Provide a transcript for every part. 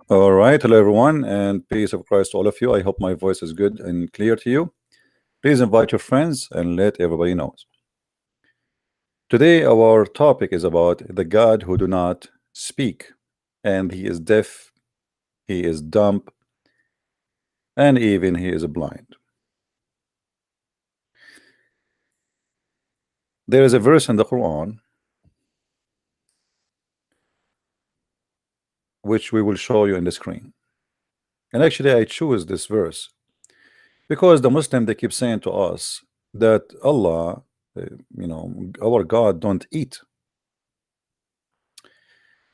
All right, hello everyone, and peace of Christ to all of you. I hope my voice is good and clear to you. Please invite your friends and let everybody know. Today, our topic is about the God who do not speak, and he is deaf, he is dumb, and even he is blind. There is a verse in the Quran which we will show you in the screen. And actually, I choose this verse because the Muslim they keep saying to us that Allah, our God don't eat.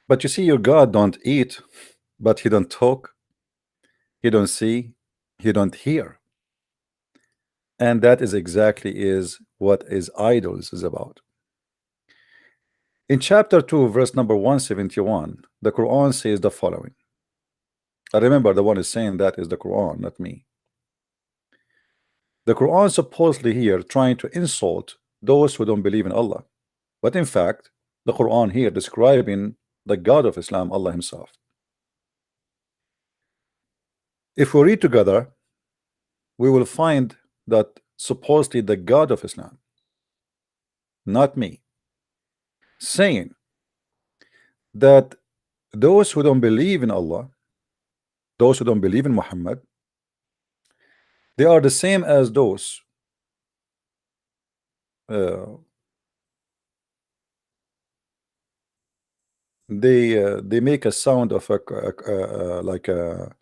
But you see, your God don't eat, but he don't talk, he don't see, he don't hear. And that is exactly is what is idols is about. In chapter 2, verse number 171, the Quran says the following. I remember the one is saying that is the Quran, not me. The Quran supposedly here trying to insult those who don't believe in Allah. But in fact, the Quran here describing the God of Islam, Allah himself. If we read together, we will find that supposedly the God of Islam, not me, saying that those who don't believe in Allah, those who don't believe in Muhammad, they are the same as those uh, they make a sound of like a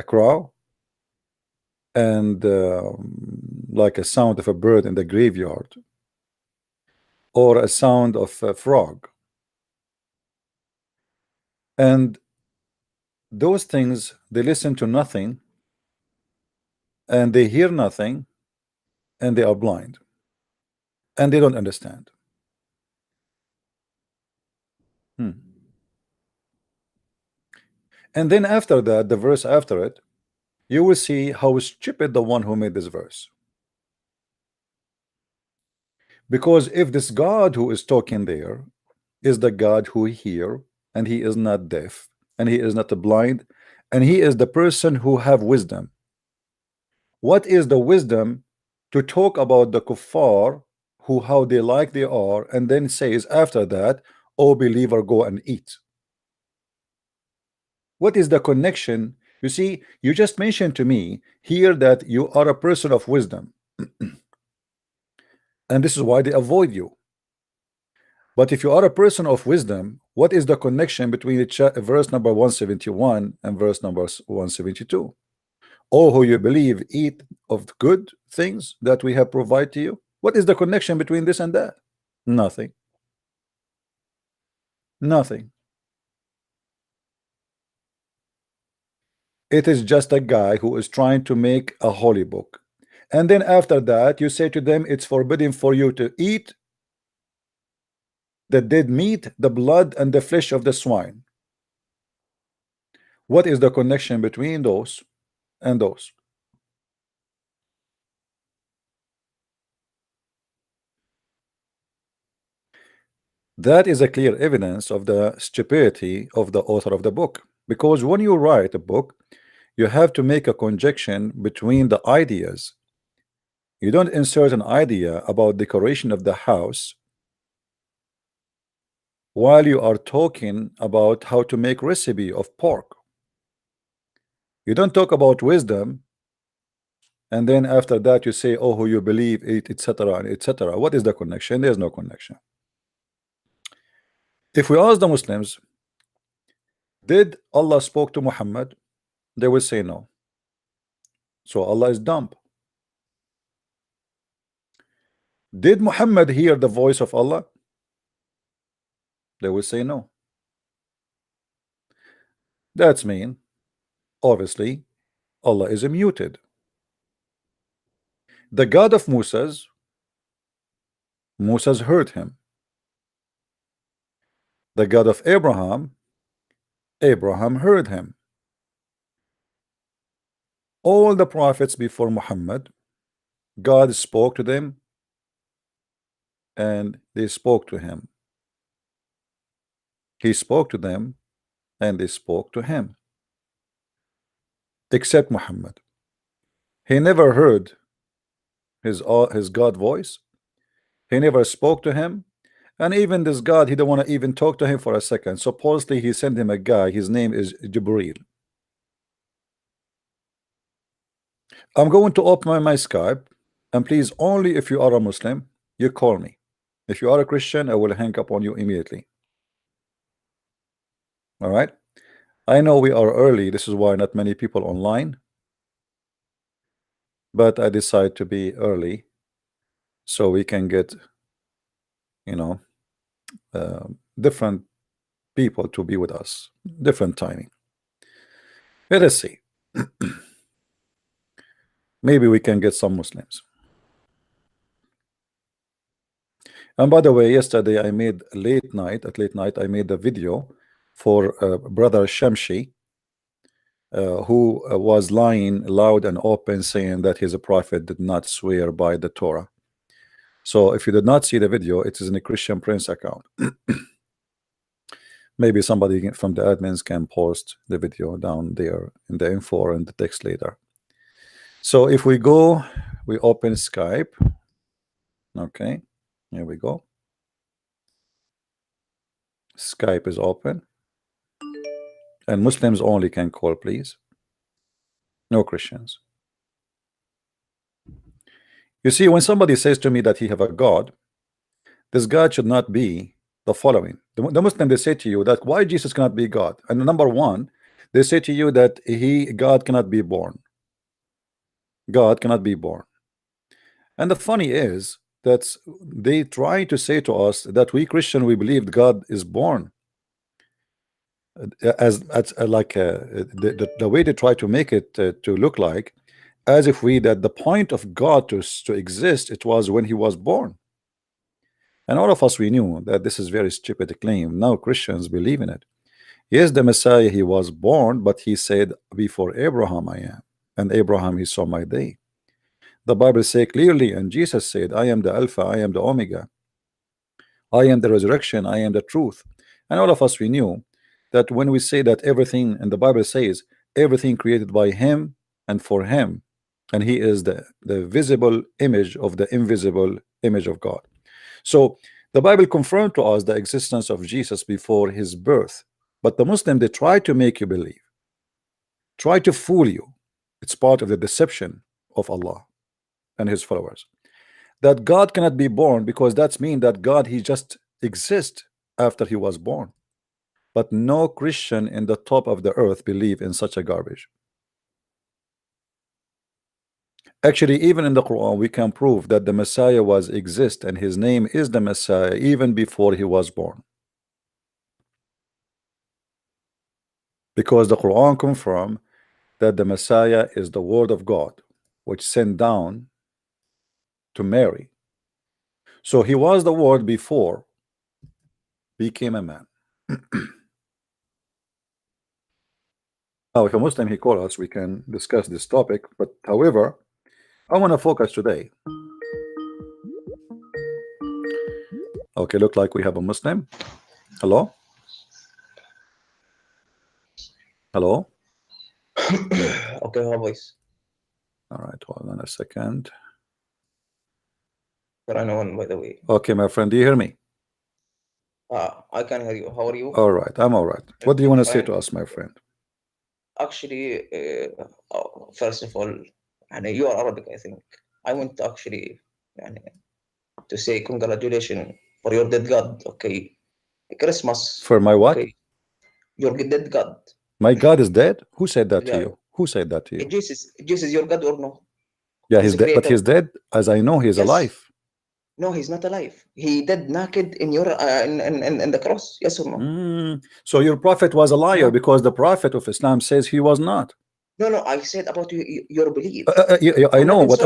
crow and like a sound of a bird in the graveyard or a sound of a frog, and those things they listen to nothing and they hear nothing and they are blind and they don't understand. Hmm. And then after that, the verse after it, you will see how stupid the one who made this verse. Because if this God who is talking there is the God who hear, and he is not deaf, and he is not blind, and he is the person who have wisdom, what is the wisdom to talk about the kuffar who how they like they are, and then says after that, oh believer, go and eat? What is the connection? You see, you just mentioned to me here that you are a person of wisdom, and this is why they avoid you. But if you are a person of wisdom, what is the connection between verse number 171 and verse number 172? Oh, who you believe, eat of the good things that we have provided to you. What is the connection between this and that? Nothing. Nothing. It is just a guy who is trying to make a holy book. And then after that, you say to them, it's forbidden for you to eat the dead meat, the blood, and the flesh of the swine. What is the connection between those and those? That is a clear evidence of the stupidity of the author of the book. Because when you write a book, you have to make a conjunction between the ideas. You don't insert an idea about decoration of the house while you are talking about how to make recipe of pork. You don't talk about wisdom, and then after that you say, oh, who you believe it, etc., etc. What is the connection? There's no connection. If we ask the Muslims, did Allah spoke to Muhammad? They will say no. So Allah is dumb. Did Muhammad hear the voice of Allah? They will say no. That's mean, obviously, Allah is muted. The God of Moses heard him. The God of Abraham heard him. All the prophets before Muhammad, God spoke to them and they spoke to him. He spoke to them and they spoke to him, except Muhammad. He never heard his God voice. He never spoke to him. And even this God, he don't want to even talk to him for a second. Supposedly he sent him a guy. His name is Jibril. I'm going to open my Skype, and please, only if you are a Muslim, you call me. If you are a Christian, I will hang up on you immediately. All right. I know we are early. This is why not many people online. But I decide to be early so we can get, you know, different people to be with us, different timing. Let us see. Maybe we can get some Muslims. And by the way, yesterday I made late night I made a video for brother Shamshi, who was lying loud and open, saying that his prophet did not swear by the Torah. So if you did not see the video, it is in a Christian Prince account. Maybe somebody from the admins can post the video down there in the info and the text later. So if we go, we open Skype. Okay, here we go. Skype is open. And Muslims only can call, please. No Christians. You see, when somebody says to me that he have a God, this God should not be the following. The Muslim, they say to you that why Jesus cannot be God. And number one, they say to you that God cannot be born. God cannot be born. And the funny is that they try to say to us that we Christian, we believe God is born. As like the way they try to make it to look like as if that the point of God to exist, it was when he was born. And all of us, we knew that this is very stupid claim. Now Christians believe in it. Yes, the Messiah, he was born, but he said, before Abraham I am, and Abraham he saw my day. The Bible say clearly, and Jesus said, I am the Alpha, I am the Omega, I am the resurrection, I am the truth. And all of us, we knew that when we say that everything, and the Bible says everything created by him and for him, and he is the visible image of the invisible image of God. So the Bible confirmed to us the existence of Jesus before his birth. But the Muslim, they try to make you believe, try to fool you. It's part of the deception of Allah and his followers, that God cannot be born, because that's mean that God, he just exists after he was born. But no Christian in the top of the earth believe in such a garbage. Actually, even in the Quran, we can prove that the Messiah was exist, and his name is the Messiah even before he was born. Because the Quran confirms that the Messiah is the word of God, which sent down to Mary. So he was the word before he became a man. Now, if a Muslim he call us, we can discuss this topic. But however, I want to focus today. Okay, look like we have a Muslim. Hello? Hello? Okay, how voice? All right, hold on a second. There are no one, by the way. Okay, my friend, do you hear me? I can hear you. How are you? All right, I'm all right. What do you want to say to us, my friend? Actually, first of all, and you are Arabic, I think. I want to actually to say congratulations for your dead God. Okay, Christmas. For my what? Okay. Your dead God. My God is dead? Who said that to Yeah. you? Who said that to you? Jesus, your God or no? Yeah, he's dead, but he's dead. As I know, he's Yes. alive. No, he's not alive. He dead naked in your in the cross. Yes or no? So your prophet was a liar, No. because the prophet of Islam says he was not. No, I said about your belief. I know, but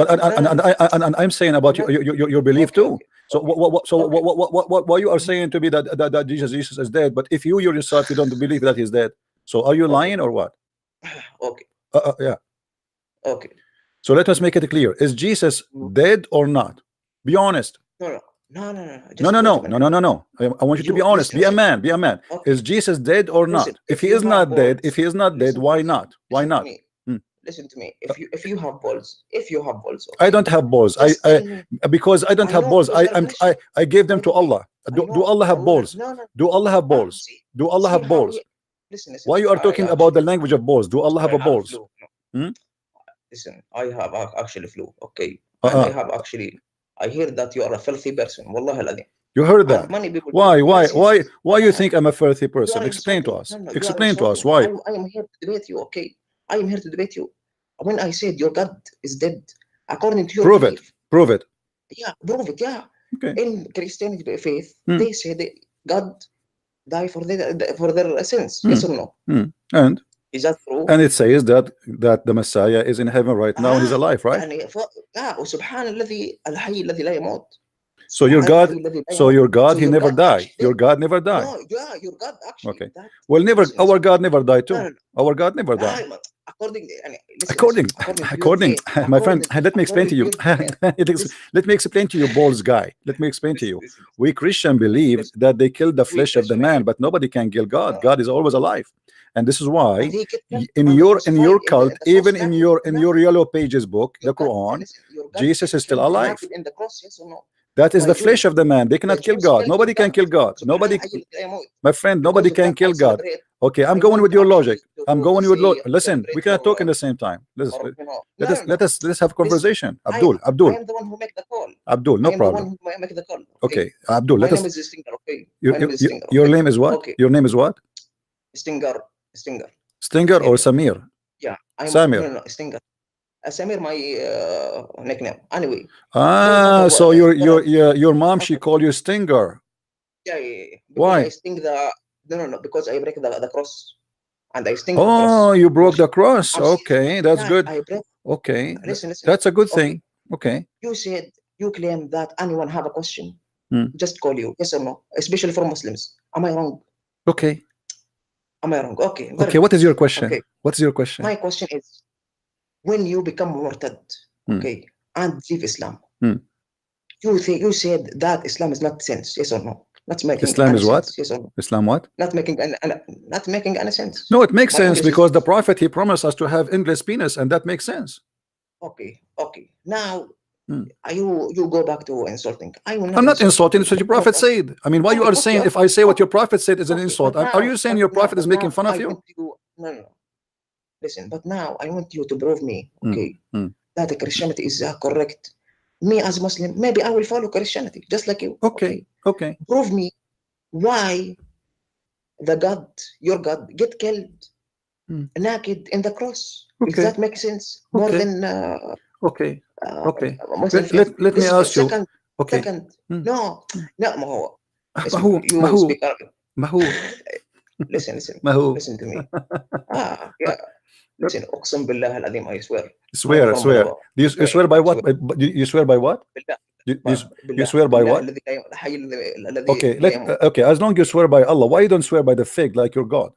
and I'm saying about your belief too. So what you are saying to me that Jesus is dead, but if you yourself you don't believe that he's dead, so are you lying or what? Okay. Yeah. Okay. So let us make it clear: is Jesus dead or not? Be honest. No, No, no, no. No, Just no, wait no, a no, minute. no, no, no. I want you to be You honest. listen, Be a listen. man. Be a man. Okay. Is Jesus dead or not? Listen, If he you is have not dead, balls, if he is not dead, listen, why listen, not? Why listen to not? me. Hmm. Listen to me. If you have balls, I okay, don't have balls. just tell me. Because I don't I have know balls. because you're a Christian. I gave them By to the way, Allah. I Do know. Allah have balls? No, no. Do Allah have balls? See, Do Allah see have how balls? we listen, listen. Why you are I talking about the actually language of balls? Do Allah have I a have balls? flu. No, Hmm? listen, I have actually flu. Okay, and I have actually. I hear that you are a filthy person. Wallah al-Azim. You heard And that? many people. Why? Why? Yes, yes, Why? yes. Why No, you no. think I'm a filthy You person? are Explain to insulting. us. No, no, you are Explain to us insulting. why. I am here to debate you. Okay, I am here to debate you. When I said your God is dead, according to your Prove it. belief, Prove it. yeah, prove it. Yeah, Okay. in Christianity faith, Hmm. they say that God die for their sins. Hmm. Yes or no? And Is that true? and it says that the Messiah is in heaven right now and he's alive, right? يعني وسبحان الذي الحي الذي لا يموت. So your سبحان God, الحي الذي لا so يموت. your God, So he your never God die. actually Your did. God never die. No, yeah, your God actually Okay. that. Well, never. Listen, Our listen. God never died No, too. no, no. Our God never died. According, listen, According, listen. According to your according, faith, my friend, let me explain to you. listen, Let me explain to you, balls guy. Let me explain to you. listen. We Christian believe Listen. that they killed the We flesh of the Christian, man, but nobody can kill God. no, God is always alive, and this is but why he get killed in and your crucified cult, in the cross even in naked. your yellow pages book, the Your God, Quran, listen, your God Jesus get is still killed alive. naked in the cross, yes or no? That is By the Jews. flesh of the man. They The cannot kill Jews God. killed Nobody your can God. kill God. سبحان Nobody, الحي الذي لا يموت. my friend, Because nobody of can that, I kill God. celebrate. Okay, I'm I going want with your actually logic. to I'm going with say listen. We celebrate cannot for talk in the same time. for you know. Let No, us no, no. let's have a Listen, conversation. I Abdul, am the one who make the call. Abdul, I no am the one problem. who make the call. Okay, Abdul, My let name us. is Stinger. Okay. My name is Stinger. Your Okay. name is what? Okay. Your name is what? Stinger. Stinger. Stinger or Samir? Yeah. Samir. No, Stinger. Samir, my nickname. Anyway. Ah, so your mom, she called you Stinger. Yeah, yeah, yeah. Because Why? I sting the no, because I break the cross and I sting the Oh, cross. you broke the cross. Okay, that's Yeah, good. I break. Okay, Listen. that's a good Okay. thing. Okay. You said you claim that anyone have a question, just call you. Yes or no? Especially for Muslims. Am I wrong? Okay. Am I wrong? Okay. Okay. What is your question? Okay. What's your question? My question is, when you become murtad, okay, and leave Islam, you said that Islam is not sense. Yes or no? Not making Islam is what? Sense, yes or no? Islam what? Not making any sense. No, it makes sense because the Prophet, he promised us to have endless penis, and that makes sense. Okay. Now you go back to insulting. I'm not insulting. It's what your Prophet said. I mean, why you are saying if I say what your Prophet said is an insult? Are you saying your Prophet is making fun of you? No. Listen, but now I want you to prove me, okay, that Christianity is correct. Me as a Muslim, maybe I will follow Christianity just like you. Okay. Prove me why your God, get killed naked in the cross. Does that make sense? More than Okay. Let me ask you. Second. No, ما هو. You speak Arabic. ما هو. Listen. Listen to me. Yeah. Listen, أقسم بالله العظيم, I swear. Swear. You swear by what? You swear by what? You swear by what? Okay. As long as you swear by Allah, why you don't swear by the fig like your God?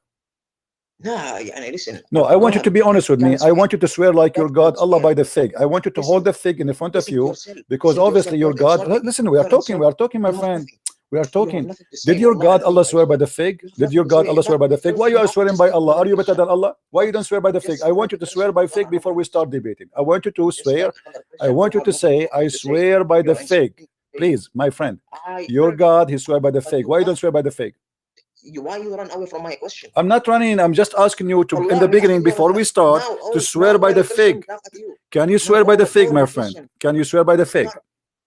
Listen. No, I want you to be honest with me. I want you to swear like your God, Allah, by the fig. I want you to hold the fig in front of you, because obviously your God. Listen, we are talking, my friend. We are talking. Did your God Allah swear by the fig? Did your God Allah swear by the fig? Why you are swearing by Allah? Are you better than Allah? Why you don't swear by the fig? I want you to swear by fig before we start debating. I want you to swear. I want you to say, I swear by the fig. Please, my friend. Your God, he swear by the fig. Why you don't swear by the fig? Why you run away from my question? I'm not running. I'm just asking you to, in the beginning, before we start, to swear by the fig. Can you swear by the fig, my friend? Can you swear by the fig?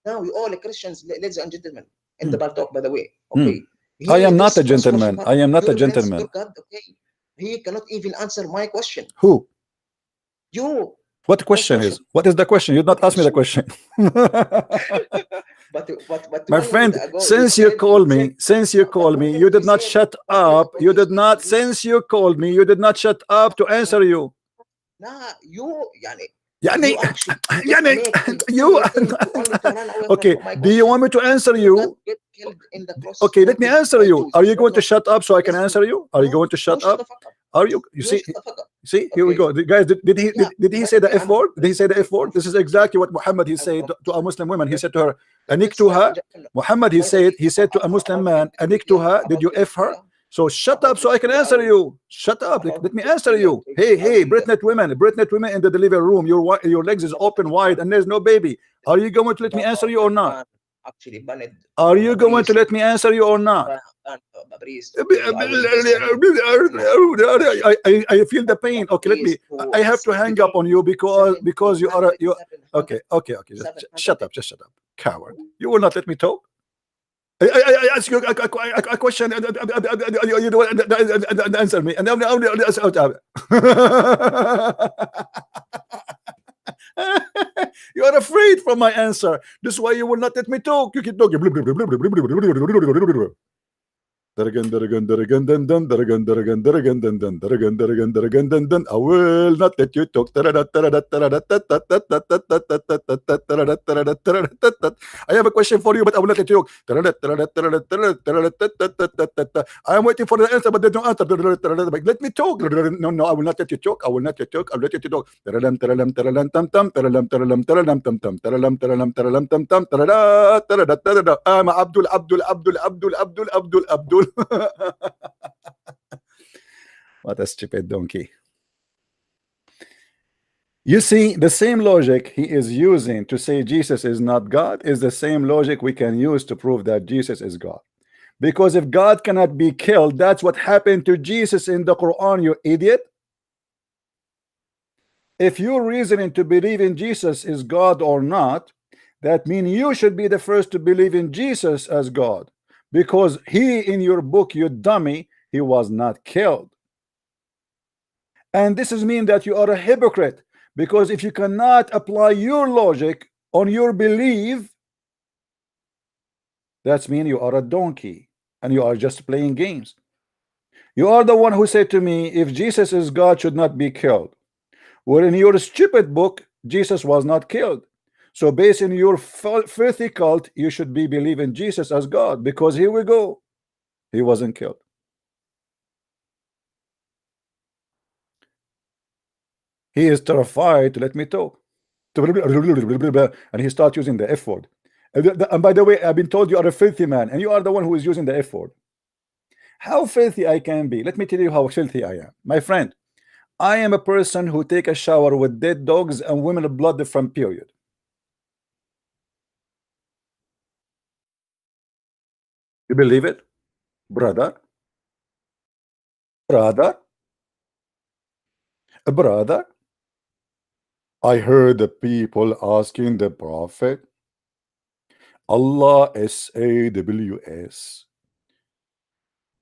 Now we all Christians, ladies and gentlemen, in the talk, by the way. Okay. I am not a gentleman. I am not a gentleman. Okay. He cannot even answer my question. Who? You. What question is? What is the question? You did not ask me the question. But my friend, since you called me, you did not shut up. You did not. Since you called me, you did not shut up to answer you. Nah, you, yani, يعني You actually يعني make the you only thing to only to run away okay, from my do you question. want me to answer You you? got get killed in the cross Okay, let me pointed answer by you. Jews. Are you You're going to not. shut up so I can Listen. answer you? Are you No, going to no, shut shut up? the fuck up. Are you No, see shut the fuck up. here we Okay. go. Guys, Yeah, did he by say the the way, F word? Did he say the F word? I'm This is exactly what Muhammad he said from to a Muslim woman. He let, said to her, let's try Aniktuha. to Muhammad he said to a Muslim man, Aniktuha, did you F her? So shut up so I can answer you. Shut up. Let me answer you. Hey, Britnet women in the delivery room. Your legs is open wide and there's no baby. Are you going to let me answer you or not? Actually banned Are from you a going to priest, let me answer you or not? a priest. Okay, I will listen to I feel the pain. Okay, let me. I have to hang up on you because you are you. Okay, just shut up. Just shut up, coward. You will not let me talk. I ask you a question and you don't answer me, and now you are afraid from my answer. This is why you will not let me talk. You keep talking. I will not let you talk. I have a question for you, but I will not let you talk. I am waiting for the answer, but they don't answer. Let me talk. No, I will not let you talk. I will not let you talk. I'll let you talk. I'm Abdul. What a stupid donkey. You see, the same logic he is using to say Jesus is not God is the same logic we can use to prove that Jesus is God. Because if God cannot be killed, that's what happened to Jesus in the Quran, you idiot. If you're reasoning to believe in Jesus is God or not, that means you should be the first to believe in Jesus as God. Because he, in your book, you dummy, he was not killed. And this is mean that you are a hypocrite, because if you cannot apply your logic on your belief, that's mean you are a donkey and you are just playing games. You are the one who said to me, if Jesus is God, should not be killed. Well, in your stupid book, Jesus was not killed. So based on your filthy cult, you should be believing Jesus as God, because here we go, he wasn't killed. He is terrified to let me talk. And he starts using the F word. And by the way, I've been told you are a filthy man, and you are the one who is using the F word. How filthy I can be? Let me tell you how filthy I am. My friend, I am a person who take a shower with dead dogs and women blood from period. You believe it? Brother? Brother? Brother? I heard the people asking the Prophet, Allah SAWS,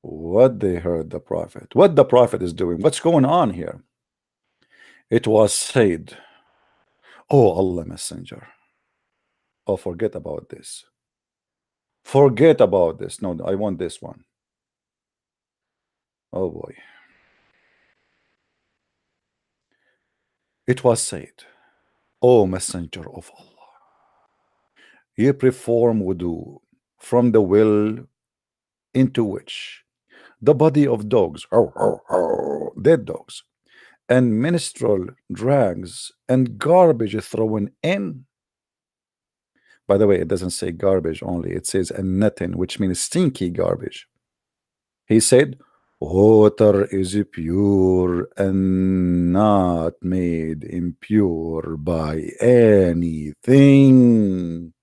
what they heard the Prophet, what the Prophet is doing, what's going on here. It was said, oh Allah Messenger, oh forget about this, forget about this, no, I want this one. Oh boy. It was said, oh Messenger of Allah, you perform wudu from the well into which the body of dogs, dead dogs, and menstrual drags and garbage thrown in. By the way, it doesn't say garbage only, it says annatin, which means stinky garbage. He said, water is pure and not made impure by anything.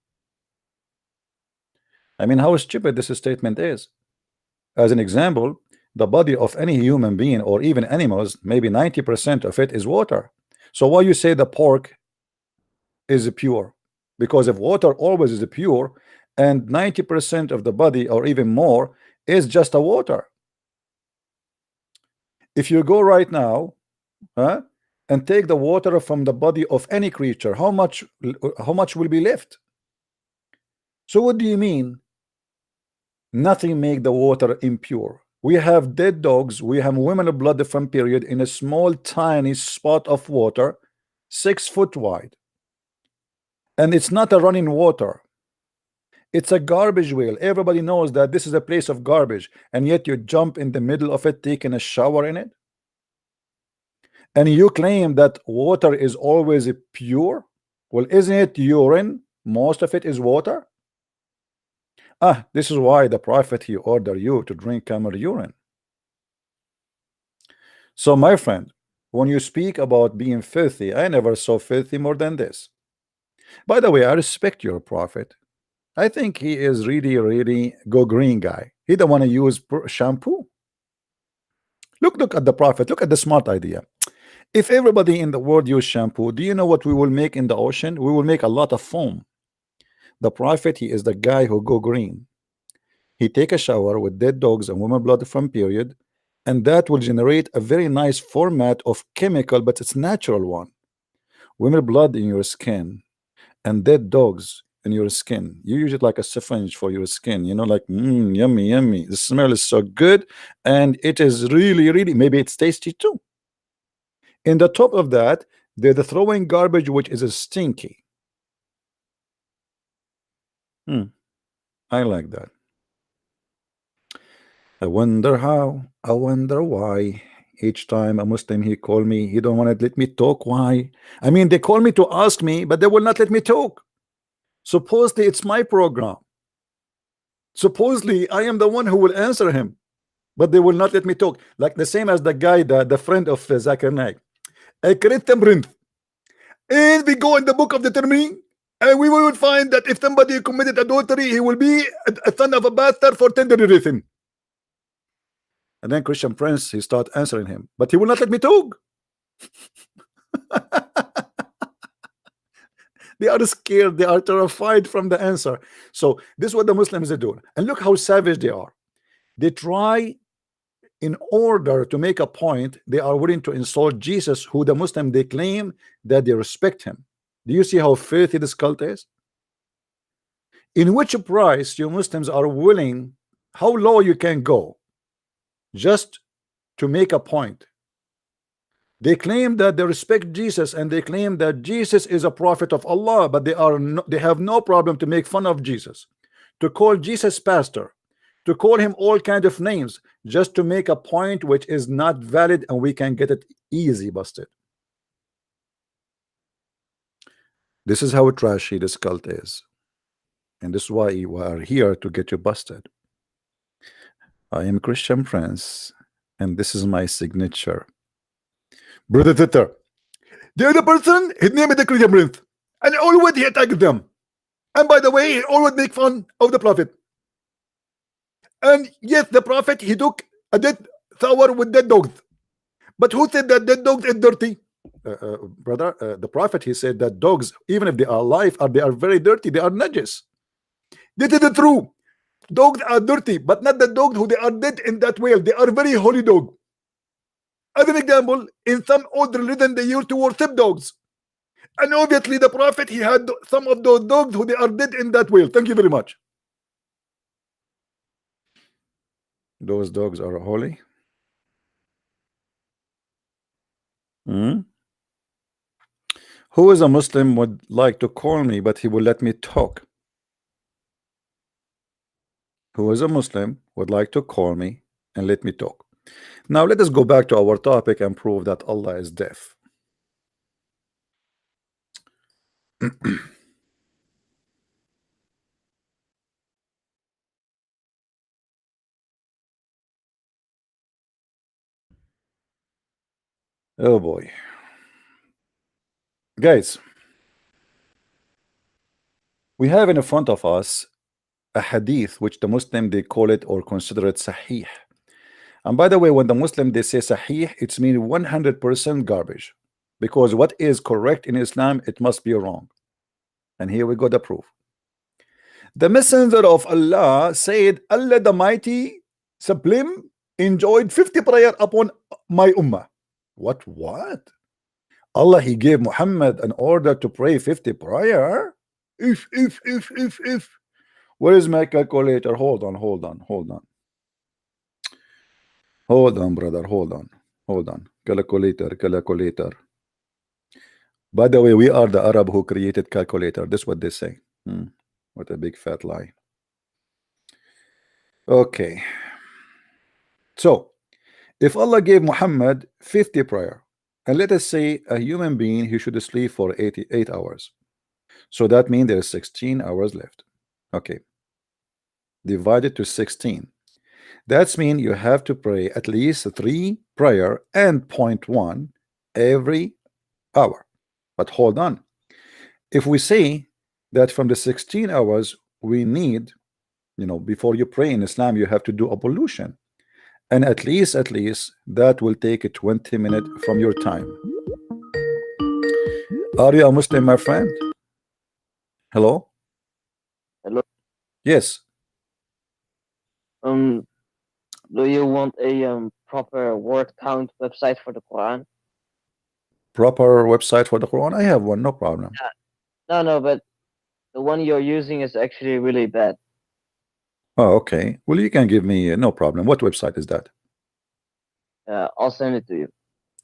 I mean, how stupid this statement is. As an example, the body of any human being or even animals, maybe 90% of it is water. So why you say the pork is pure? Because if water always is pure and 90% of the body or even more is just a water. If you go right now and take the water from the body of any creature, how much will be left? So what do you mean nothing make the water impure? We have dead dogs, we have women of blood from period in a small tiny spot of water, 6 foot wide, and it's not a running water. It's a garbage wheel. Everybody knows that this is a place of garbage, and yet you jump in the middle of it, taking a shower in it, and you claim that water is always pure. Well, isn't it urine? Most of it is water. This is why the prophet, he ordered you to drink camel urine. So my friend, when you speak about being filthy, I never saw filthy more than this. By the way, I respect your prophet. I think he is really go green guy. He don't want to use shampoo. Look at the prophet. Look at the smart idea. If everybody in the world use shampoo, do you know what we will make in the ocean? We will make a lot of foam. The prophet, he is the guy who go green. He take a shower with dead dogs and woman blood from period, and that will generate a very nice format of chemical, but it's natural one. Women blood in your skin and dead dogs in your skin. You use it like a sponge for your skin, you know, like yummy. The smell is so good, and it is really, maybe it's tasty too. In the top of that, they're the throwing garbage, which is a stinky. I like that. I wonder how, I wonder why. Each time a Muslim he call me, he don't want to let me talk. Why? I mean, they call me to ask me, but they will not let me talk. Supposedly it's my program. Supposedly I am the one who will answer him, but they will not let me talk. Like the same as the guy, the friend of Zakir Naik. And we go in the book of the Termini, and we will find that if somebody committed adultery, he will be a son of a bastard for tenderity. And then Christian Prince, he start answering him, but he will not let me talk. They are scared, they are terrified from the answer. So this is what the Muslims are doing, and look how savage they are. They try, in order to make a point, they are willing to insult Jesus, who the Muslim they claim that they respect him. Do you see how filthy this cult is? In which price you Muslims are willing, how low you can go just to make a point. They claim that they respect Jesus, and they claim that Jesus is a prophet of Allah, but they have no problem to make fun of Jesus, to call Jesus pastor, to call him all kind of names, just to make a point which is not valid, and we can get it easy busted. This is how trashy this cult is, and this is why we are here to get you busted. I am Christian Prince, and this is my signature. Brother Twitter, the other person, his name is the Christian Prince, and always he attacked them. And by the way, he always make fun of the prophet. And yes, the prophet, he took a dead shower with dead dogs. But who said that dead dogs is dirty? Brother, the prophet, he said that dogs, even if they are alive, they are very dirty. They are najis. This is the truth. Dogs are dirty, but not the dogs who they are dead in that whale. They are very holy dog. As an example, in some old religion, they used to worship dogs. And obviously the prophet, he had some of those dogs who they are dead in that whale. Thank you very much. Those dogs are holy. Who is a Muslim would like to call me, but he will let me talk? Who is a Muslim would like to call me and let me talk? Now let us go back to our topic and prove that Allah is deaf. Oh boy. Guys, we have in front of us a hadith which the Muslim they call it or consider it sahih. And by the way, when the Muslim they say sahih, it's mean 100% garbage, because what is correct in Islam, it must be wrong. And here we got the proof. The Messenger of Allah said, Allah the Mighty Sublime enjoyed 50 prayer upon my ummah. What? Allah, he gave Muhammad an order to pray 50 prayer? If. Where is my calculator? Hold on, brother, hold on. Calculator. By the way, we are the Arab who created calculator. That's what they say. What a big fat lie. Okay. So, if Allah gave Muhammad 50 prayer, and let us say a human being, he should sleep for 88 hours. So that means there is 16 hours left. Okay. Divided to 16. That means you have to pray at least 3 prayer and point 1 every hour. But hold on. If we say that from the 16 hours we need, before you pray in Islam, you have to do ablution. And at least that will take 20 minutes from your time. Are you a Muslim, my friend? Hello? Hello. Yes. Do you want a proper word count website for the Quran? Proper website for the Quran? I have one, no problem. No, but the one you're using is actually really bad. Oh, okay. Well, you can give me no problem. What website is that? I'll send it to you.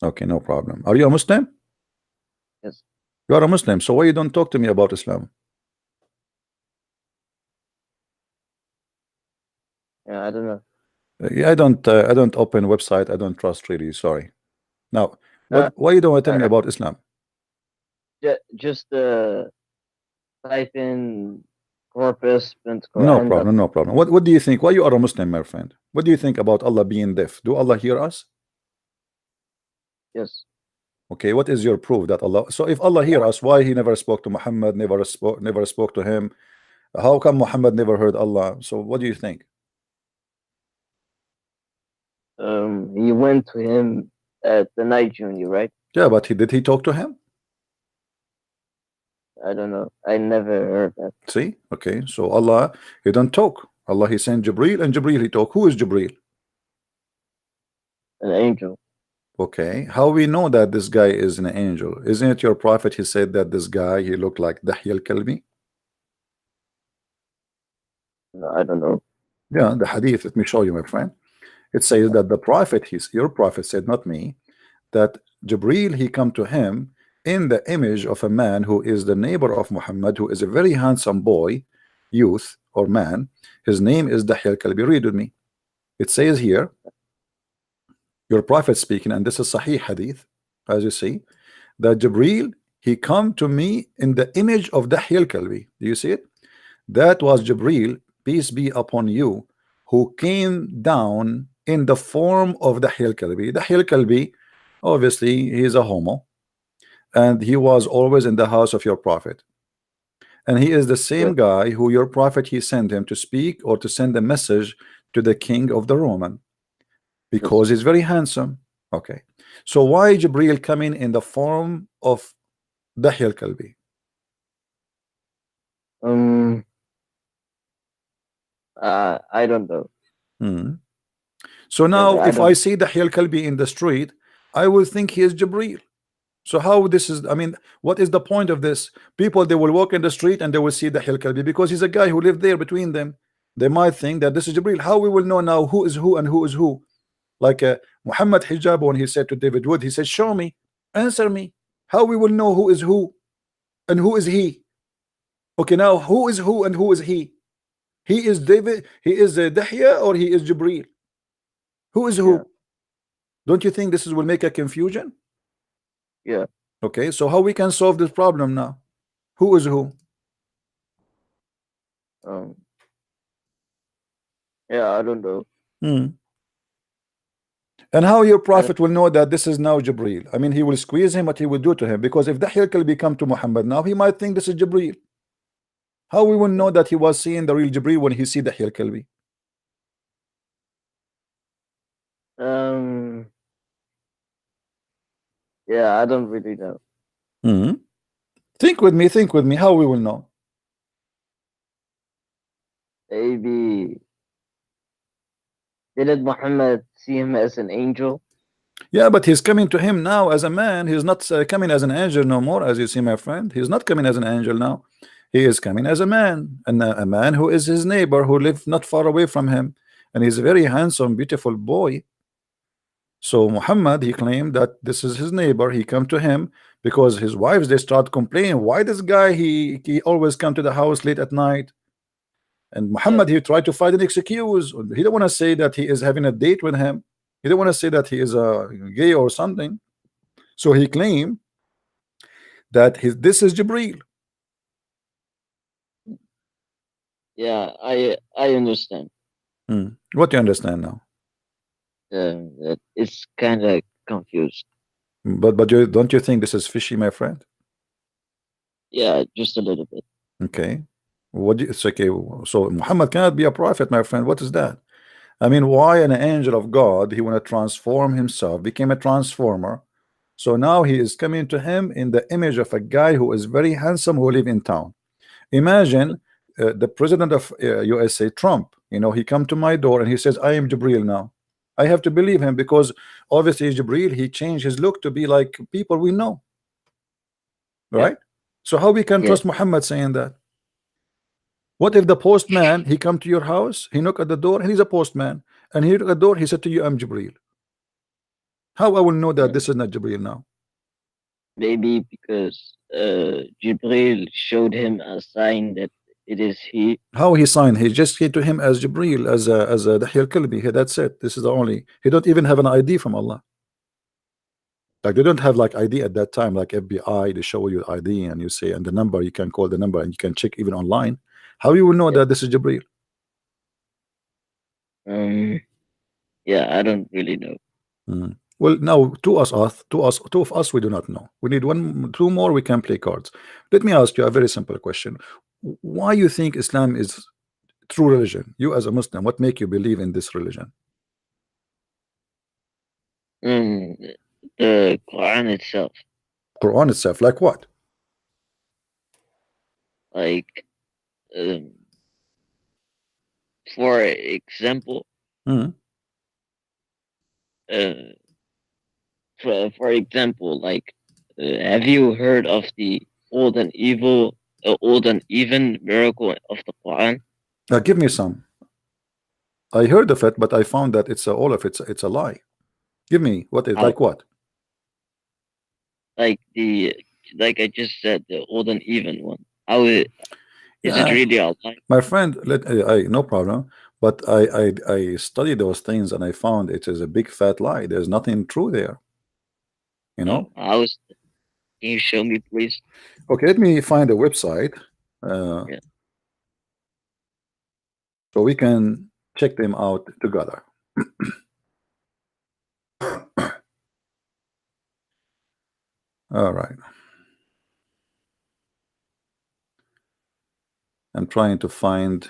Okay, no problem. Are you a Muslim? Yes. You are a Muslim, so why you don't talk to me about Islam? Yeah, I don't know. I don't open website. I don't trust really. Sorry. Now, why you don't tell me about Islam? Just type in corpus and Quran. No problem, no problem. What do you think? Why you are a Muslim, my friend? What do you think about Allah being deaf? Do Allah hear us? Yes. Okay, what is your proof that Allah? So if Allah hear us, why he never spoke to Muhammad, never spoke to him? How come Muhammad never heard Allah? So what do you think? He went to him at the night journey, right? Yeah, but did he talk to him? I don't know. I never heard that. See? Okay, so Allah, he don't talk. Allah, he sent Jibreel, and Jibreel he talk. Who is Jibreel? An angel. Okay, how we know that this guy is an angel? Isn't it your prophet? He said that this guy, he looked like Dahya al-Kalbi. No, I don't know. Yeah, the hadith. Let me show you, my friend. It says that the prophet, your prophet said, not me, that Jibreel, he come to him in the image of a man who is the neighbor of Muhammad, who is a very handsome boy, youth or man. His name is Dahya al-Kalbi. Read with me. It says here, your prophet speaking, and this is Sahih hadith, as you see, that Jibreel, he come to me in the image of Dahya al-Kalbi. Do you see it? That was Jibreel, peace be upon you, who came down in the form of Dahya al-Kalbi. Dahya al-Kalbi, obviously, he is a homo, and he was always in the house of your prophet. And he is the same guy who your prophet, he sent him to speak or to send a message to the king of the Roman, because he's very handsome. Okay, so why Jibreel coming in the form of Dahya al-Kalbi? I don't know. So now if I see Dahya al-Kalbi in the street, I will think he is Jibreel. So how this is, I mean, what is the point of this? People, they will walk in the street and they will see Dahya al-Kalbi because he's a guy who lived there between them. They might think that this is Jibreel. How we will know now who is who and who is who? Like Muhammad Hijab, when he said to David Wood, he said, show me, answer me. How we will know who is who and who is he? Okay, now who is who and who is he? He is David, he is Dahya, or he is Jibreel? Who is who? Don't you think this will make a confusion? Yeah. Okay, so how we can solve this problem now? Who is who? Yeah, I don't know. And how your prophet will know that this is now Jibreel? I mean, he will squeeze him, what he will do to him, because if Dahya al-Kalbi come to Muhammad now, he might think this is Jibreel. How we will know that he was seeing the real Jibreel when he see Dahya al-Kalbi? Yeah, I don't really know. Think with me, how we will know? Maybe did Muhammad see him as an angel? Yeah, but he's coming to him now as a man. He's not coming as an angel no more, as you see, my friend. He's not coming as an angel now. He is coming as a man, and a man who is his neighbor, who lived not far away from him, and he's a very handsome, beautiful boy. So Muhammad, he claimed that this is his neighbor. He come to him because his wives, they start complaining, why this guy, he always come to the house late at night. And Muhammad, he tried to find an excuse. He don't want to say that he is having a date with him. He don't want to say that he is a gay or something. So he claimed that this is Jibril. Yeah, I understand. What do you understand now? That it's kind of confused. But don't you think this is fishy, my friend? Yeah, just a little bit. Okay. It's okay. So Muhammad cannot be a prophet, my friend. What is that? I mean, why an angel of God, he want to transform himself, became a transformer. So now he is coming to him in the image of a guy who is very handsome, who live in town. Imagine the president of USA, Trump. You know, he come to my door and he says, I am Jibril now. I have to believe him because obviously Jibril, he changed his look to be like people we know, Yeah, right? So how we can yeah. trust Muhammad saying that? What if the postman, he come to your house, he knock at the door, and he's a postman, and he knock at the door, he said to you, I'm Jibril. How I will know that Mm. this is not Jibril now? Maybe because Jibril showed him a sign that it is he. How he signed? He just came to him as Jibril, as a Dahya al-Kalbi. That's it. This is the only. He don't even have an ID from Allah. Like they don't have like ID at that time, like FBI. They show you ID and you say and the number. You can call the number and you can check even online. How you will know Yeah. that this is Jibril? Um. Yeah, I don't really know. Well, now two of us, we do not know. We need two more. We can play cards. Let me ask you a very simple question: why you think Islam is true religion? You as a Muslim, what make you believe in this religion? Mm, the Quran itself, Quran itself, like what? like, um, for example, Hmm. uh, for example, like, have you heard of the old and even miracle of the Quran? Give me some. I heard of it, but I found that it's all of it's a lie. Give me what is How, like what? like the, like I just said, the old and even one. How is it Yeah, really a lie? my friend. I no problem. But I studied those things and I found it is a big fat lie. There's nothing true there. You Oh, know. can you show me, please? Okay, let me find a website. Uh, Yeah, so we can check them out together. All right. I'm trying to find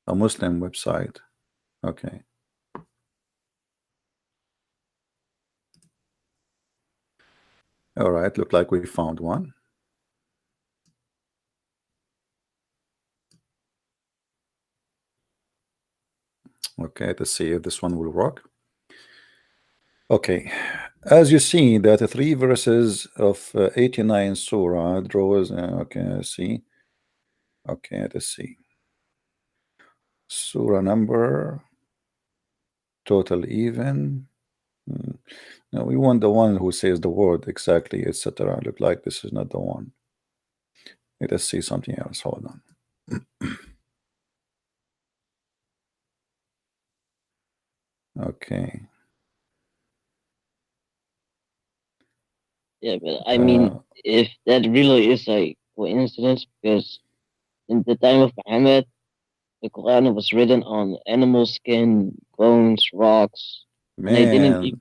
a Muslim website. Okay. All right. Look like we found one. Okay. Let's see if this one will work. Okay. As you see that the three verses of 89 surah draws. Okay. Let's see. Okay. Let's see. Surah number, total even. No, we want the one who says the word exactly, etc. Look like this is not the one. Let us see something else. Hold on. Okay. yeah, but I mean, if that really is a coincidence, because in the time of Muhammad, the Quran was written on animal skin, bones, rocks, and Man.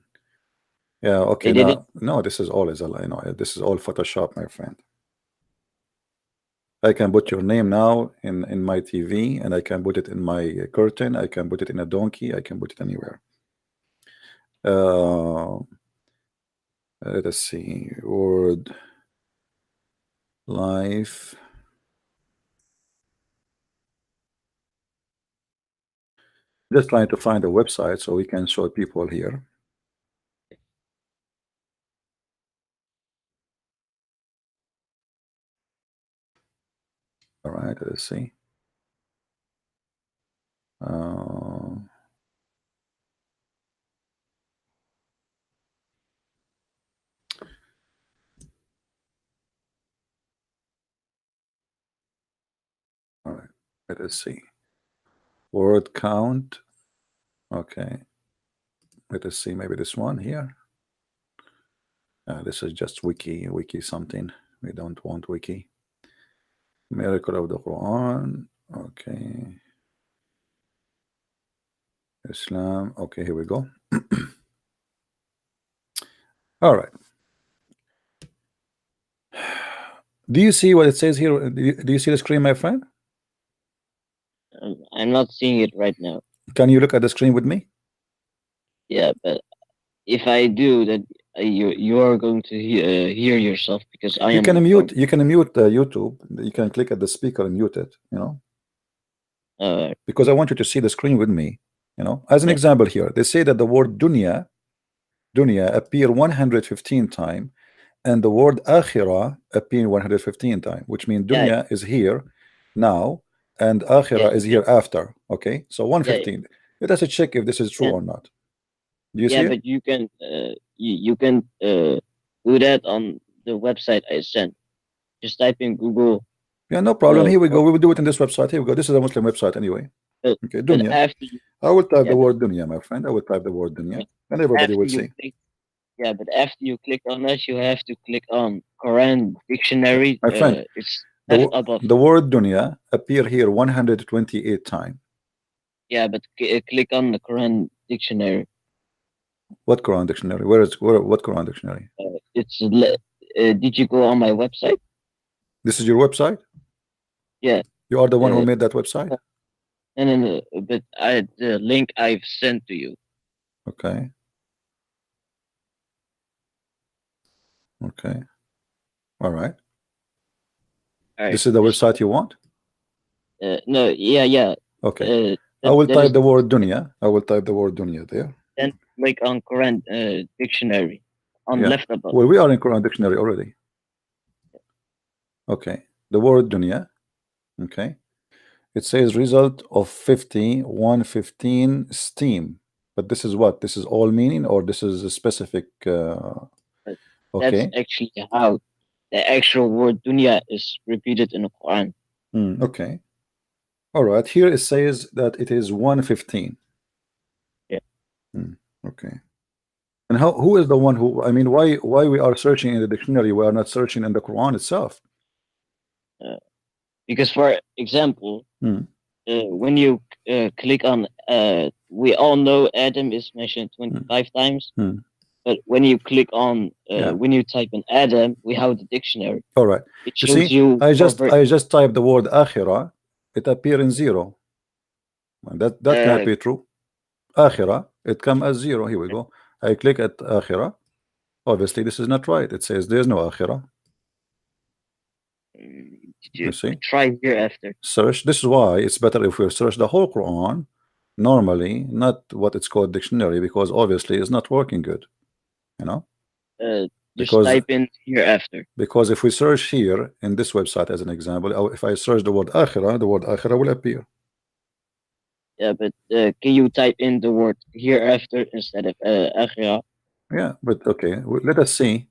Yeah, they okay. didn't. Now, no, this is all is a lie. No, this is all Photoshop, my friend. I can put your name now in my TV, and I can put it in my curtain. I can put it in a donkey. I can put it anywhere. Uh, let us see. Word life. Just trying to find a website so we can show people here. All right, let's see. Uh, Let us see. Word count. Okay. Let us see. Maybe this one here. This is just wiki something. We don't want wiki. Miracle of the Quran. Okay. Islam. Okay, here we go. All right. Do you see what it says here? Do you see the screen, my friend? I'm not seeing it right now. Can you look at the screen with me? Yeah, but if I do, then you are going to hear yourself because I am. You can mute YouTube. You can click at the speaker and mute it. You know. Because I want you to see the screen with me. You know, as an example here, they say that the word dunya appear 115 times, and the word akhirah appear 115 times, which means dunya is here now, and akhirah is here after. Okay, so 115. Let us check if this is true or not. Do you see it? But you can you can do that on the website I sent. Just type in Google. Yeah, no problem. Here we go. We will do it in this website. Here we go. This is a Muslim website anyway. Okay, dunya. I will type the word dunya, my friend. I will type the word dunya, and everybody will see. But after you click on that, you have to click on Quran dictionary. My friend, it's above. The word dunya appear here 128 times. Yeah, but click on the Quran dictionary. What Quran dictionary? What Quran dictionary? It's did you go on my website? This is your website? Yeah. You are the one who made that website? No, but the link I've sent to you. Okay. Okay. All right. This is the website you want? No, yeah. Okay. I will type the word dunya. I will type the word dunya there. Then click on Quran dictionary on left above. Well, we are in Quran dictionary already. Okay. The word dunya. Okay. It says result of 50, 115 steam. But this is what? This is all meaning, or this is a specific okay. That's actually how the actual word dunya is repeated in the Quran. Okay. All right. Here it says that it is 115. Yeah. Okay. And who is the one who, I mean, why we are searching in the dictionary, we are not searching in the Quran itself? Because, for example, when you click on, we all know Adam is mentioned 25 times. But when you click on, when you type in Adam, we have the dictionary. All right. It shows you. I just typed the word akhirah. It appears in 0. And that cannot be true. Akhirah, it comes as 0. Here we go. I click at akhirah. Obviously, this is not right. It says there's no akhirah. You see? Try here after. Search. This is why it's better if we search the whole Quran normally, not what it's called dictionary, because obviously it's not working good. You know? Just type in here after. Because if we search here in this website as an example, if I search the word akhirah will appear. Yeah, but can you type in the word hereafter instead of akhirah? Yeah, but okay. Let us see.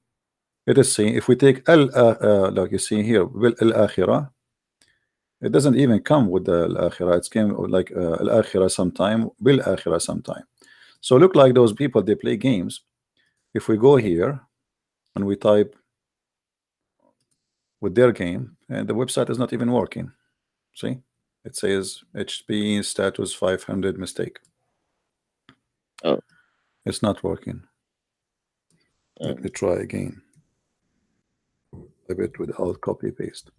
Let us see. If we take like you see here, al-akhirah, it doesn't even come with the al-akhirah. It came like al-akhirah sometime, bil-akhirah sometime. So look like those people, they play games. If we go here and we type with their game, and the website is not even working. See? It says HP status 500 mistake. Oh. It's not working. Let me try again. A bit without copy paste.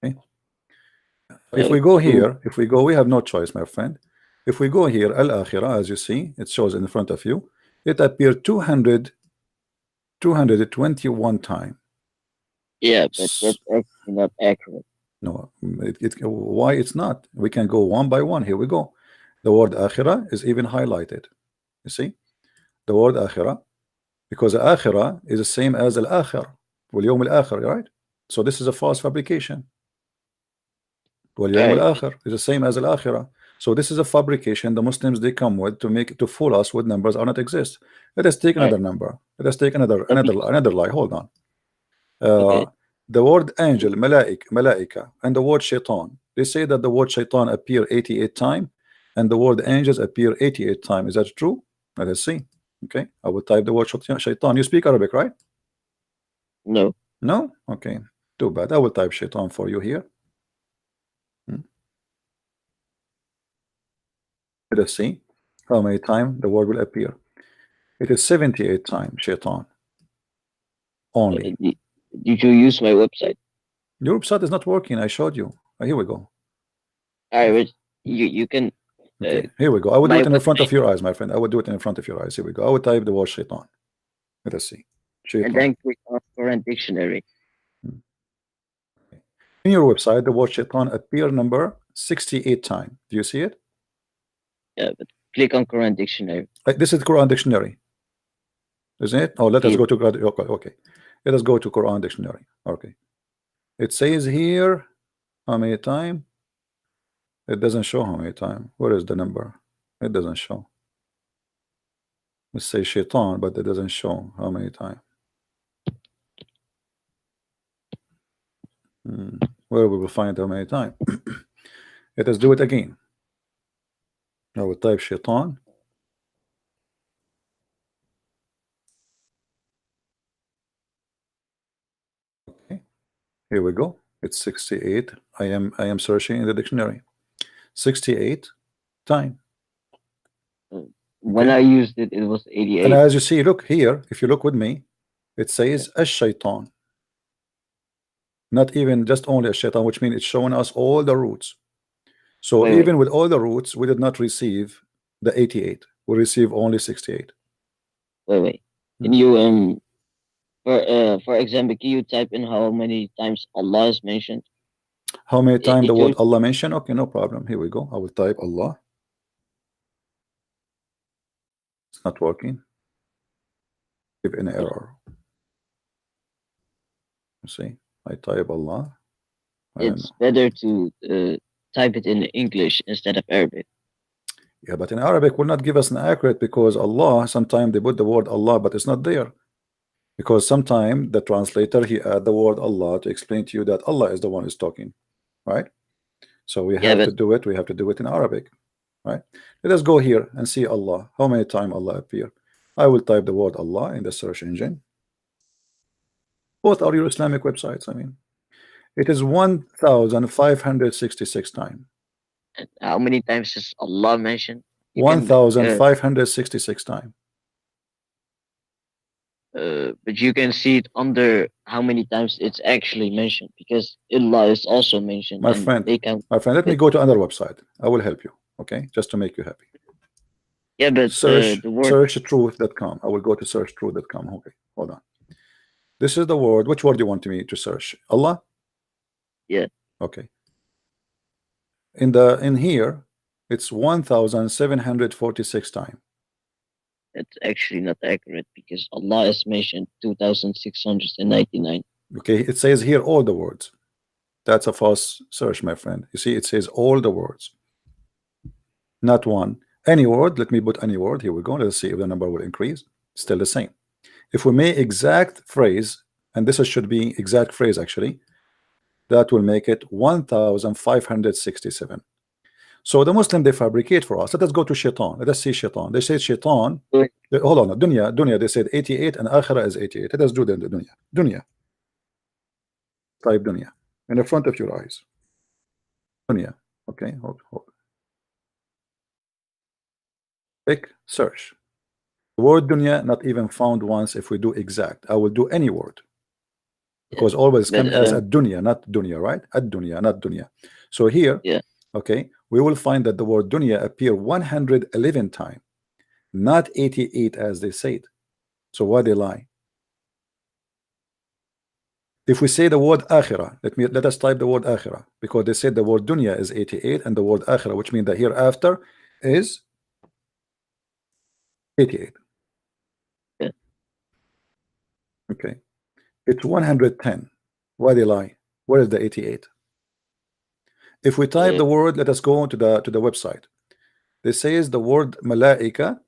Okay. If we go here, we have no choice, my friend. If we go here, al-akhirah, as you see, it shows in front of you, it appeared 221 times. Yeah, but that's actually not accurate. No, why it's not? We can go one by one. Here we go. The word akhirah is even highlighted. You see? The word akhirah, because akhirah is the same as al-akhir. Wal-yawm al-akhir, right? So this is a false fabrication. Wal-yawm al-akhir is the same as al-akhirah. So this is a fabrication the Muslims they come with to fool us with numbers are not exist. Let us take another number. Let us take another lie. Hold on. The word angel, malaika, and the word shaitan, They say that the word shaitan appear 88 times and the word angels appear 88 times. Is that true? Let us see. Okay, I will type the word shaitan. You speak Arabic, right? No. No? Okay, too bad. I will type shaitan for you here. Let us see how many times the word will appear. It is 78 times shaitan only. Did you use my website? Your website is not working. I showed you. Here we go. Alright, you can. Okay, here we go. I will do my it in front website, of your eyes, my friend. I will do it in front of your eyes. Here we go. I will type the word shaitan. Let us see. and Shaitan. then click on Quran dictionary. In your website, the word shaitan appear number 68 times. Do you see it? Yeah, but click on Quran dictionary. This is Quran dictionary, isn't it? Oh, let us Here. go to okay. Let us go to Quran dictionary. Okay. It says here how many times. It doesn't show how many times. Where is the number? It doesn't show. Let's say shaitan, but it doesn't show how many times. Where we will find how many times. Let us do it again. I will type shaitan. Okay, here we go. It's 68. I am searching in the dictionary. 68 times. When Okay. I used it, it was And 88. as you see, look here, if you look with me, it says ash-shaytan. Not even just only a shaitan, which means it's showing us all the roots. So Wait. even with all the roots, we did not receive the 88. We receive only 68. Wait. Can you for example, can you type in how many times Allah is mentioned? How many times the It word shows Allah mentioned? Okay, no problem. Here we go. I will type Allah. It's not working. Give an error. You see, I type Allah. I don't it's know. better to type it in English instead of Arabic. Yeah, but in Arabic will not give us an accurate because Allah, sometimes they put the word Allah, but it's not there. Because sometimes the translator he add the word Allah to explain to you that Allah is the one who's talking, right? So we Yeah, have but to do it. We have to do it in Arabic, right? Let us go here and see Allah. How many times Allah appear? I will type the word Allah in the search engine. Both are your Islamic websites. I mean, it is 1,566 times. how many times is Allah mentioned? You can 1,566 times. but you can see it under how many times it's actually mentioned because Allah is also mentioned, My and friend, they can. let me go to another website. I will help you, okay? Just to make you happy. Yeah, but Search the word. searchtruth.com. I will go to searchtruth.com. Okay, hold on. This is the word. Which word do you want me to search? Allah? Yeah, Okay. In here, it's 1,746 times. it's actually not accurate because Allah is mentioned 2,699. Okay, it says here all the words. That's a false search, my friend. You see, it says all the words, not one. Any word. Let me put any word. Here we go. Let's see if the number will increase. Still the same. If we make exact phrase, and this should be exact phrase actually, that will make it 1,567. So the Muslim they fabricate for us. Let us go to shaitan. Let us see shaitan. They say shaitan. Hold on, dunya. They said 88 and akhirah is 88. Let us do the dunya. Dunya. Type dunya in the front of your eyes. Dunya. Okay. Hold. Click search. The word dunya not even found once. If we do exact, I will do any word because always But come as a dunya, not dunya, right? Ad dunya, not dunya. So here, yeah, okay, we will find that the word dunya appear 111 times, not 88 as they said. So why they lie? If we say the word akhirah, let us type the word akhirah because they said the word dunya is 88 and the word akhirah, which means the hereafter is 88. yeah. Okay, it's 110. Why they lie? Where is the 88? If we type the word, let us go to the website. This says the word malaika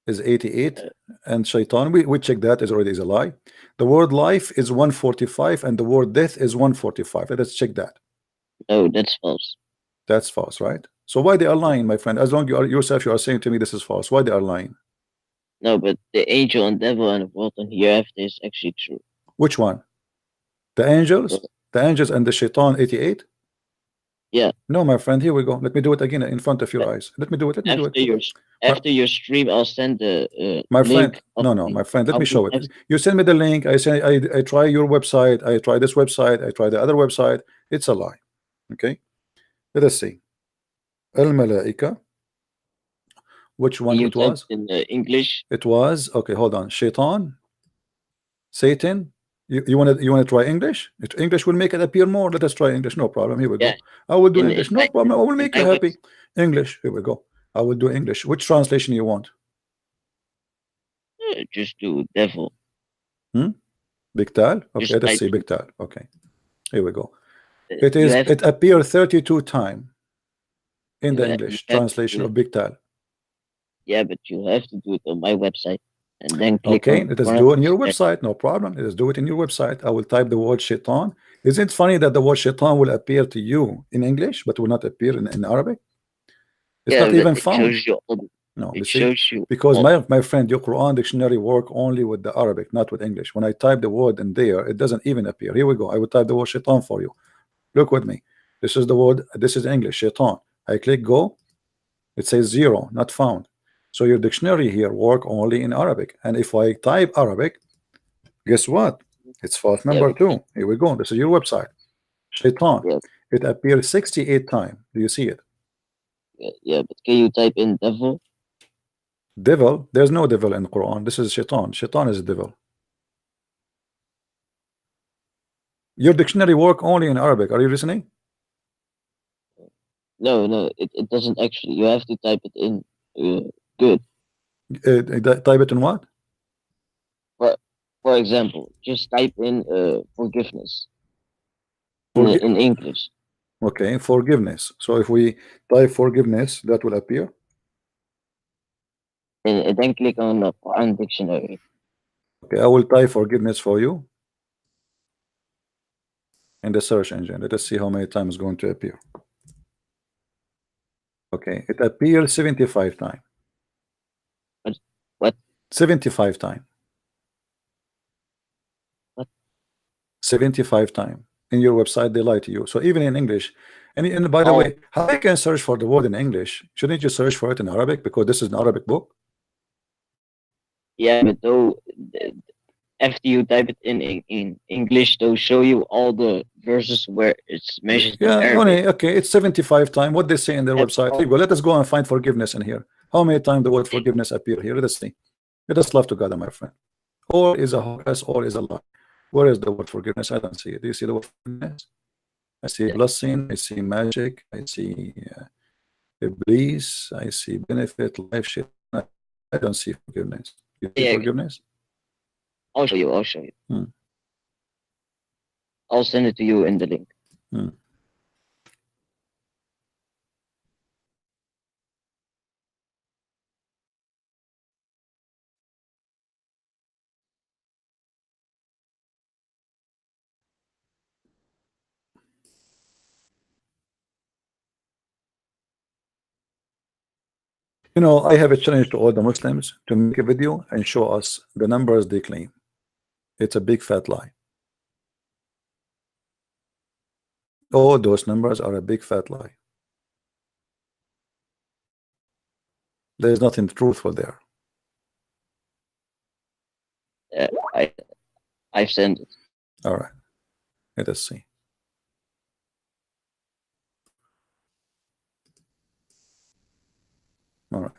is 88, and shaitan, we check that is already is a lie. The word life is 145, and the word death is 145. Let's check that. No, that's false. That's false, right? So why they are lying, my friend? As long you are yourself, you are saying to me this is false. Why they are lying? No, but the angel and devil and the world and hereafter is actually true. Which one? The angels? The angels and the shaitan 88? Yeah. No, my friend, here we go. Let me do it again in front of your eyes. Let me do it. Let me do it. After your stream, I'll send the my link. Friend, no, my friend, let me show it. You send me the link. I say I try your website. I try this website. I try the other website. It's a lie. Okay. Let us see. Al Malaika. Which one it was? In English. It was okay. Hold on. Shaitan, Satan. You want to try English? English will make it appear more. Let us try English. No problem. Here we go. I will do English. No problem. I will make you happy. English. Here we go. I will do English. Which translation you want? Just do devil. Bigtal. Okay. Just let's see. Bigtal. Okay. Here we go. It is. It appears 32 times in the English translation of Bigtal. Yeah, but you have to do it on my website and then click okay, on let us do it on your website. No problem. Let us do it in your website. I will type the word shaitan. Isn't it funny that the word shaitan will appear to you in English, but will not appear in Arabic? It's not even found. No, it shows you because my friend, your Quran dictionary work only with the Arabic, not with English. When I type the word in there, it doesn't even appear. Here we go. I will type the word shaitan for you. Look with me. This is the word. This is English, shaitan. I click go. It says 0, not found. So your dictionary here work only in Arabic. And if I type Arabic, guess what? It's fault number 2. Here we go. This is your website. Shaitan. It appears 68 times. Do you see it? Yeah, but can you type in devil? Devil? There's no devil in the Quran. This is shaitan. Shaitan is a devil. Your dictionary work only in Arabic. Are you listening? No, it doesn't actually. You have to type it in good. Type it in what? For example, just type in forgiveness in English. Okay, forgiveness. So if we type forgiveness, that will appear. And then click on the Quran dictionary. Okay, I will type forgiveness for you in the search engine. Let us see how many times it's going to appear. Okay, it appears 75 times. What? 75 times. What? 75 times. In your website, they lie to you. So even in English, and by the way, how you can search for the word in English? Shouldn't you search for it in Arabic because this is an Arabic book? Yeah, but though after you type it in English, they'll show you all the verses where it's mentioned. Yeah, okay, it's 75 times. What they say in their website. Well, let us go and find forgiveness in here. How many times the word forgiveness appear here? Let us see. Let us love together, my friend. All is a hocus, all is a lie. Where is the word forgiveness? I don't see it. Do you see the word forgiveness? I see blessing, I see magic, I see bliss, I see benefit, life shit. I don't see forgiveness. You see forgiveness? I'll show you. I'll send it to you in the link. You know, I have a challenge to all the Muslims to make a video and show us the numbers they claim. It's a big fat lie. All those numbers are a big fat lie. There's nothing truthful there. I've sent it. All right. Let us see. All right.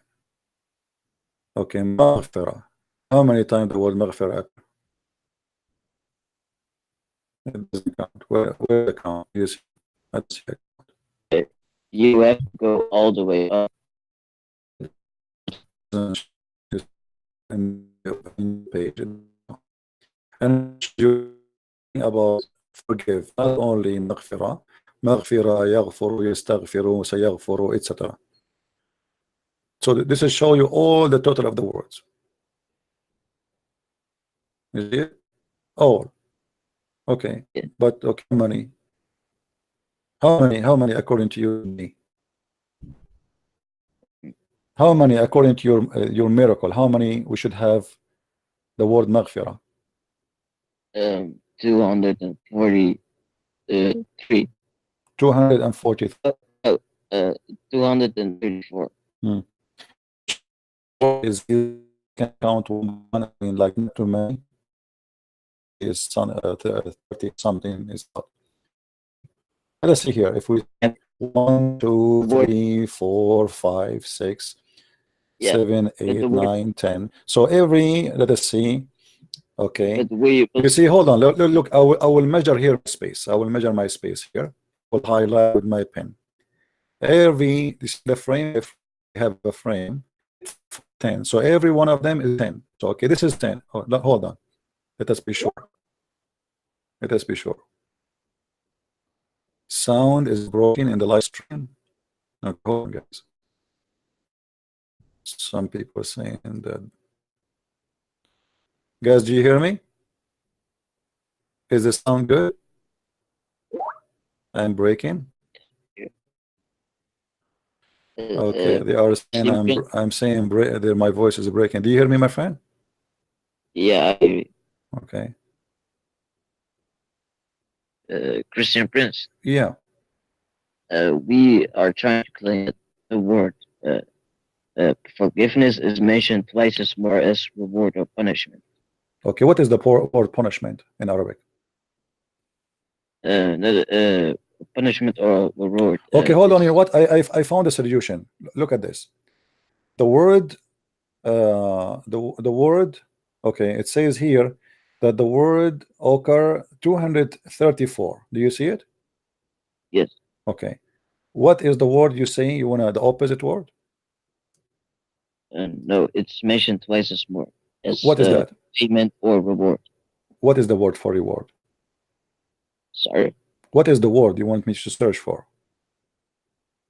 Okay, maghfirah. How many times the word maghfirah? It doesn't count. Where the count? Yes. Let's see. You have to go all the way up. In the page. And you about forgive, not only maghfirah, yaghfuru, yastaghfiru, sayaghfuru, etc. So this will show you all the total of the words. You see it? All. Okay. Yeah. But okay, many. How many according to you and me? How many according to your miracle? How many we should have the word maghfirah? 243. 240. Oh, 234. Is you can count one, I mean, like not too many. Is some 30 something is not. Let's see here. If we 1, 2, 3, 4, 5, 6, Yeah, 7, 8, 9, 10. So every, let us see. Okay. You see, hold on. Look, I will measure here space. I will measure my space here. Will highlight with my pen. Every this the frame. If we have a frame, 10. So every one of them is 10. So okay, this is 10. Oh, hold on. Let us be sure. Let us be sure. Sound is broken in the live stream. Okay, hold on, guys. Some people are saying that. Guys, do you hear me? Is the sound good? I'm breaking. Okay, they are saying I'm saying my voice is breaking. Do you hear me, my friend? Yeah, I hear you. Okay. Christian Prince. Yeah. We are trying to claim the word forgiveness is mentioned twice as more as reward or punishment. Okay, what is the word punishment in Arabic? Punishment or reward. Okay, hold on. You know what? I found a solution. Look at this. The word, the word. Okay, it says here that the word occur 234. Do you see it? Yes. Okay. What is the word you say? You want the opposite word? No, it's mentioned twice as more. As, what is that? Payment or reward. What is the word for reward? Sorry. What is the word you want me to search for?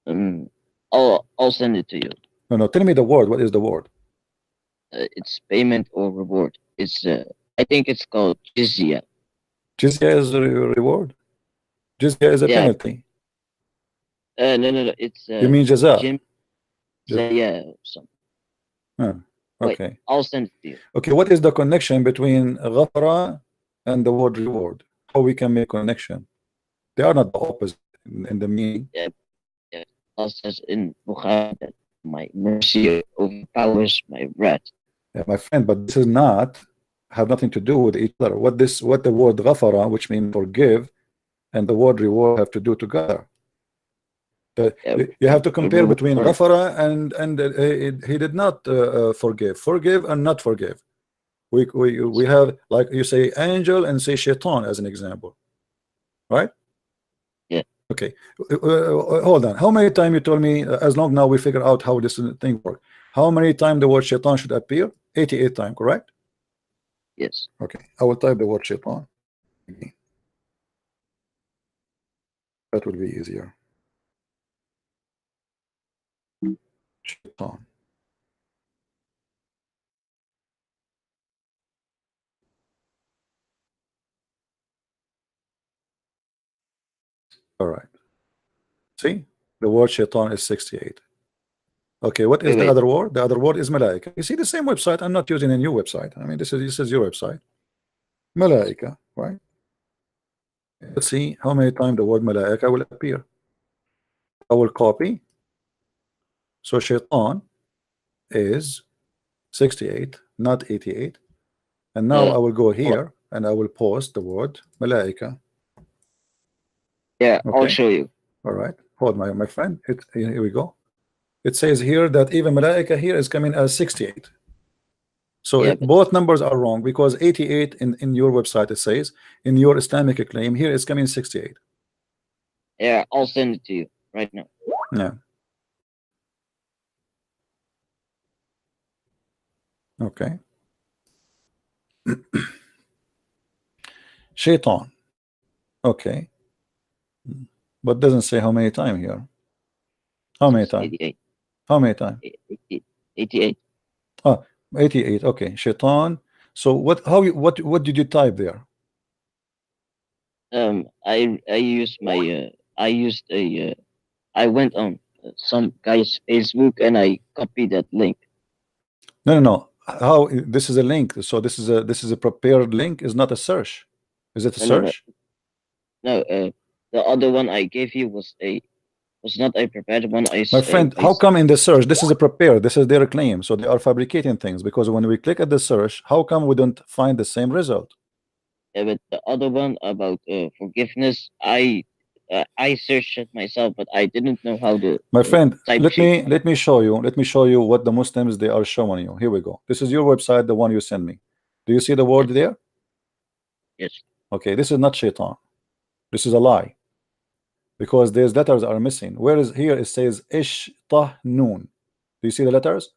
I'll send it to you. No, tell me the word. What is the word? It's payment or reward. It's I think it's called jizya. Jizya is a reward. Jizya is a penalty. No. It's you mean jaza? Yeah, something. Okay. Wait, I'll send it to you. Okay, what is the connection between ghafara and the word reward? How we can make connection? They are not the opposite in the meaning. Yeah. Allah says in Bukhari that my mercy overpowers my wrath. Yeah, my friend, but this is not have nothing to do with each other. What the word ghafara, which means forgive, and the word reward have to do together. You have to compare between ghafara and he did not forgive and not forgive. We have, like you say, angel and say shaitan as an example, right? Yeah. Okay. Hold on. How many times you told me? As long now we figure out how this thing works. How many times the word shaitan should appear? 88 times, correct? Yes. Okay. I will type the word shaitan. That will be easier. Shaitan. All right. See, the word shaitan is 68. Okay, what is the other word? The other word is malaika. You see the same website. I'm not using a new website. I mean, this is your website. Malaika, right? Let's see how many times the word malaika will appear. I will copy. So shaitan is 68, not 88. And now I will go here and I will post the word malaika. Yeah, okay. I'll show you. All right. Hold my friend. Here we go. It says here that even malaika here is coming as 68. So both numbers are wrong because 88 in your website it says, in your Islamic claim here it's coming 68. Yeah, I'll send it to you right now. Yeah. Okay. Shaitan. Okay. But doesn't say how many times here. How many times? 88. How many times? 88. Ah, 88. Okay, shaitan. So what? How? What did you type there? I used my I went on some guy's Facebook and I copied that link. No, no, no. How? This is a link. So this is a prepared link. Is not a search. Is it a No, no, no, search? no. The other one I gave you was not a prepared one. My friend, how come in the search this is a prepared? This is their claim. So they are fabricating things because when we click at the search, how come we don't find the same result? but the other one about forgiveness, I searched it myself, but I didn't know how to My friend, type let sheet. me show you. Let me show you what the Muslims they are showing you. Here we go. This is your website, the one you send me. Do you see the word Yes, there? yes, Okay, this is not shaitan. This is a lie because these letters are missing. Whereas here it says ish tah noon. Do you see the letters?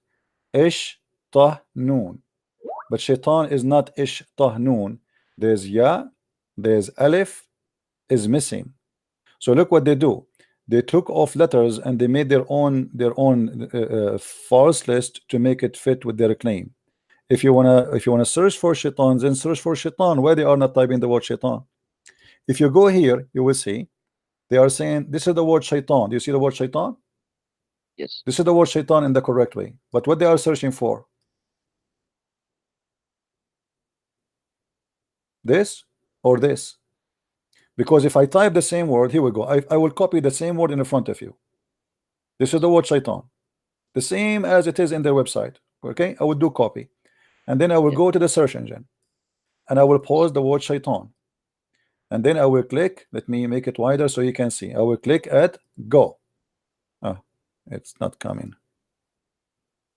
Ish tah noon. But shaitan is not ish tah noon. There's ya, there's alif is missing. So look what they do. They took off letters and they made their own false list to make it fit with their claim. If you wanna search for shaitan, then search for shaitan. Why they are not typing the word shaitan? If you go here, you will see they are saying this is the word shaitan. Do you see the word shaitan? yes. This is the word shaitan in the correct way. But what they are searching for? This or this? Because if I type the same word, here we go. I will copy the same word in front of you. This is the word shaitan, the same as it is in their website. Okay, I will do copy, and then I will Yeah. go to the search engine, and I will pause the word shaitan, and then I will click. Let me make it wider so you can see. I will click at go. Oh, it's not coming.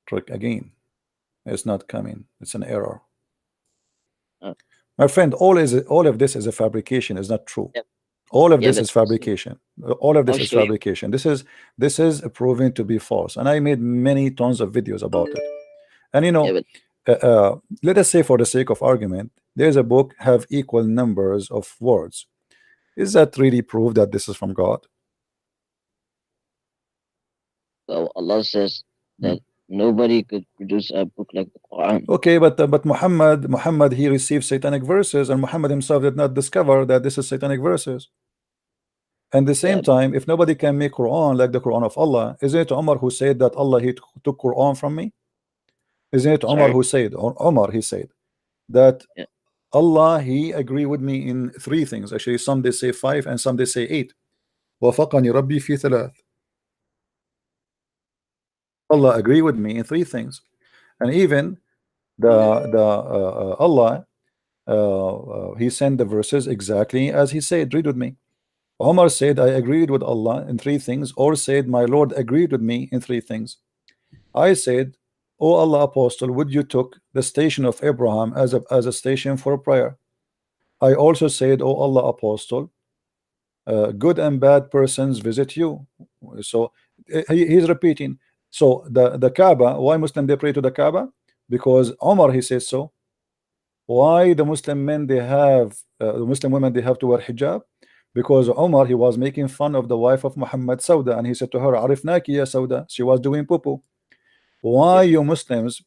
Click again. It's not coming. It's an error. Uh, My friend, all of this is a fabrication. Is not true. yeah, All of yeah, this but is fabrication. All of I'll this is show you. fabrication. This is proven to be false, and I made many tons of videos about it. And Yeah, but let us say for the sake of argument, there's a book have equal numbers of words. Is that really proof that this is from God? well, Allah says Hmm. that nobody could produce a book like the Quran. Okay, but Muhammad he received satanic verses, and Muhammad himself did not discover that this is satanic verses. And the Yeah, same time, if nobody can make Quran like the Quran of Allah, isn't it Umar who said that Allah he took Quran from me? Isn't it Umar sorry. who said, or Umar he said that Yeah, Allah he agree with me in three things. Actually, some they say five and some they say eight. وافقني ربي في ثلاث. Allah agree with me in three things. And even the Allah he sent the verses exactly as he said. Read with me. Omar said I agreed with Allah in three things, or said my Lord agreed with me in three things. I said, O Allah apostle, would you took the station of Abraham as a station for prayer? I also said, O Allah apostle, good and bad persons visit you. So he's repeating. So the Kaaba, why Muslim they pray to the Kaaba? Because Omar he says so. Why the Muslim men they have the Muslim women they have to wear hijab? Because Omar he was making fun of the wife of Muhammad, Sauda, and he said to her, Arifnaki ya Sauda. She was doing poo-poo. Why yeah, you Muslims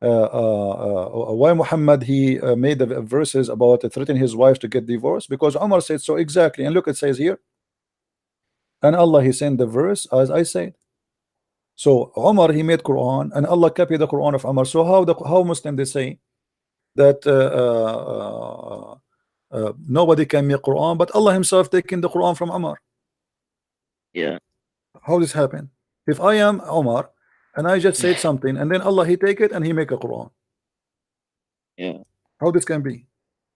why Muhammad he made the verses about threatening his wife to get divorced? Because Omar said so exactly. And look, it says here, and Allah he sent the verse as I said. So Omar he made Quran, and Allah copied the Quran of Omar. So how Muslim they say that nobody can make Quran, but Allah himself taking the Quran from Omar? yeah, How this happen? If I am Omar and I just said something, and then Allah he take it and he make a Quran, yeah. how this can be?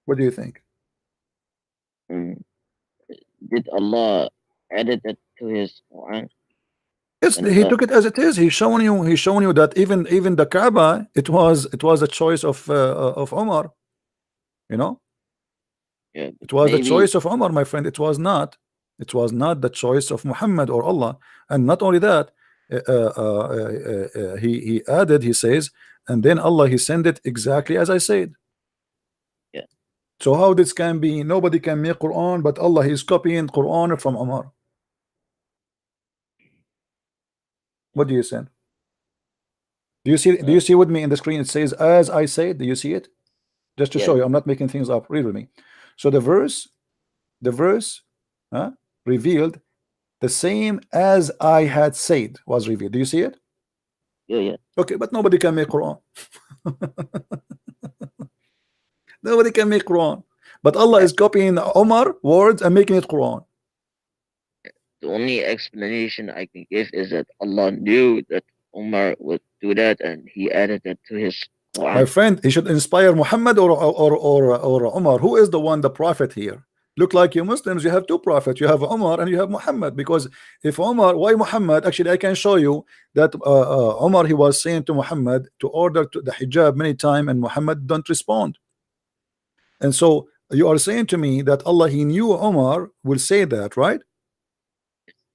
What do you think? Mm. Did Allah added it to His Quran? Yes, And he took it as it is. He's showing you that even the Kaaba, it was a choice of Omar. You know, yeah, it was the maybe choice of Omar, my friend. It was not. It was not the choice of Muhammad or Allah. And not only that, he added. He says, and then Allah he sent it exactly as I said. yeah. So how this can be? Nobody can make Quran, but Allah is copying Quran from Omar. What do you say? Do you see? Do you see with me in the screen? It says, "As I said." Do you see it? Just to Yeah. show you, I'm not making things up. Read with me. So the verse, huh, revealed the same as I had said was revealed. Do you see it? Yeah. Okay, but nobody can make Quran. Nobody can make Quran. But Allah is copying Omar words and making it Quran. The only explanation I can give is that Allah knew that Umar would do that, and He added that to His My Quran. friend, he should inspire Muhammad or Omar. Who is the one, the prophet here? Look like you Muslims, you have two prophets. You have Omar and you have Muhammad. Because if Omar, why Muhammad? Actually, I can show you that Omar, he was saying to Muhammad to order to the hijab many times, and Muhammad don't respond. And so you are saying to me that Allah, he knew Omar will say that, right?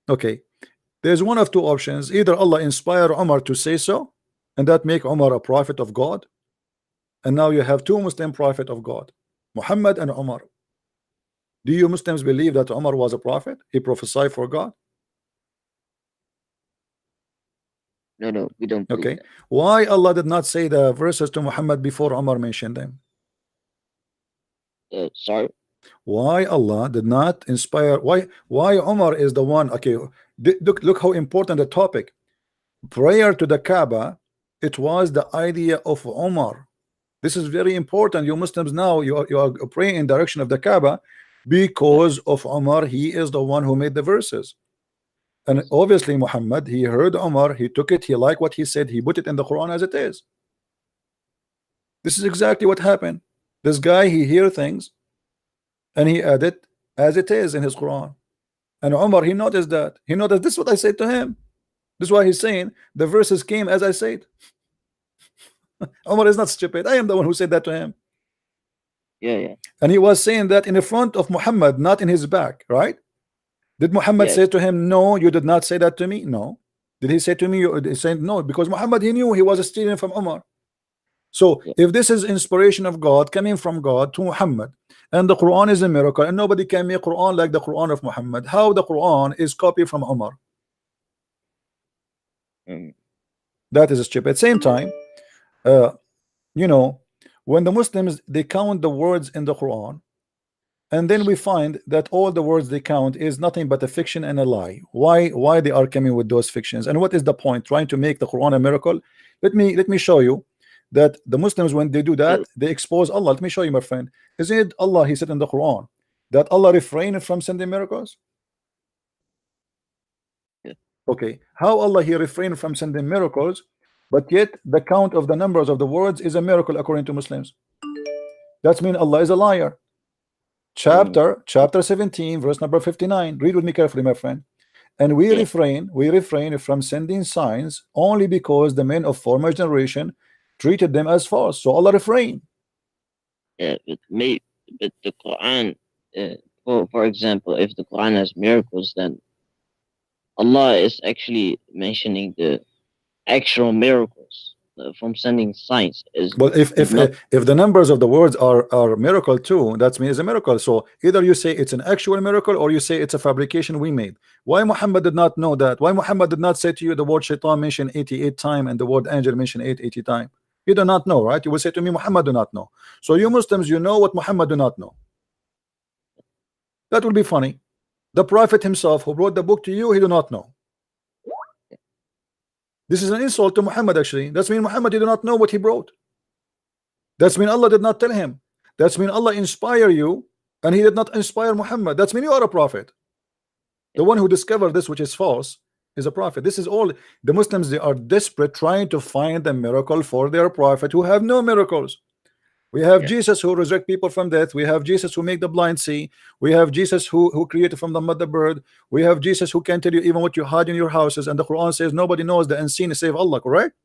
Okay. There's one of two options. Either Allah inspire Omar to say so, and that make Omar a prophet of God. And now you have two Muslim prophet of God, Muhammad and Omar. Do you Muslims believe that Omar was a prophet? He prophesied for God? No, we don't believe Okay. that. Why Allah did not say the verses to Muhammad before Omar mentioned them? Sorry. Why Allah did not inspire? Why Omar is the one? Okay, look how important the topic. Prayer to the Kaaba, it was the idea of Omar. This is very important. You Muslims now you are praying in direction of the Kaaba because of Omar. He is the one who made the verses. And obviously Muhammad, he heard Omar, he took it, he liked what he said, he put it in the Quran as it is. This is exactly what happened. This guy, he hear things and he added as it is in his Quran. And Omar, he noticed that. He noticed this is what I said to him. This is why he's saying the verses came as I said. Omar is not stupid. I am the one who said that to him. Yeah. And he was saying that in the front of Muhammad, not in his back, right? Did Muhammad Yes. say to him, no, you did not say that to me? No. Did he say to me, he said no, because Muhammad, he knew he was stealing from Omar. So Yeah. if this is inspiration of God coming from God to Muhammad, and the Quran is a miracle, and nobody can make Quran like the Quran of Muhammad, how the Quran is copied from Omar? That is stupid. At the same time, you know, when the Muslims, they count the words in the Quran, and then we find that all the words they count is nothing but a fiction and a lie. Why they are coming with those fictions, and what is the point trying to make the Quran a miracle? Let me show you that the Muslims, when they do that, they expose Allah. Let me show you, my friend. Isn't it Allah, he said in the Quran that Allah refrained from sending miracles? Okay, how Allah he refrained from sending miracles, but yet the count of the numbers of the words is a miracle according to Muslims? That means Allah is a liar. Chapter 17, verse number 59. Read with me carefully, my friend. And we refrain from sending signs only because the men of former generation treated them as false. So Allah refrained. Yeah, but the Quran, for example, if the Quran has miracles, then Allah is actually mentioning the actual miracles from sending signs. Is Well, if the numbers of the words are miracle too, that means it's a miracle. So either you say it's an actual miracle or you say it's a fabrication we made. Why Muhammad did not know that? Why Muhammad did not say to you the word shaitan mentioned 88 times and the word angel mentioned 880 times? You do not know, right? You will say to me, Muhammad do not know. So you Muslims, you know what Muhammad do not know. That will be funny. The Prophet himself who brought the book to you, he do not know. This is an insult to Muhammad actually. That's mean Muhammad did not know what he brought. That's mean Allah did not tell him. That's mean Allah inspire you and he did not inspire Muhammad. That's mean you are a prophet. The one who discovered this which is false is a prophet. This is all the Muslims, they are desperate trying to find a miracle for their prophet who have no miracles. We have Jesus who resurrect people from death. We have Jesus who make the blind see. We have Jesus who created from the mother bird. We have Jesus who can tell you even what you hide in your houses. And the Quran says nobody knows the unseen save Allah, correct?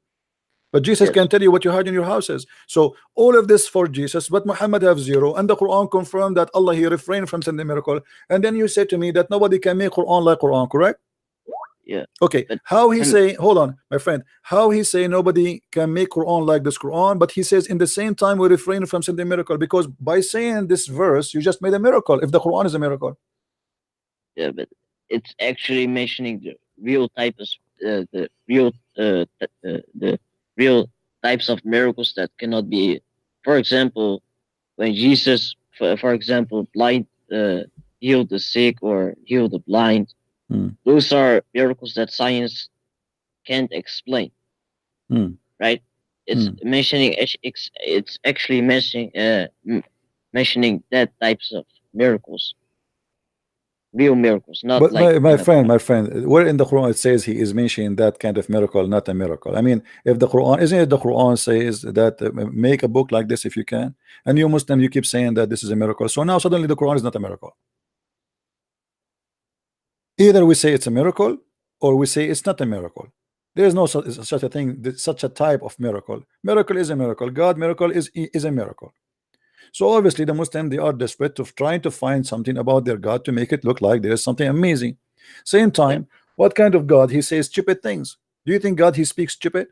But Jesus can tell you what you hide in your houses. So all of this for Jesus, but Muhammad have zero. And the Quran confirmed that Allah he refrained from sending miracle. And then you say to me that nobody can make Quran like Quran, correct? Yeah. Okay, how he say, hold on, my friend, how he say nobody can make Quran like this Quran, but he says in the same time we refrain from sending miracle, because by saying this verse you just made a miracle if the Quran is a miracle. Yeah, but it's actually mentioning the real type of the real types of miracles that cannot be. For example, when Jesus, for example, blind healed the sick or healed the blind, Mm, those are miracles that science can't explain, mm, right? It's mm. mentioning it's actually mentioning that types of miracles, real miracles, not But like my in the Quran. my friend, where in the Quran it says he is mentioning that kind of miracle, not a miracle? I mean, if the Quran, isn't it the Quran says that make a book like this if you can, and you Muslim, you keep saying that this is a miracle. So now suddenly the Quran is not a miracle. Either we say it's a miracle or we say it's not a miracle. There is no such a thing, such a type of miracle. Miracle is a miracle. God miracle is a miracle. So obviously the Muslim, they are desperate of trying to find something about their God to make it look like there is something amazing. Same Yeah. time, what kind of God? He says stupid things. Do you think God he speaks stupid?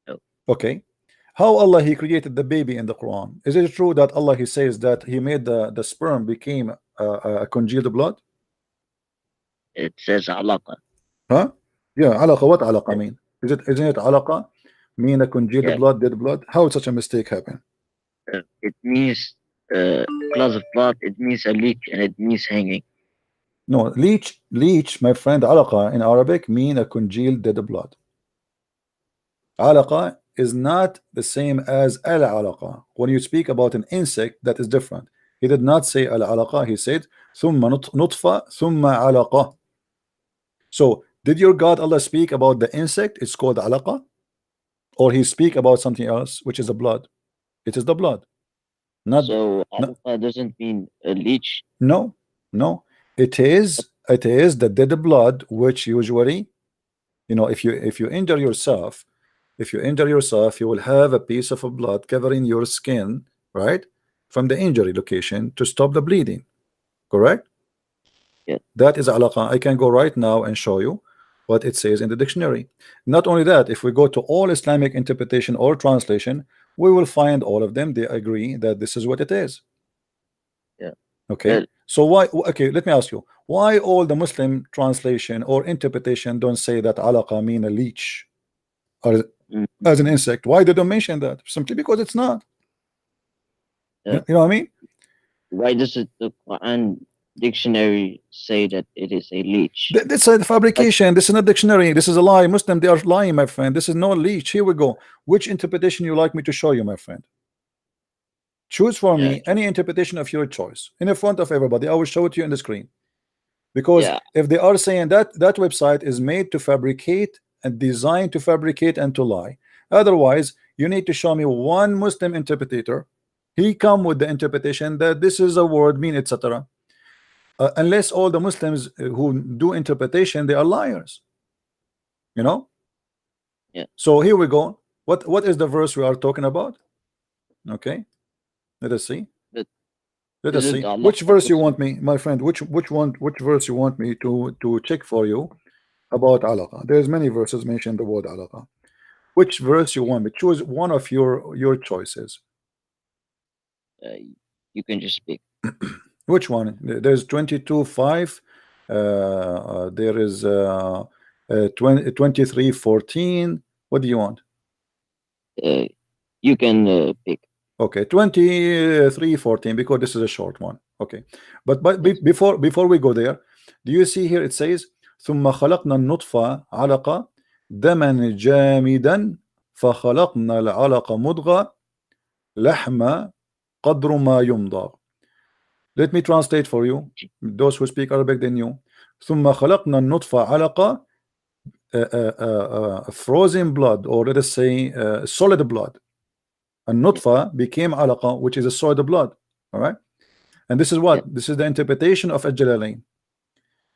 No. Okay. How Allah he created the baby in the Quran? Is it true that Allah he says that he made the sperm became a congealed blood? It says alaqa. Huh? Yeah, alaqa. What alaqa Uh, mean? Isn't it alaqa mean a congealed Yeah, blood, dead blood? How such a mistake happen? it means glass of blood. It means a leech, and it means hanging. No, leech, my friend, alaqa in Arabic mean a congealed dead blood. Alaqa is not the same as al alaqa. When you speak about an insect, that is different. He did not say al alaqa. He said thumma nutfa thumma alaqa. So did your God Allah speak about the insect? It's called alaqa, or he speak about something else, which is the blood? It is the blood. Not, So not alaqa doesn't mean a leech. no, no. It is the dead blood, which usually, if you injure yourself, you will have a piece of blood covering your skin, right, from the injury location to stop the bleeding. Correct? Yeah. That is alaqa. I can go right now and show you what it says in the dictionary. Not only that, if we go to all Islamic interpretation or translation, we will find all of them. They agree that this is what it is. Yeah. Okay. So why? Okay, let me ask you. Why all the Muslim translation or interpretation don't say that alaqa mean a leech or as an mm, insect? Why they don't mention that? Simply because it's not. yeah. You know what I mean? Why does the Quran dictionary say that it is a leech? This is a Like, fabrication. This is not dictionary. This is a lie. Muslim, they are lying, my friend. This is no leech. Here we go. Which interpretation you like me to show you, my friend? Choose for yeah, me any interpretation of your choice in the front of everybody. I will show it to you on the screen. Because yeah, if they are saying that that website is made to fabricate and designed to fabricate and to lie, otherwise you need to show me one Muslim interpreter. He come with the interpretation that this is a word mean, etc. Unless all the Muslims who do interpretation, they are liars. You know. yeah. So here we go. What is the verse we are talking about? Okay, let us see. But Let us isn't see Allah which verse you also? want me, my friend. Which verse you want me to check for you about alaqa. There's many verses mention the word alaqa. Which verse you want me? Choose one of your choices. Uh, you can just speak. Which one? There's 22:5. There is 23:14. What do you want? Uh, you can pick. Okay, 23:14, because this is a short one. Okay, but Yes. before we go there, do you see here it says ثم خلقنا النطفة علقة دما جامدا فخلقنا العلقة مضغة لحم قدر ما يمضغ. Let me translate for you. Those who speak Arabic, they knew. ثم خلقنا النطفة علقة, frozen blood, or let us say solid blood. And Yeah. nutfa became alaqa, which is a solid blood. All right. And this is Yeah. what? This is the interpretation of Al-Jalalain.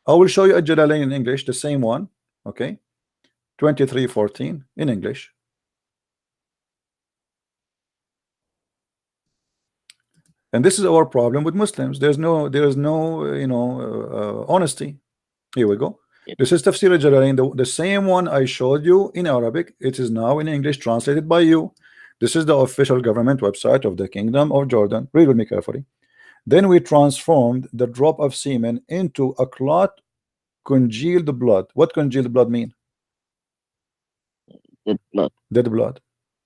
I will show you Al-Jalalain in English, the same one. Okay. 23:14 in English. And this is our problem with Muslims. There is no honesty. Here we go. Yeah. This is Tafsir al-Jalalain, the same one I showed you in Arabic. It is now in English, translated by you. This is the official government website of the Kingdom of Jordan. Read with me carefully. Then we transformed the drop of semen into a clot, congealed blood. What congealed blood mean? dead blood. Dead blood.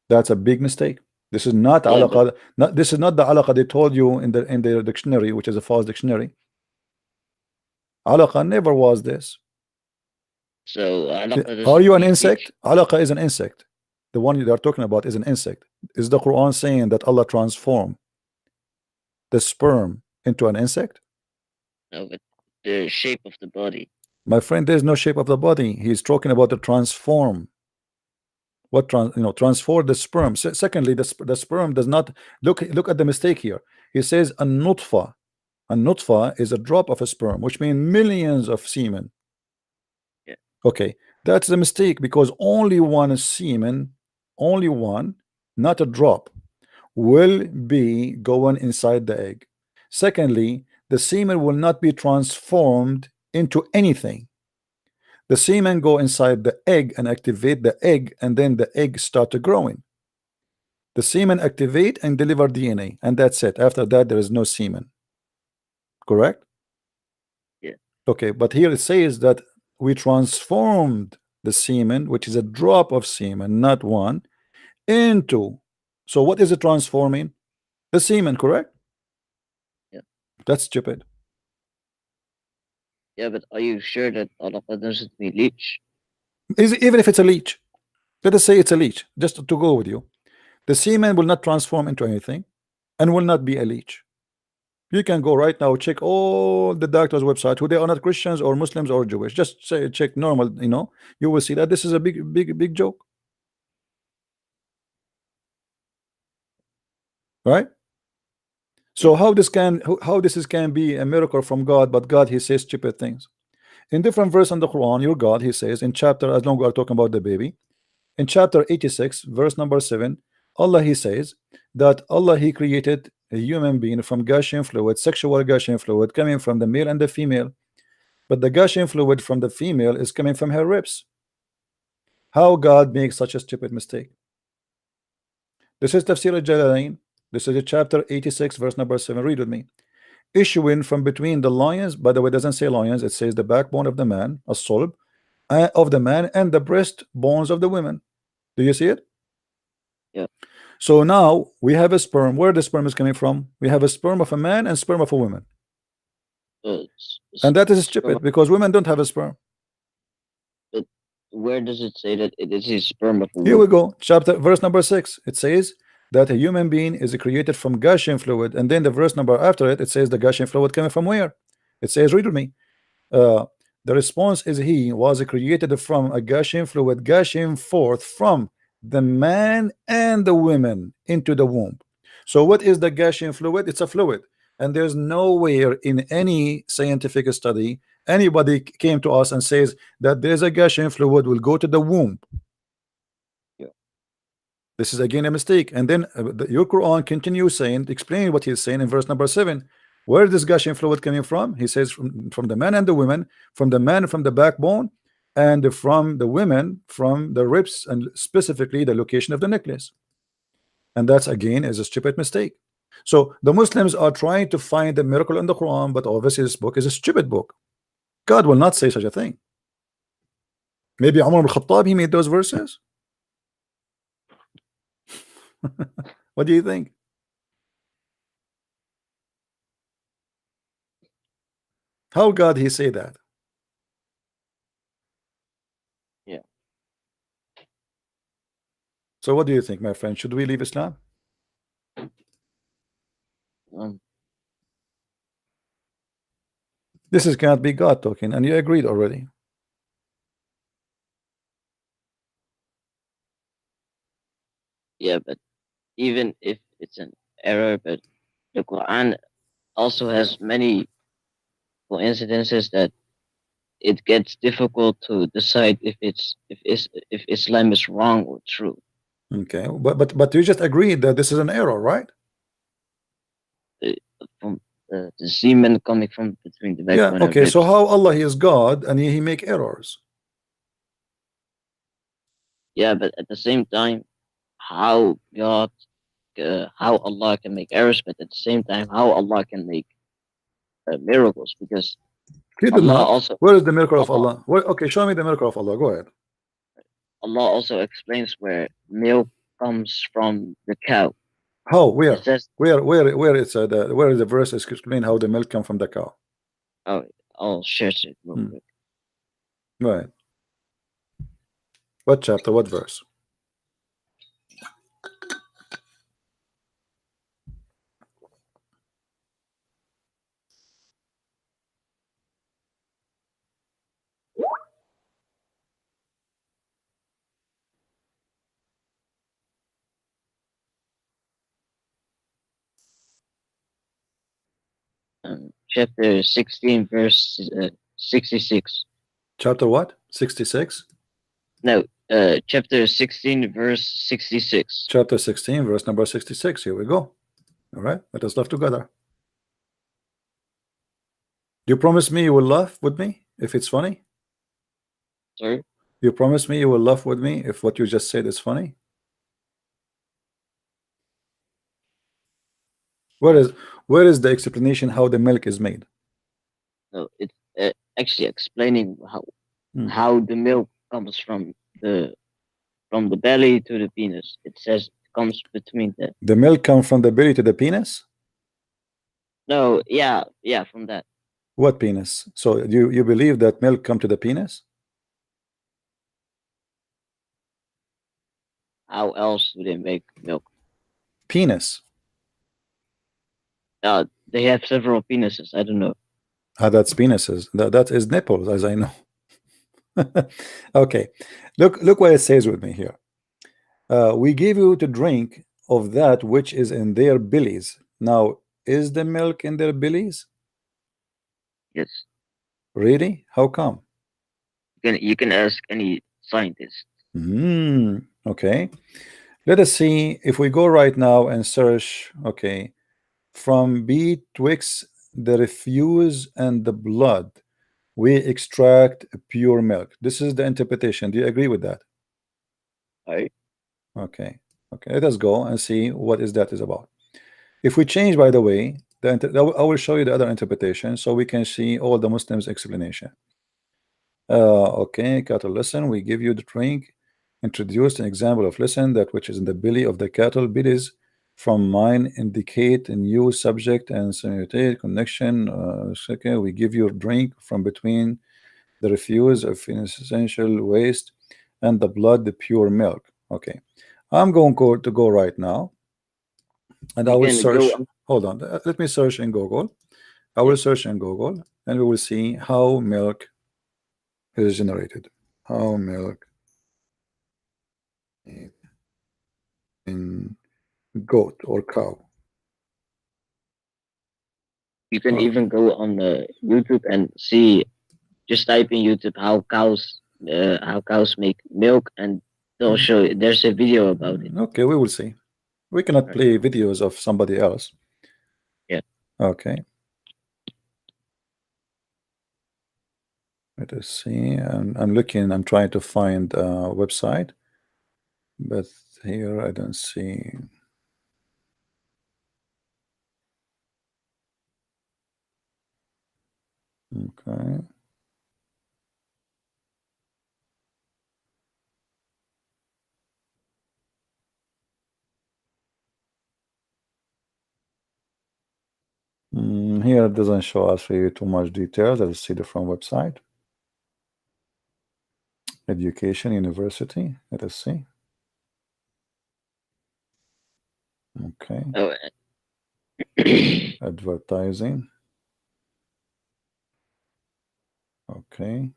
That's a big mistake. This is not Yeah, but alaqa. This is not the alaqa they told you in the dictionary, which is a false dictionary. Alaqa never was this. so alaqa Are doesn't you an mean insect? leech. Alaqa is an insect. The one you are talking about is an insect. Is the Quran saying that Allah transformed the sperm into an insect? No, but the shape of the body. My friend, there's no shape of the body. He's talking about the transform. What transform the sperm. Secondly, the sperm does not look at the mistake here. He says a nutfa. A nutfa is a drop of a sperm, which means millions of semen. Yeah. Okay, that's the mistake because only one semen, only one, not a drop, will be going inside the egg. Secondly, the semen will not be transformed into anything. The semen go inside the egg and activate the egg, and then the egg start growing. The semen activate and deliver DNA, and that's it. After that, there is no semen. Correct? Yeah. Okay, but here it says that we transformed the semen, which is a drop of semen, not one, into. So what is it transforming? The semen, correct? Yeah. That's stupid. Yeah, but are you sure that alaqa doesn't mean leech? Even if it's a leech, let us say it's a leech, just to go with you. The semen will not transform into anything and will not be a leech. You can go right now, check all the doctors' website, who they are not Christians or Muslims or Jewish. Just say check normal, you will see that this is a big joke. Right? So Yeah. how this can be a miracle from God, but God, he says stupid things. In different verse in the Quran, your God, he says in chapter, as long as we are talking about the baby, in chapter 86, verse number 7, Allah, he says that Allah, he created a human being from gushing fluid, sexual gushing fluid coming from the male and the female, but the gushing fluid from the female is coming from her ribs. How God makes such a stupid mistake? This is Tafsir al-Jalalain. This is chapter 86, verse number 7. Read with me. Issuing from between the lions, by the way, it doesn't say lions, it says the backbone of the man, a sulb, of the man, and the breast bones of the women. Do you see it? Yeah. So now we have a sperm. Where the sperm is coming from? We have a sperm of a man and sperm of a woman. And that is stupid because women don't have a sperm. But where does it say that it is a sperm of a Here we woman? go. Chapter verse number 6. It says that a human being is created from gushing fluid, and then the verse number after it, it says the gushing fluid coming from where? It says, read with me. The response is he was created from a gushing fluid gushing forth from the man and the women into the womb. So what is the gushing fluid? It's a fluid, and there's nowhere in any scientific study anybody came to us and says that there's a gushing fluid will go to the womb. This is again a mistake. And then your Quran continues saying, explaining what he's saying in verse number 7. Where is this gushing fluid coming from? He says from the man and the women, from the man from the backbone, and from the women from the ribs, and specifically the location of the necklace. And that's again is a stupid mistake. So the Muslims are trying to find the miracle in the Quran, but obviously this book is a stupid book. God will not say such a thing. Maybe Umar al-Khattab, he made those verses. What do you think? How God he say that? Yeah. So what do you think, my friend? Should we leave Islam? This is cannot be God talking, and you agreed already. Yeah, but even if it's an error, but the Quran also has many coincidences that it gets difficult to decide if Islam is wrong or true. Okay, but you just agreed that this is an error, right? From the semen coming from between the backbone and okay. So ribs. how Allah he is God and he make errors? Yeah, but at the same time, how how Allah can make errors, but at the same time, how Allah can make miracles, because He did Allah not. also Where is the miracle of Allah Allah? Okay, show me the miracle of Allah. Go ahead. Allah also explains where milk comes from the cow. How? It Where? says, Where it's where is the verse is explain how the milk come from the cow? oh, I'll share it real Hmm. quick. Right. What chapter? What verse? Chapter 16, verse 66. Chapter what? 66. No, chapter 16, verse 66. Chapter 16, verse number 66. Here we go. All right. Let us laugh together. You promise me you will laugh with me if it's funny? Sorry? You promise me you will laugh with me if what you just said is funny? Where is the explanation how the milk is made? No, it's actually explaining Hmm. how the milk comes from the belly to the penis. It says it comes between the. The milk comes from the belly to the penis? No, yeah, from that. What penis? So you believe that milk come to the penis? How else do they make milk? Penis. They have several penises. I don't know. Ah, that's penises. That is nipples, as I know. Okay. Look what it says with me here. We give you to drink of that which is in their bellies. Now, is the milk in their bellies? Yes, Really? How come? you can ask any scientist. Okay. Let us see if we go right now and search, okay, from betwixt the refuse and the blood, we extract pure milk. This is the interpretation. Do you agree with that? Right? Okay. Okay. Let us go and see what is that is about. If we change, by the way, I will show you the other interpretation so we can see all the Muslims' explanation. Okay, cattle listen, we give you the drink. Introduced an example of listen, that which is in the belly of the cattle. Bellies from mine indicate a new subject and simultaneous connection. Okay, we give you drink from between the refuse of essential waste and the blood, the pure milk. Okay, I'm going to go right now and I You will can go. search. Hold on, let me search in Google. I will search in Google and we will see how milk is generated. How milk in goat or cow. You can Oh, even go on YouTube and see. Just type in YouTube how cows make milk, and they'll show you. There's a video about it. okay, we will see. We cannot Right. play videos of somebody else. Yeah. Okay. Let us see. I'm looking. I'm trying to find a website, but here I don't see. Okay. Here it doesn't show us really too much details. Let's see the from website. Education University. Let us see. Okay. Oh, Advertising. Okay.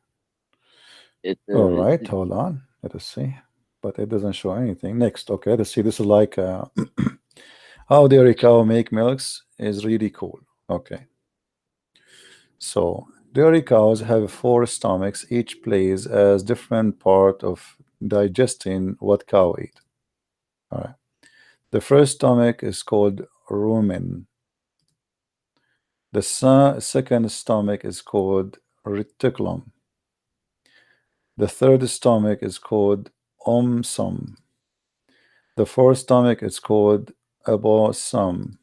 All right. Hold on. Let us see. But it doesn't show anything. Next. Okay. Let's see. This is like how dairy cow make milks is really cool. Okay. So dairy cows have 4 stomachs. Each plays as different part of digesting what cow eat. All right. The first stomach is called rumen. The second stomach is called reticulum. The third stomach is called omsum. The fourth stomach is called abomasum.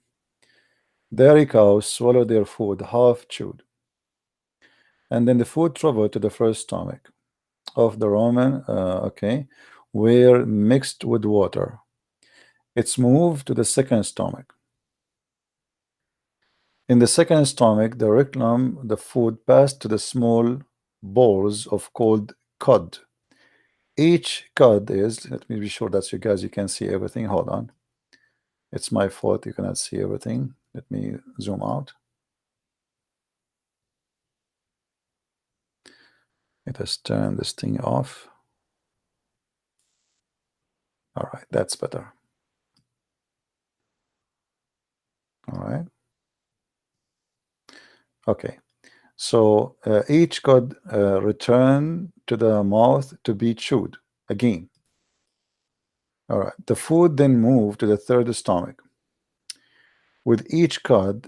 Dairy cows swallow their food half chewed, and then the food travel to the first stomach of the Roman. Okay, were mixed with water. It's moved to the second stomach. In the second stomach, the rectum, the food passed to the small balls of called cod. Each cod is, let me be sure that you guys, you can see everything. Hold on. It's my fault. You cannot see everything. Let me zoom out. Let us turn this thing off. All right, that's better. All right. Okay. So each cod return to the mouth to be chewed again. All right. The food then moved to the third stomach. With each cod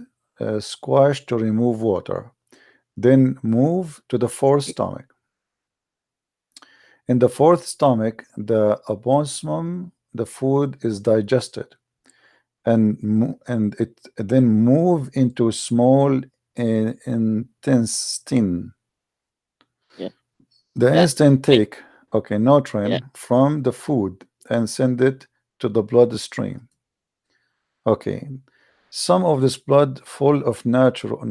squashed to remove water, then move to the fourth stomach. In the fourth stomach, the aposmum, the food is digested, and it then move into small intestine. Yeah. The instant take, okay, nutrient Yeah. from the food and send it to the bloodstream. Okay, some of this blood full of natural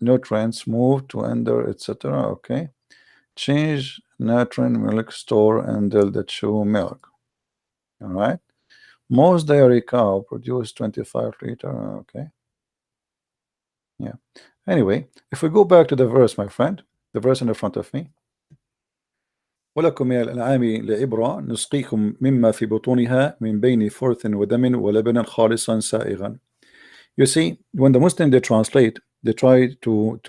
nutrients move to ender, etc. Okay, change nutrient milk store and the chew milk. All right, most dairy cow produce 25 liter. Okay, yeah. Anyway, if we go back to the verse, my friend, the verse in the front of me. ولكم من الأنعام لعبرة نسقيكم مما في بطونها من بين فرث ودم ولبنا خالصا سائغا. You see, when the Muslim they translate, they try to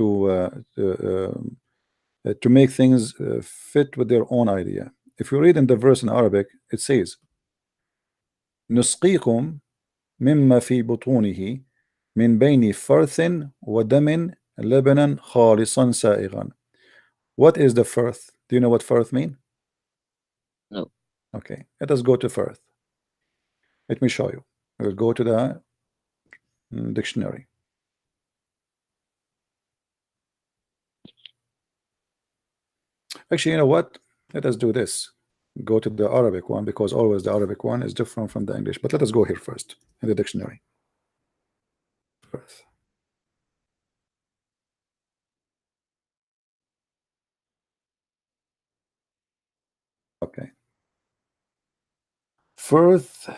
make things fit with their own idea. If you read in the verse in Arabic, it says نسقيكم مما في بطونه من بين فرث ودم لبنا خالصا سائغا. What is the firth? Do you know what firth mean? No. Okay, let us go to firth. Let me show you. We'll go to the dictionary. Actually, you know what? Let us do this. Go to the Arabic one, because always the Arabic one is different from the English. But let us go here first in the dictionary. Firth. Okay. Firth.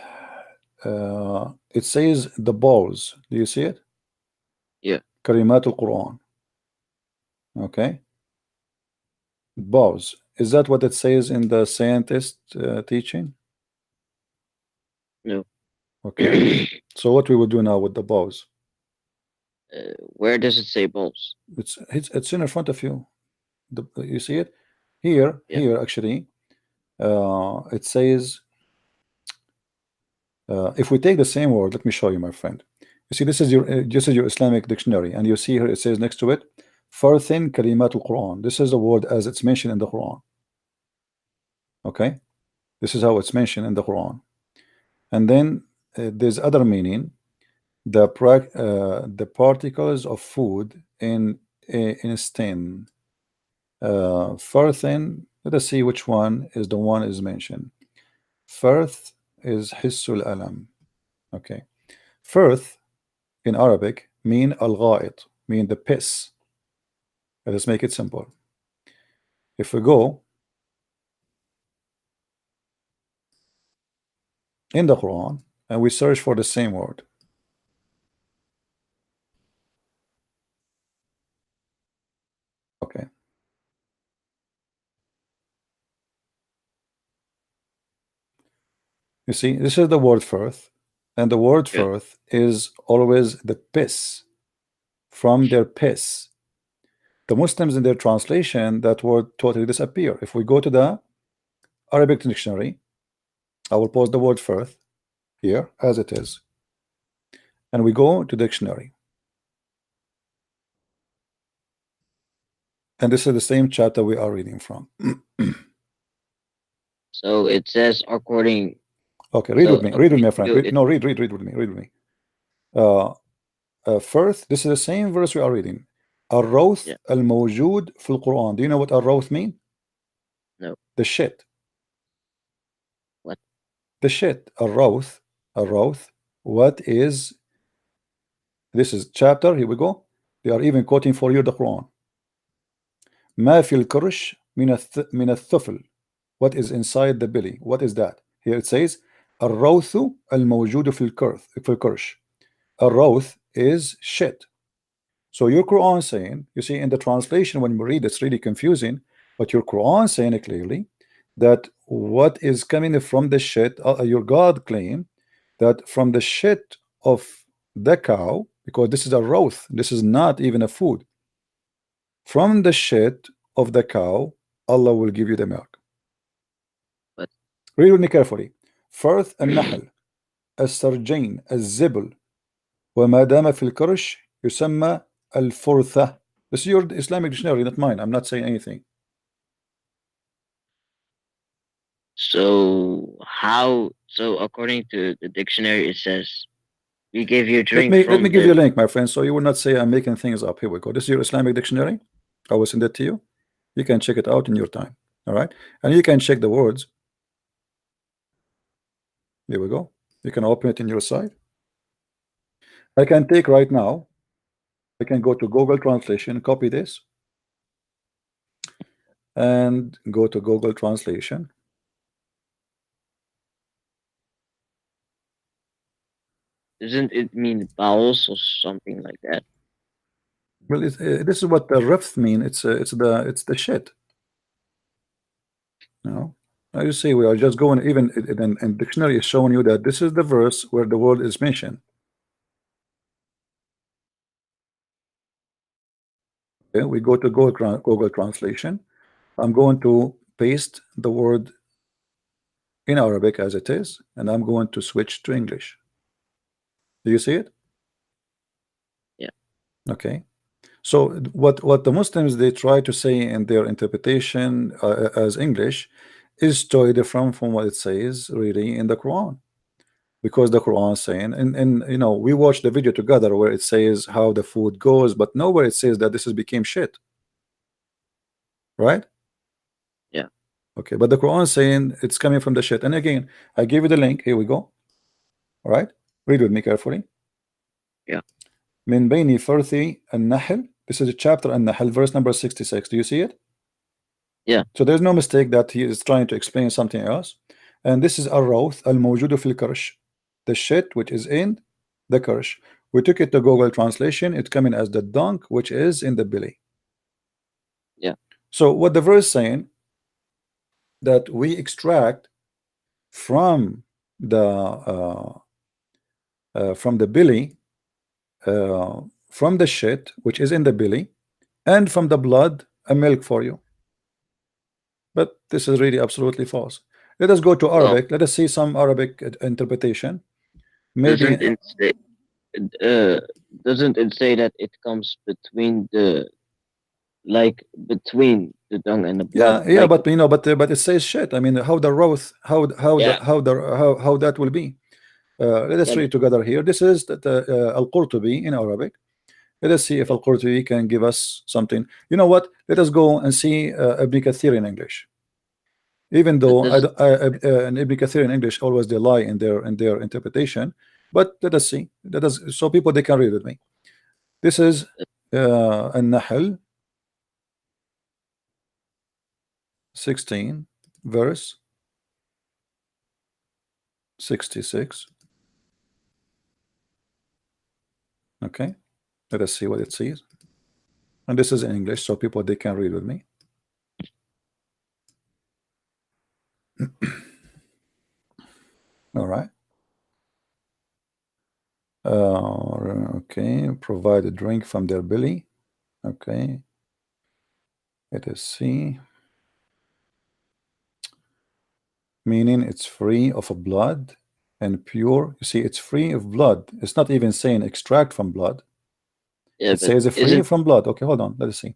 It says the balls. Do you see it? Yeah. Kalimat al-Quran. Okay. Balls. Is that what it says in the scientist teaching? No. Okay. So what we will do now with the balls? Where does it say balls? It's in front of you. You see it here? Yeah. Here actually. It says. If we take the same word, let me show you, my friend. You see, this is your Islamic dictionary, and you see here it says next to it, Farthin Kalimat al-Quran. This is the word as it's mentioned in the Quran. Okay, this is how it's mentioned in the Quran. And then there's other meaning, the particles of food in stem. Farthin. Let us see which one is the one is mentioned. Firth is Hissul Alam. Okay, Firth in Arabic mean al-gha'it, mean the piss. Let us make it simple. If we go in the Quran and we search for the same word, okay, you see, this is the word firth, and the word Yeah. firth is always the piss, from their piss. The Muslims in their translation, that word totally disappear. If we go to the Arabic dictionary, I will post the word firth here as it is, and we go to dictionary, and this is the same chapter we are reading from. So it says according. Okay, read So with me. Read with me, my according friend. to Read, it, no, read with me. Read with me. First, this is the same verse we are reading. الروث Yeah. الموجود في القرآن. Do you know what الروث mean? No. The shit. the shit. الروث. الروث. What is, this is chapter, here we go. They are even quoting for you the Quran. ما في الكرش من الثفل. What is inside the belly? What is that? Here it says الروث الموجود في الكرش. الروث is shit. So your Quran saying, you see in the translation when we read it's really confusing, but your Quran saying clearly that what is coming from the shit, your God claim that from the shit of the cow, because this is a roth, this is not even a food, from the shit of the cow Allah will give you the milk. But read with me carefully. Firth النحل السرجين الزبل وما دام في الكرش يسمى الفرثة. This is your Islamic dictionary, not mine. I'm not saying anything. so how? So according to the dictionary, it says we give you Let drink me from give you a the. link, my friend, so you will not say I'm making things up. Here we go. This is your Islamic dictionary. I will send it to you. You can check it out in your time. All right, and you can check the words. Here we go. You can open it in your side. I can take right now. I can go to Google Translation, copy this, and go to Google Translation. Doesn't it mean bowels or something like that? Well, this is what the rifth mean. It's the shit. You know, as you see, we are just going, even in dictionary is showing you that this is the verse where the word is mentioned. Okay, we go to Google Translation. I'm going to paste the word in Arabic as it is, and I'm going to switch to English. Do you see it? Yeah. Okay. So what the Muslims they try to say in their interpretation as English is totally different from what it says really in the Quran, because the Quran is saying, and you know, we watched the video together where it says how the food goes, but nowhere it says that this has became shit, right? Yeah. Okay, but the Quran is saying it's coming from the shit. And again, I gave you the link. Here we go. All right, read with me carefully. Yeah. من بين فرث النحل. This is a chapter النحل, verse number 66. Do you see it? Yeah. So there's no mistake that he is trying to explain something else. And this is الروث الموجود في الكرش, the shit which is in the kirsh. We took it to Google Translation. It's coming as the dunk which is in the belly. Yeah. So what the verse saying that we extract from the belly, from the shit which is in the belly, and from the blood a milk for you. But this is really absolutely false. Let us go to Arabic. Let us see some Arabic interpretation. Maybe Doesn't it say that it comes between the, like between the dung and the blood? yeah, like, but you know, but it says shit. I mean, how the roth, Yeah. how that will be. Let us Yeah. read together here. This is Al-Qurtubi in Arabic. Let us see if Al-Qurtubi can give us something. You know what? Let us go and see Ibn Kathir in English. Even though in Ibn Kathir in English always they lie in their interpretation, but let us see. Let us, so people they can read with me. This is An-Nahl 16 verse 66. Okay, let us see what it says. And this is in English, so people they can read with me. All right. Okay, provide a drink from their belly. Okay, let us see. Meaning it's free of a blood and pure. You see, it's free of blood. It's not even saying extract from blood. Yeah, It says free from blood. Okay, hold on. Let us see.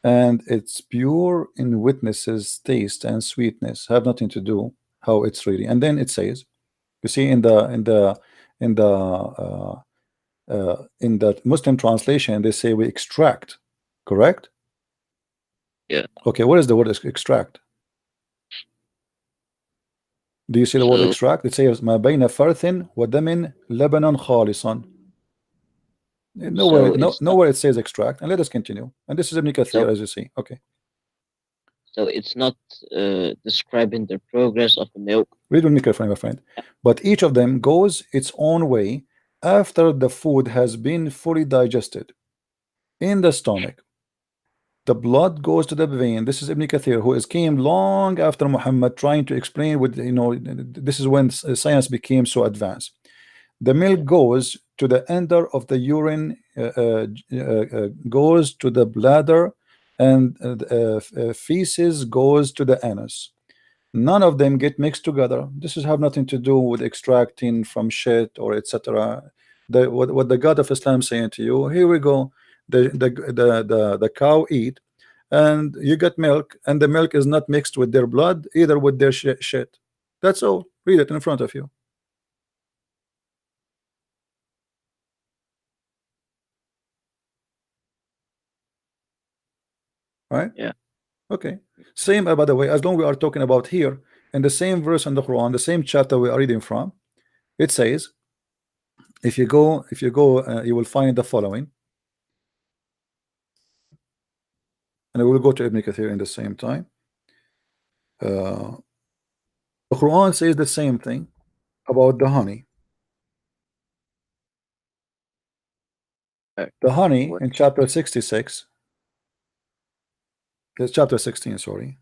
And it's pure in witnesses, taste, and sweetness. Have nothing to do how it's really. And then it says, you see, in the Muslim translation, they say we extract. Correct? Yeah. Okay, what is the word extract? Do you see the word So extract? It says ما بين فرث ودم لبنا خالصا. so it's not Nowhere it says extract. And let us continue. And this is Ibn Kathir, so as you see. Okay. so it's not describing the progress of the milk. Read with me carefully, my friend. But each of them goes its own way after the food has been fully digested in the stomach. The blood goes to the vein. This is Ibn Kathir, who is came long after Muhammad, trying to explain with, this is when science became so advanced. The milk goes to the ender of the urine, goes to the bladder, and feces goes to the anus. None of them get mixed together. This is have nothing to do with extracting from shit or etc. What the God of Islam saying to you, here we go. The cow eat, and you get milk, and the milk is not mixed with their blood, either with their shit. That's all. Read it in front of you. Right? Yeah. Okay. Same, by the way, as long we are talking about here, in the same verse in the Quran, the same chapter we are reading from, it says, if you go, you will find the following. And I will go to Ibn Kathir in the same time. The Quran says the same thing about the honey. The honey What? in chapter 66, it's chapter 16, sorry.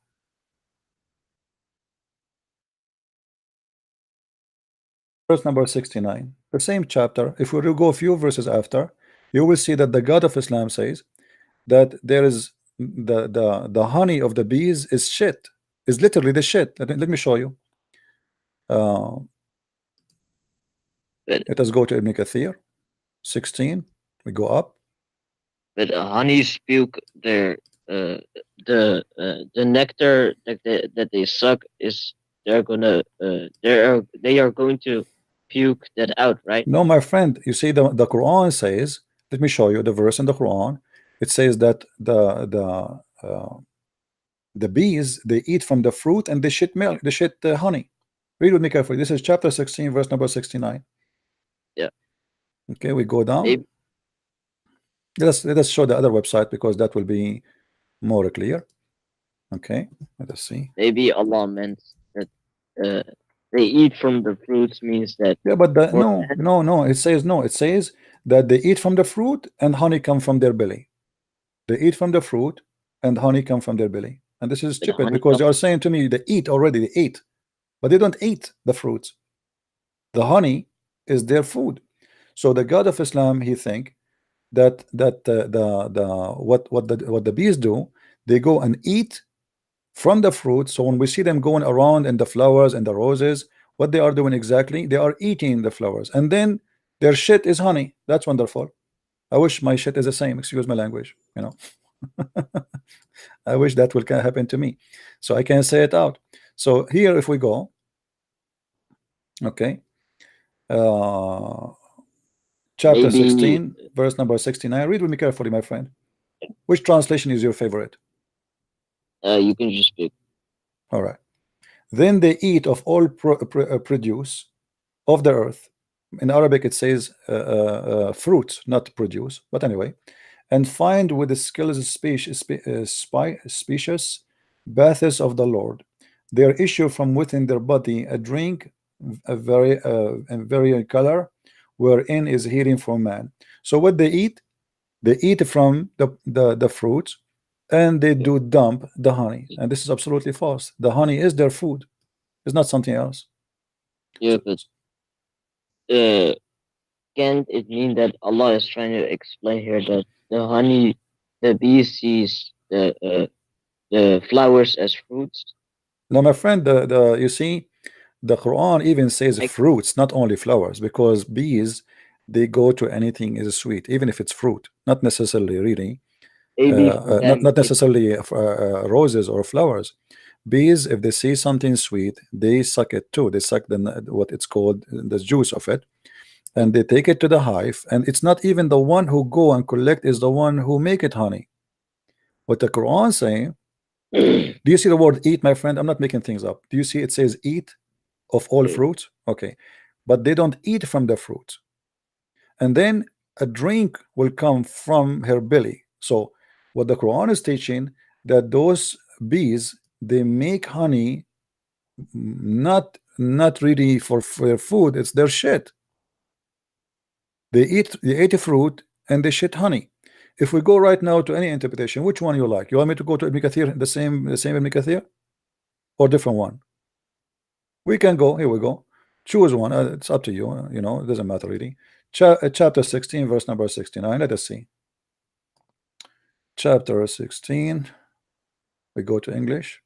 Verse number 69. The same chapter, if we will go a few verses after, you will see that the God of Islam says that there is the honey of the bees is shit, is literally the shit. Let me show you. But Let us go to Ibn Kathir 16. We go up. honey's puke, their the nectar that they suck is they are going to puke that out, right? No, my friend, you see the Quran says, let me show you the verse in the Quran. It says that the bees, they eat from the fruit and they shit milk, they shit honey. Read with me carefully. This is chapter 16, verse number 69. Yeah. Okay, we go down. Maybe, Let us show the other website because that will be more clear. Okay, let us see. maybe Allah meant that they eat from the fruits means that Yeah, but for no. It says no. It says that they eat from the fruit and honey come from their belly. They eat from the fruit and honey come from their belly. And this is the stupid honey because they comes. are saying to me they eat already. They eat, but they don't eat the fruits. The honey is their food. So the God of Islam, he think that what the bees do, they go and eat from the fruit. So when we see them going around in the flowers and the roses, what they are doing exactly, they are eating the flowers, and then their shit is honey. That's wonderful. I wish my shit is the same, excuse my language, I wish that will happen to me so I can say it out. So here if we go, okay, chapter Maybe 16, verse number 69. Read with me carefully, my friend. Which translation is your favorite? you can just pick. All right. Then they eat of all produce of the earth. In Arabic it says fruit, not produce, but anyway, and find with the skills species baths of the Lord. There issue from within their body a drink, a very color, wherein is healing for man. So what they eat from the fruits, and they do dump the honey, and this is absolutely false. The honey is their food, it's not something else. Yeah, but uh, can't it mean that Allah is trying to explain here that the honey, the bee sees the flowers as fruits? Now, my friend, you see, the Quran even says Like fruits, not only flowers, because bees, they go to anything is sweet, even if it's fruit, not necessarily really, maybe for not them, necessarily roses or flowers. Bees, if they see something sweet, they suck it too. They suck what it's called the juice of it, and they take it to the hive. And it's not even the one who go and collect is the one who make it honey. What the Quran saying? Do you see the word eat, my friend? I'm not making things up. Do you see it says eat of all Okay. fruits. Okay, but they don't eat from the fruit. And then a drink will come from her belly. So what the Quran is teaching, that those bees, they make honey, not really for their food, it's their shit. They ate a fruit and they shit honey. If we go right now to any interpretation, which one you like? You want me to go to Ibn Kathir, the same Ibn Kathir, or different one? We can go. Here we go. Choose one. It's up to you. You know, it doesn't matter really. Chapter 16, verse number 69. Let us see. Chapter 16. We go to English.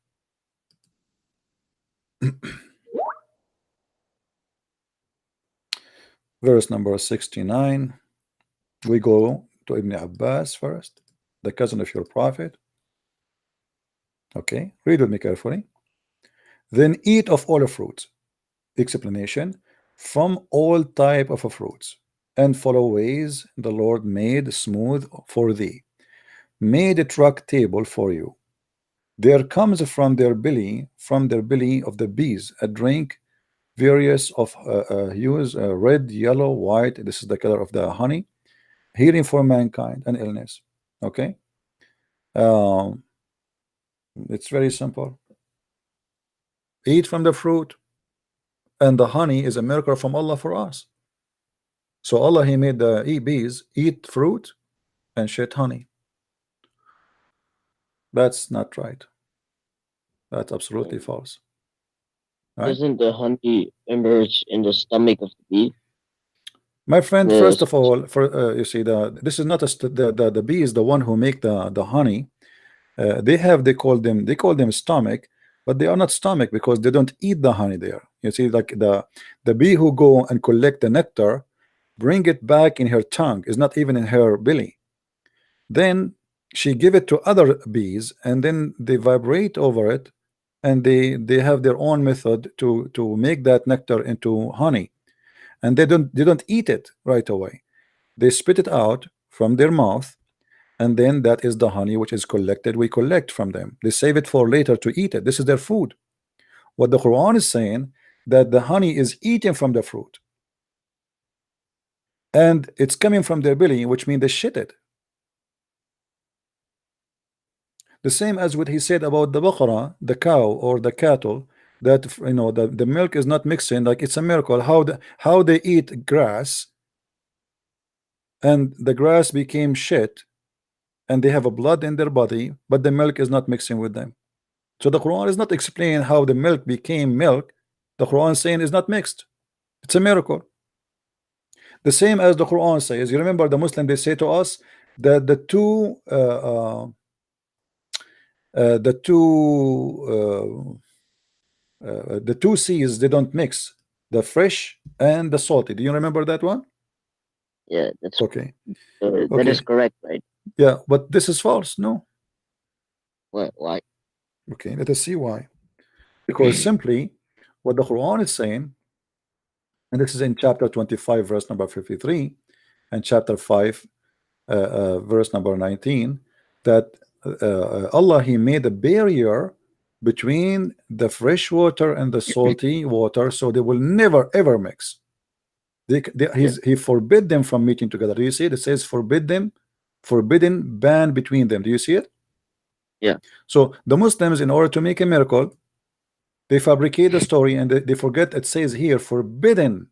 Verse number 69. We go to Ibn Abbas first, the cousin of your prophet. Okay, read with me carefully. Then eat of all fruits. Explanation: from all type of fruits, and follow ways the Lord made smooth for thee, made a track table for you. There comes from their belly of the bees, a drink various of hues, red, yellow, white. This is the color of the honey, healing for mankind and illness. Okay, um, it's very simple. Eat from the fruit, and the honey is a miracle from Allah for us. So Allah, He made the bees eat fruit and shit honey. That's not right. That's absolutely false. Right? Doesn't the honey emerge in the stomach of the bee? My friend, The first of all, you see, this is not the bee is the one who make the honey. They call them stomach, but they are not stomach because they don't eat the honey there. You see, like the bee who go and collect the nectar, bring it back in her tongue, is not even in her belly. Then she give it to other bees, and then they vibrate over it, and they have their own method to make that nectar into honey, and they don't eat it right away. They spit it out from their mouth, and then that is the honey which is collected. We collect from them. They save it for later to eat it. This is their food. What the Quran is saying, that the honey is eaten from the fruit, and it's coming from their belly, which means they shit it. The same as what he said about the baqarah, the cow or the cattle, that the milk is not mixing. Like, it's a miracle how they eat grass, and the grass became shit, and they have a blood in their body, but the milk is not mixing with them. So the Quran is not explaining how the milk became milk. The Quran is saying it's not mixed. It's a miracle. The same as the Quran says. You remember the Muslim, they say to us that the two seas, they don't mix, the fresh and the salty. Do you remember that one? Yeah, that's Okay. that is correct, right? Yeah, but this is false. No. Why? Okay, let us see why. Because simply what the Quran is saying, and this is in chapter 25 verse number 53 and chapter 5 verse number 19, that Allah, He made a barrier between the fresh water and the salty water, so they will never ever mix. He forbid them from meeting together. Do you see it? It says forbidden, ban between them. Do you see it? Yeah. So the Muslims, in order to make a miracle, they fabricate the story, and they forget it says here forbidden.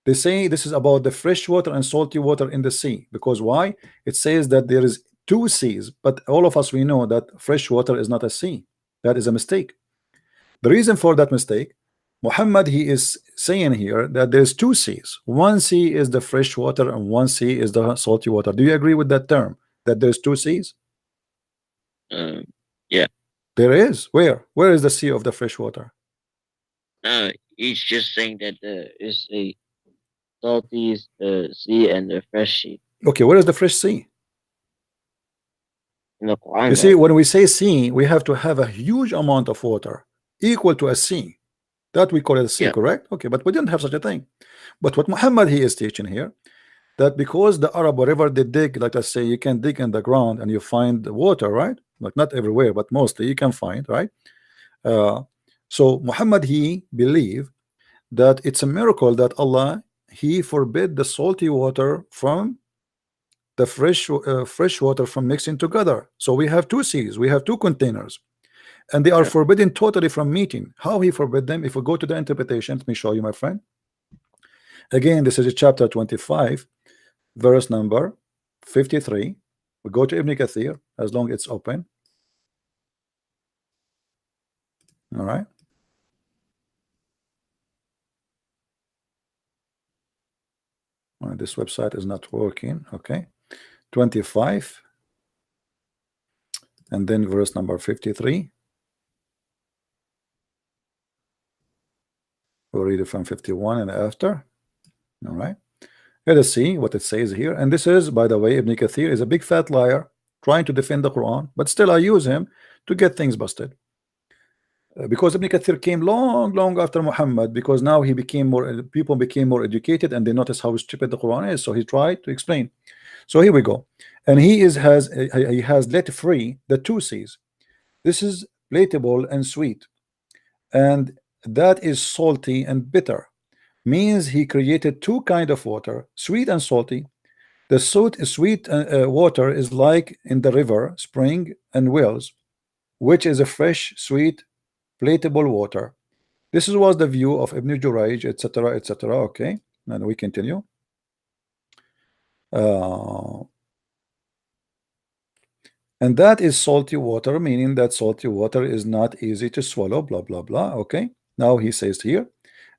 They say this is about the fresh water and salty water in the sea. Because why? It says that there is two seas, but all of us, we know that fresh water is not a sea. That is a mistake. The reason for that mistake, Muhammad, he is saying here that there's two seas. One sea is the fresh water and one sea is the salty water. Do you agree with that term, that there's two seas? Yeah. There is. Where is the sea of the fresh water? He's just saying that there is a salty sea and a fresh sea Okay, where is the fresh sea? in the Quran. You see, Right? when we say sea, we have to have a huge amount of water equal to a sea. That we call it a sea, Yeah. correct? Okay, but we didn't have such a thing. But what Muhammad, he is teaching here, that because the Arab, wherever they dig, like I say, you can dig in the ground and you find water, right? But not everywhere, but mostly you can find, right? So Muhammad, he believed that it's a miracle that Allah, He forbid the salty water from the fresh water from mixing together. So we have two seas, we have two containers, and they are Yeah. forbidden totally from meeting. How He forbid them? If we go to the interpretation, let me show you, my friend. Again, this is chapter 25, verse number 53. We go to Ibn Kathir, as long it's open. All right. This website is not working. Okay. 25 and then verse number 53. We'll read it from 51 and after. All right. Let us see what it says here. And this is, by the way, Ibn Kathir is a big fat liar trying to defend the Quran, but still I use him to get things busted. Because Ibn Kathir came long after Muhammad, because now he became more, people became more educated and they noticed how stupid the Quran is. So he tried to explain. So here we go. And he has let free the two seas. This is palatable and sweet, and that is salty and bitter. Means he created two kind of water, sweet and salty. The sweet water is like in the river, spring, and wells, which is a fresh, sweet, palatable water. This was the view of Ibn Jurayj, etc., etc. Okay, and we continue. And that is salty water, meaning that salty water is not easy to swallow, blah, blah, blah. Okay, now he says here,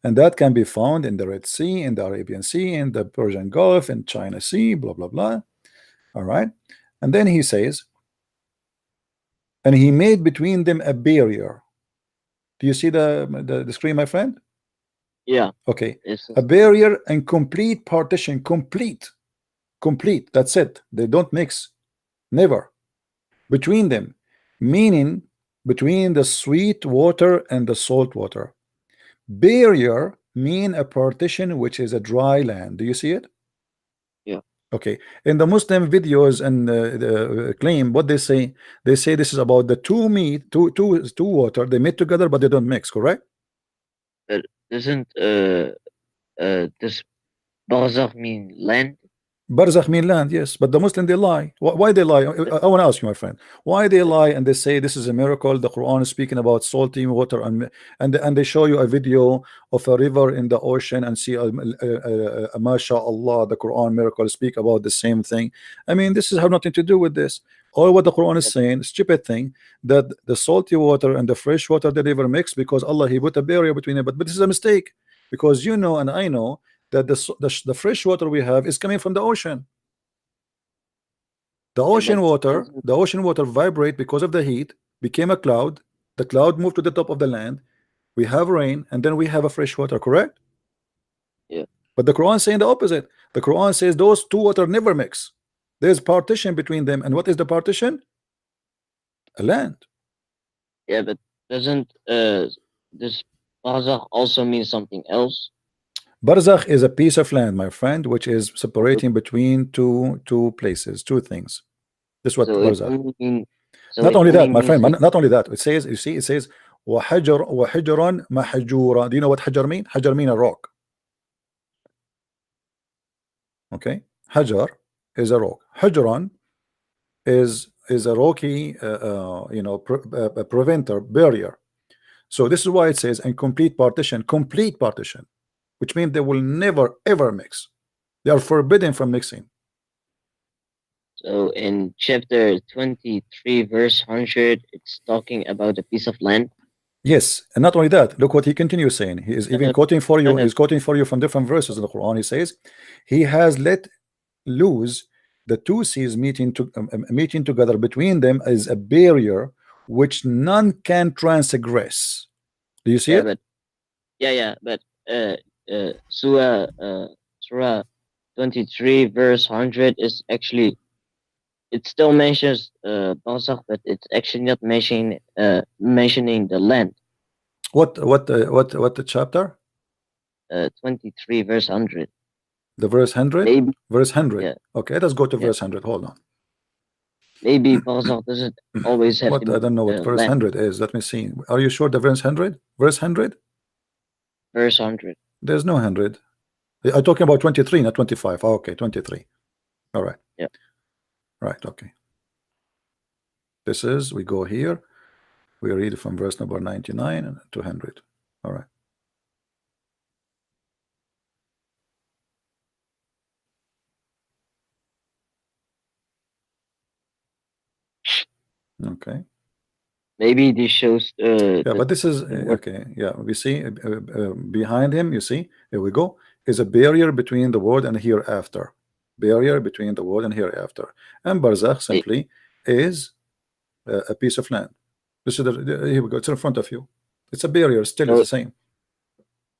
and that can be found in the Red Sea, in the Arabian Sea, in the Persian Gulf, in China Sea, blah, blah, blah. All right, and then he says, and he made between them a barrier. Do you see the screen, my friend? Yeah. Okay, a barrier and complete partition, complete. That's it. They don't mix, never. Between them, meaning between the sweet water and the salt water. Barrier mean a partition which is a dry land. Do you see it? Yeah. Okay. In the Muslim videos and the claim, what they say this is about the two water. They meet together, but they don't mix. Correct? But doesn't this barzakh mean land? Barzakh mean land, yes, but the Muslim they lie. Why they lie? I want to ask you, my friend, why they lie and they say this is a miracle? The Quran is speaking about salty water, and they show you a video of a river in the ocean and see mashallah, the Quran miracle speak about the same thing. I mean, this is have nothing to do with this. All what the Quran is saying, stupid thing, that the salty water and the fresh water they never mix because Allah He put a barrier between it. But this is a mistake, because you know and I know that the fresh water we have is coming from the ocean. The ocean water vibrate because of the heat, became a cloud. The cloud moved to the top of the land. We have rain, and then we have a fresh water. Correct? Yeah. But the Quran is saying the opposite. The Quran says those two water never mix. There's partition between them, and what is the partition? A land. Yeah, but doesn't this barzakh also mean something else? Barzakh is a piece of land, my friend, which is separating between two places, two things. This is what Barzakh. Not only that, my friend, not only that. It says, you see, it says وَحِجْرًا مَحْجُورًا. Do you know what hajar mean? Hajar mean a rock. Okay, hajar is a rock. Hujran is a rocky, a preventer, barrier. So this is why it says and complete partition, which means they will never ever mix. They are forbidden from mixing. So in chapter 23 verse 100 it's talking about a piece of land. Yes, and not only that, look what he continues saying. He is even quoting for you. He's quoting for you from different verses in the Quran. He says he has let loose the two seas meeting together. Between them is a barrier which none can transgress. Do you see it? But Surah 23 verse 100 is actually, it still mentions barzakh, but it's actually not mentioning the land. What the chapter? 23 verse 100. The verse 100? Maybe. Verse 100. Yeah. Okay, let's go to verse 100. Hold on. Maybe barzakh doesn't always have I don't know what verse land. 100 is. Let me see. Are you sure the verse 100? Verse 100? verse 100. There's no 100. I'm talking about 23, not 25. Oh, okay, 23. All right. Yeah. Right, okay. This is, we go here, we read from verse number 99 to 100. All right. Okay. Maybe this shows Yeah, the but this is word. okay. Yeah, we see behind him, you see, here we go, is a barrier between the world and hereafter. Barrier between the world and hereafter. And Barzakh simply is a piece of land. This is here we go, it's in front of you. It's a barrier, still is So, the same.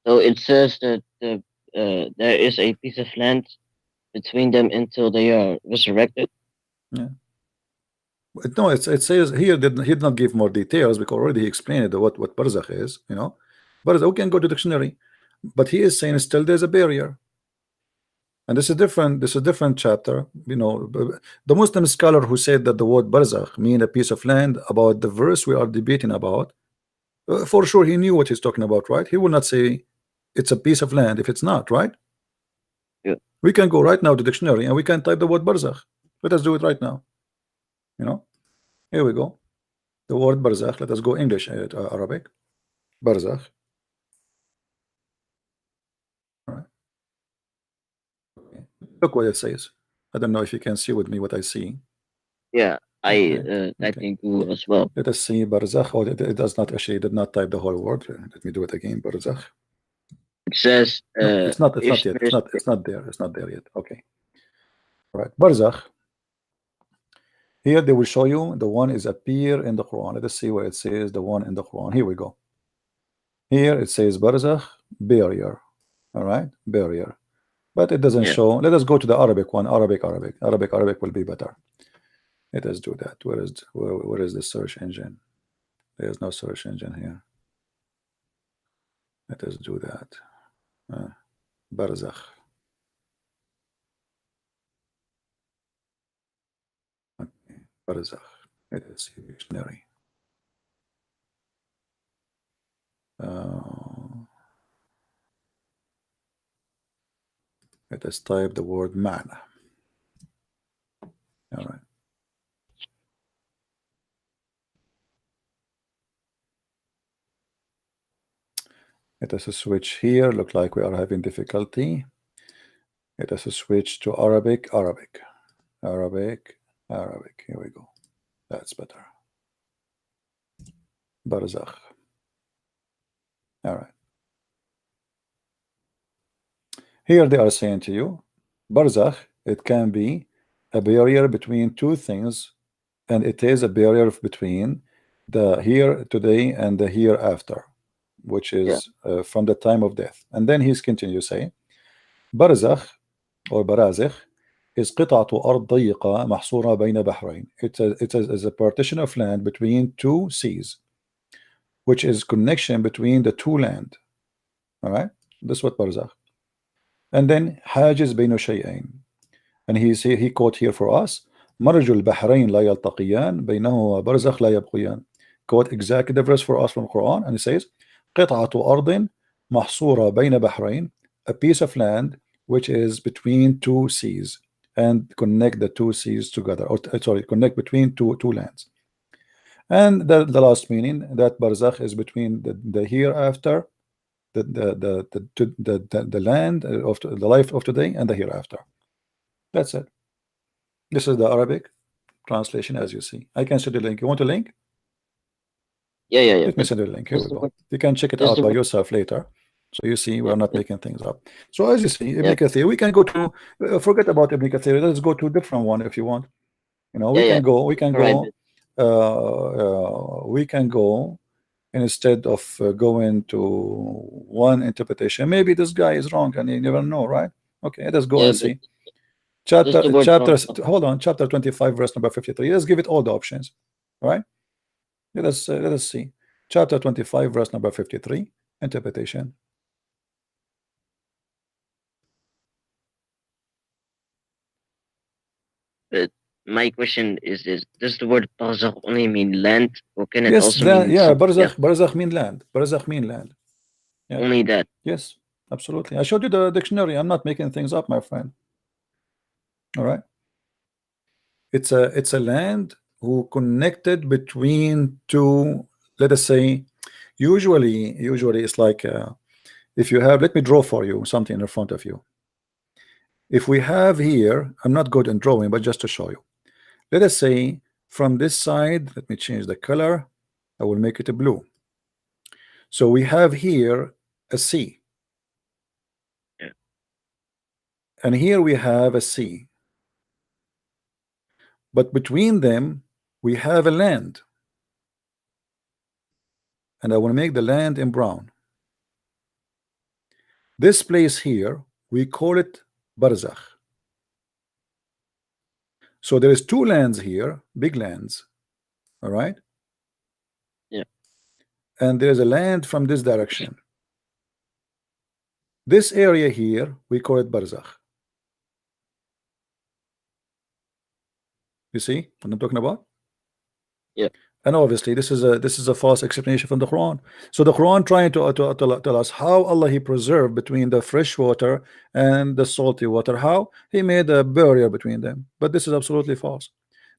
so it says that there is a piece of land between them until they are resurrected. Yeah. No, it says here he did not give more details because already he explained what Barzakh is, you know. Barzakh, we can go to dictionary, but he is saying still there's a barrier. And this is different. This is a different chapter. You know, the Muslim scholar who said that the word barzakh mean a piece of land about the verse we are debating about, for sure he knew what he's talking about, right? He will not say it's a piece of land if it's not, right? Yeah. We can go right now to dictionary and we can type the word barzakh. Let us do it right now. You know, here we go. The word barzakh. Let us go English, Arabic. Barzakh. All right. Okay. Look what it says. I don't know if you can see with me what I see. Yeah, I Okay. typed in Google as well. Let us see barzakh. Oh, it does not actually did not type the whole word. Let me do it again. Barzakh. It says No, it's not. It's if not yet. there's It's not there. It's not there yet. Okay. All right. Barzakh. Here they will show you the one is appear in the Quran. Let us see where it says the one in the Quran. Here we go. Here it says barzakh barrier. All right, barrier. But it doesn't yeah. show. Let us go to the Arabic one. Arabic will be better. Let us do that. Where is the search engine? There's no search engine here. Let us do that. Barzakh. Okay. Barzakh. Let us see dictionary. Let us type the word ma'na. All right. Let us switch here. Look like we are having difficulty. Let us switch to Arabic. Here we go. That's better. Barzakh. All right. Here they are saying to you, barzakh, it can be a barrier between two things, and it is a barrier between the here today and the hereafter, which is from the time of death. And then he's continue saying, barzakh or barazikh is قطعة أرض ضيقة محصورة بين بحرين. It's a partition of land between two seas, which is connection between the two land. All right, that's what barzakh. And then حاجز بين شيئين. And he quote here for us, مرج البحرين لا يلتقيان بينهما برزخ لا يبقيان. Quote exactly the verse for us from Quran, and it says قطعة أرض محصورة بين بحرين, a piece of land which is between two seas, and connect the two seas together, or sorry, connect between two lands. And the last meaning that barzakh is between the hereafter, the land of the life of today and the hereafter. That's it. This is the Arabic translation, as you see. I can send you the link. You want a link? Yeah. Let me send you the link. Here we go. You can check it out by yourself later. So you see, we are not making things up. So as you see, Ibn Kathir, we can go to forget about Ibn Kathir. Let's go to a different one if you want. You know, we can go. We can go instead of going to one interpretation. Maybe this guy is wrong, and you never know, right? Okay, let's go and see. Chapter hold on, chapter 25, verse number 53. Let's give it all the options. All right. Let us see. Chapter 25, verse number 53, interpretation. But my question is this: does the word barzakh only mean land, or can it also mean barzakh mean land. Barzakh mean land. Yeah. Only that. Yes, absolutely. I showed you the dictionary. I'm not making things up, my friend. All right. It's a land who connected between two, let us say, usually it's like if you have, let me draw for you something in front of you. If we have here, I'm not good in drawing, but just to show you, let us say from this side, let me change the color. I will make it a blue. So we have here a sea, Yeah. and here we have a sea, but between them we have a land, and I will make the land in brown. This place here, we call it Barzakh. So there is two lands here, big lands, all right? Yeah. And there's a land from this direction. This area here, we call it Barzakh. You see what I'm talking about? Yeah. And obviously this is a false explanation from the Quran. So the Quran trying to tell us how Allah he preserved between the fresh water and the salty water, how he made a barrier between them. But this is absolutely false.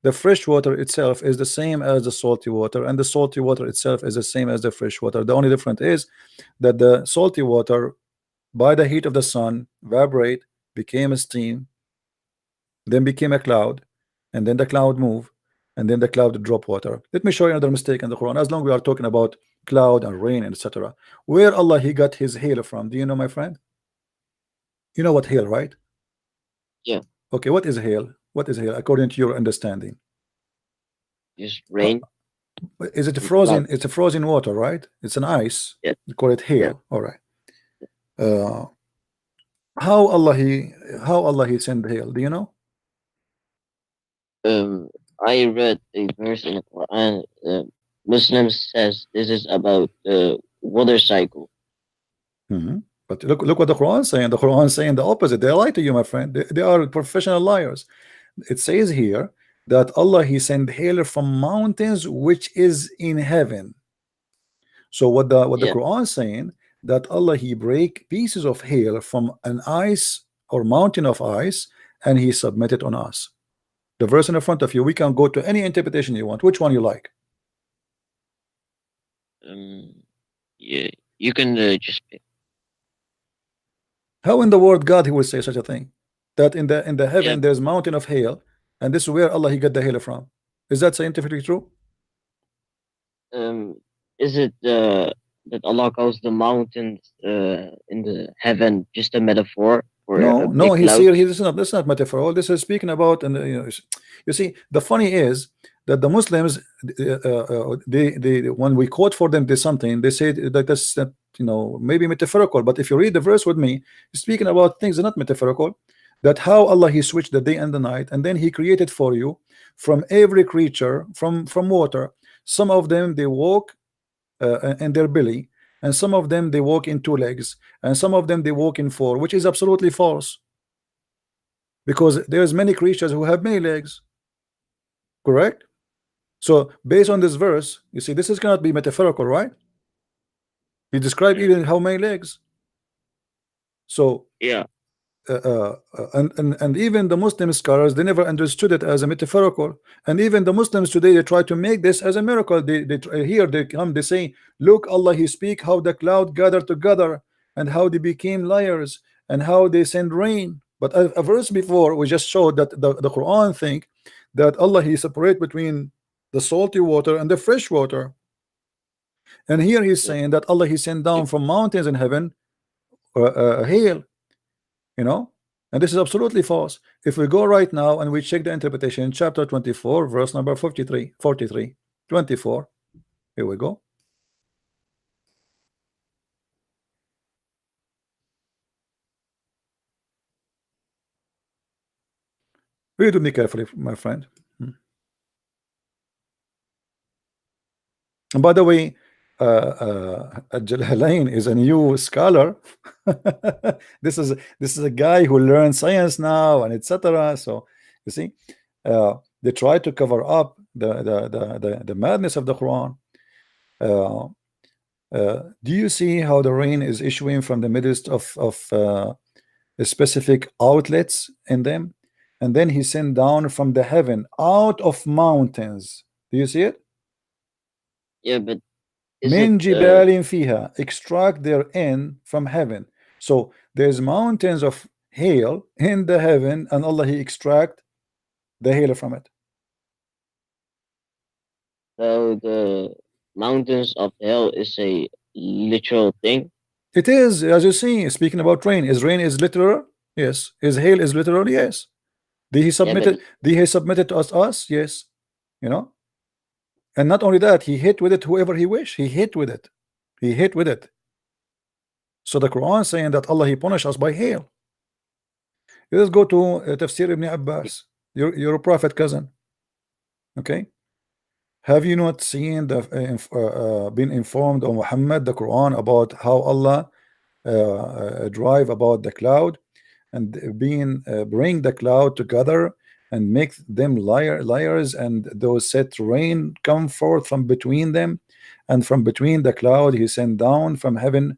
The fresh water itself is the same as the salty water, and the salty water itself is the same as the fresh water. The only difference is that the salty water, by the heat of the sun, evaporate, became a steam, then became a cloud, and then the cloud move, and then the cloud drop water. Let me show you another mistake in the Quran. As long we are talking about cloud and rain, etc., where Allah he got his hail from? Do you know, my friend? You know what hail, right? Yeah. Okay, what is hail? What is hail according to your understanding? Just rain. Is it and frozen? cloud. It's a frozen water, right? It's an ice. Yeah. You call it hail. Yeah. All right. Uh, how Allah he send hail? Do you know? I read a verse in the Quran. Muslims says this is about the water cycle. But look what the Quran is saying. The Quran is saying the opposite. They lie to you, my friend. They are professional liars. It says here that Allah he sent hail from mountains which is in heaven. So what the Yeah. Quran is saying, that Allah he break pieces of hail from an ice or mountain of ice, and he submitted on us. The verse in front of you, we can go to any interpretation you want. Which one you like? Yeah. You can just pick. How in the world God he will say such a thing? That in the heaven Yeah. there's mountain of hail, and this is where Allah he got the hail from. Is that scientifically true? Is it that Allah calls the mountains in the heaven just a metaphor for a No, big he's cloud? here. This is not metaphor. This is speaking about, and you see, the funny is that the Muslims, they when we quote for them this something, they say that that's maybe metaphorical. But if you read the verse with me, speaking about things that are not metaphorical, that how Allah he switched the day and the night, and then he created for you from every creature from water. Some of them they walk in their belly, and some of them they walk in two legs, and some of them they walk in four, which is absolutely false, because there's many creatures who have many legs, correct? So based on this verse, you see, this is cannot be metaphorical, right? He described Yeah. even how many legs. So Yeah. and even the Muslim scholars, they never understood it as a metaphorical, and even the Muslims today they try to make this as a miracle. Here they come, they say, look, Allah he speak how the cloud gathered together, and how they became liars, and how they send rain. But a verse before we just showed that the Quran think that Allah he separate between the salty water and the fresh water, and here he's Yeah. saying that Allah he sent down from mountains in heaven hail, and this is absolutely false. If we go right now and we check the interpretation, chapter 24, verse number 43, 43, 24. Here we go. Read with me carefully, my friend. And by the way, Jalalain is a new scholar. This is a guy who learns science now, and etc. So you see, they try to cover up the madness of the Quran. Do you see how the rain is issuing from the midst of specific outlets in them, and then he sent down from the heaven out of mountains? Do you see it? Yeah, but is it Min jibalin fiha, extract therein from heaven. So there's mountains of hail in the heaven, and Allah he extract the hail from it. so the mountains of hell is a literal thing? It is, as you see, speaking about rain. Is rain is literal? Yes. Is hail is literal? Yes. Did he Yeah, but submit it to us? Yes. You know, and not only that, he hit with it whoever he wish. He hit with it. He hit with it. So the Quran saying that Allah he punished us by hail. Let's go to Tafsir Ibn Abbas, your prophet cousin. Okay. Have you not seen been informed on Muhammad the Quran about how Allah drive about the cloud and bring the cloud together and make them liars, and those set rain come forth from between them, and from between the cloud he sent down from heaven,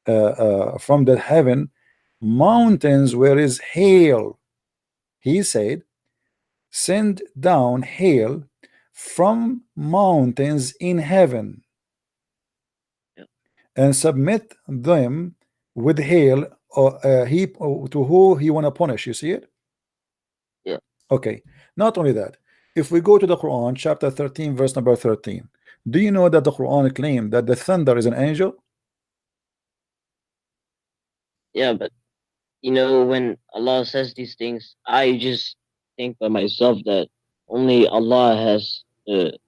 from the heaven, mountains where is hail. He said, send down hail from mountains in heaven yeah, and submit them with hail, or heap to who he want to punish. You see it? yeah, Okay. Not only that, if we go to the Quran chapter 13 verse number 13, do you know that the Quran claimed that the thunder is an angel? yeah, but you know, when Allah says these things, I just think by myself that only Allah has the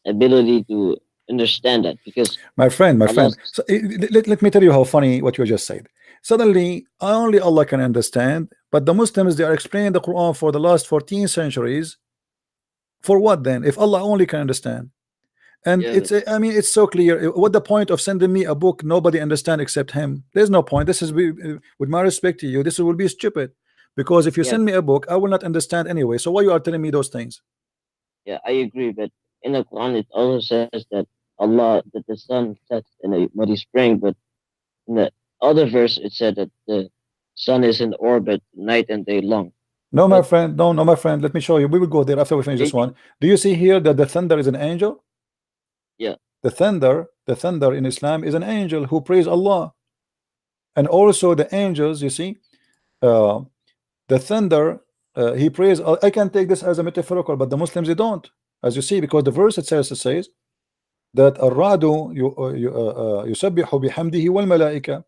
ability to understand that, because My friend, Allah, so, let me tell you how funny what you just said. Suddenly only Allah can understand, but the Muslims, they are explaining the Quran for the last 14 centuries. For what then, if Allah only can understand? And yeah, it's, I mean, it's so clear. What the point of sending me a book nobody understand except him? There's no point. This is, with my respect to you, this will be stupid, because if you yeah, send me a book I will not understand anyway, so why you are telling me those things? yeah, I agree. But in the Quran, it also says that that the sun sets in a muddy spring. But in the other verse, it said that the sun is in orbit night and day long. No, my But friend, no, my friend, let me show you. We will go there after we finish this maybe, one. Do you see here that the thunder is an angel? yeah, The thunder in Islam is an angel who praise Allah. And also the angels, you see, uh, the thunder, he prays. I can take this as a metaphorical, but the Muslims they don't, as you see, because the verse it says that Ar-Radu yusabbihu bihamdihi wal malaika,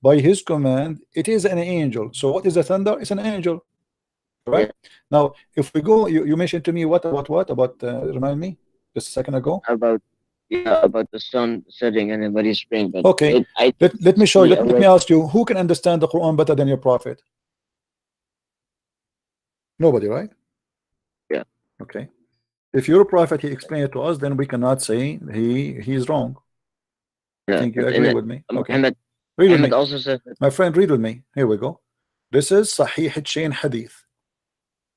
by his command it is an angel. So what is the thunder? It's an angel, right? yeah, Now if we go, you mentioned to me what about remind me just a second ago. about about the sun setting in a muddy spring. But Okay, I let me show you. see Let me ask you, who can understand the Quran better than your prophet? Nobody, right? yeah, Okay. If your prophet he explained it to us, then we cannot say he's wrong. I yeah. think you But agree with me. Okay. Read with Muhammad me. also says that, My friend, read with me. Here we go. This is Sahih Chain Hadith.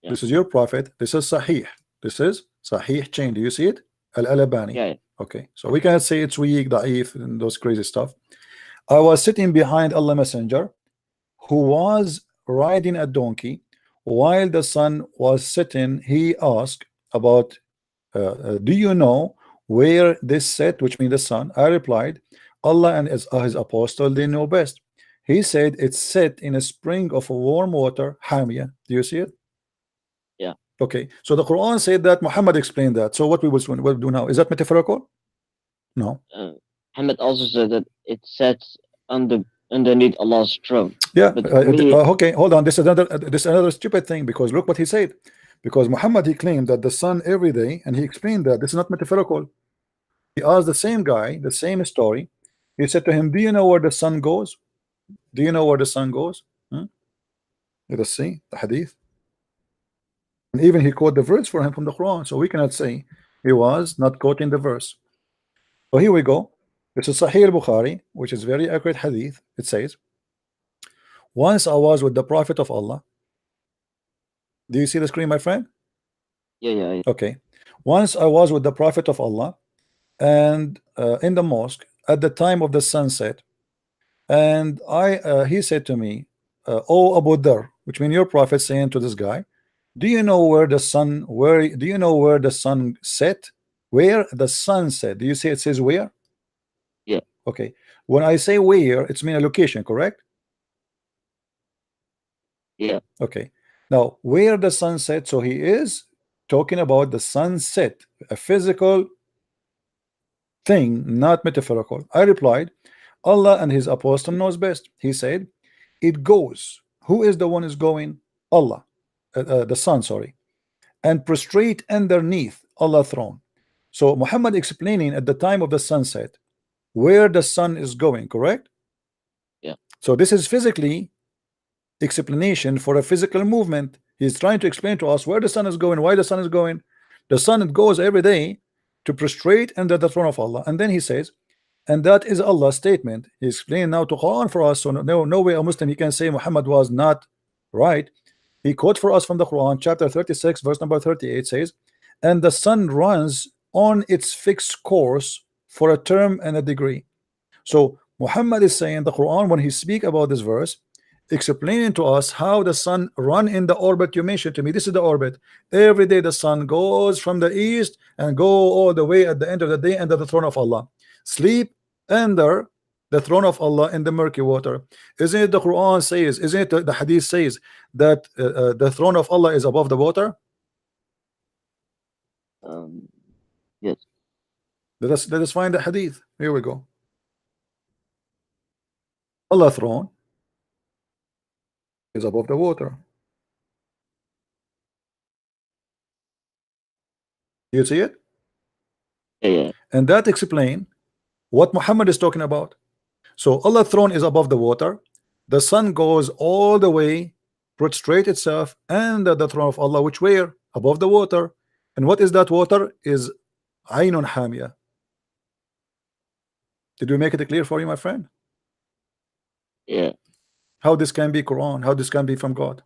yeah, This is your prophet. This is Sahih. This is Sahih Chain. Do you see it? Al-Albani. yeah, Okay. So we cannot say it's weak, da'if, and those crazy stuff. I was sitting behind Allah Messenger, who was riding a donkey while the sun was setting. He asked about, do you know where this set, which means the sun? I replied, Allah and his apostle, they know best. He said it's set in a spring of warm water, Hamia. Do you see it? yeah. Okay, so the Quran said that, Muhammad explained that. So what we will do now, is that metaphorical? No. Muhammad also said that it sets underneath Allah's throne. Yeah. But we, Okay, hold on. This is another stupid thing, because look what he said. Because Muhammad he claimed that the sun every day, and he explained that this is not metaphorical. He asked the same guy the same story. He said to him, do you know where the sun goes? Do you know where the sun goes? Let us see the hadith. And even he quote the verse for him from the Quran. So we cannot say he was not quoting the verse. So here we go. This is Sahih al-Bukhari, which is very accurate hadith. It says, once I was with the Prophet of Allah. Do you see the screen, my friend? yeah. Okay. Once I was with the Prophet of Allah, and in the mosque, at the time of the sunset, and he said to me, oh Abu Dhar, which means your prophet saying to this guy, do you know where the sun set? Where the sun set? Do you say it says where? Yeah. Okay. When I say where, it's mean a location, correct? Yeah. Okay. Now, where the sun set, so he is talking about the sunset, a physical thing, not metaphorical. I replied, Allah and his apostle knows best. He said, it goes. Who is the one is going? Allah, the sun, sorry, and prostrate underneath Allah's throne. So Muhammad explaining at the time of the sunset where the sun is going, correct? Yeah. So this is physically explanation for a physical movement. He's trying to explain to us where the sun is going, why the sun is going. The sun goes every day to prostrate under the throne of Allah, and then he says, and that is Allah's statement. He explained now to Quran for us, so no way a Muslim he can say Muhammad was not right. He quote for us from the Quran, chapter 36, verse number 38 says, and the sun runs on its fixed course for a term and a degree. So Muhammad is saying the Quran, when he speak about this verse, explaining to us how the sun run in the orbit you mentioned to me. This is the orbit. Every day the sun goes from the east and go all the way at the end of the day under the throne of Allah. Sleep under the throne of Allah in the murky water. Isn't it the Quran says, isn't it the hadith says that the throne of Allah is above the water? Yes. Let us find the hadith. Here we go. Allah's throne is above the water. You see it? Yeah. And that explain what Muhammad is talking about. So Allah's throne is above the water. The sun goes all the way, prostrate itself under the throne of Allah, which where? Above the water. And what is that water? Is Ainun Hamia. Did we make it clear for you, my friend? Yeah. How this can be Quran, how this can be from God.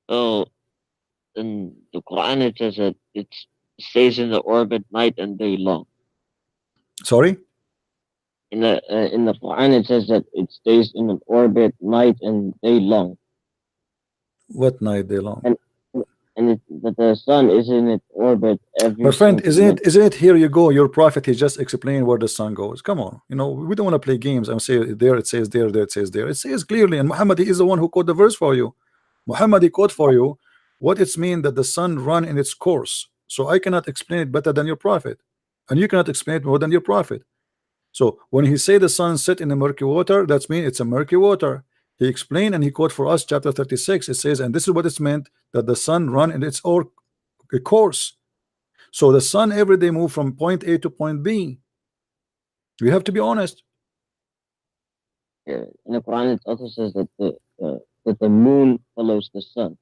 Oh, in the Quran it says that it stays in the orbit night and day long. Sorry? In the Quran it says that it stays in an orbit night and day long. What night day long? And that the sun is in its orbit every. My friend, isn't it here you go? Your prophet he just explained where the sun goes. Come on, you know we don't want to play games and say there it says there, there it says there. It says clearly, and Muhammad he is the one who quote the verse for you. Muhammad he quote for you what it's mean that the sun run in its course. So I cannot explain it better than your prophet, and you cannot explain it more than your prophet. So when he say the sun set in the murky water, that's mean it's a murky water. He explained and he quote for us chapter 36. It says, and this is what it's meant that the sun run in its course. So the sun every day move from point A to point B. We have to be honest. Yeah. In the Quran it also says that the moon follows the sun.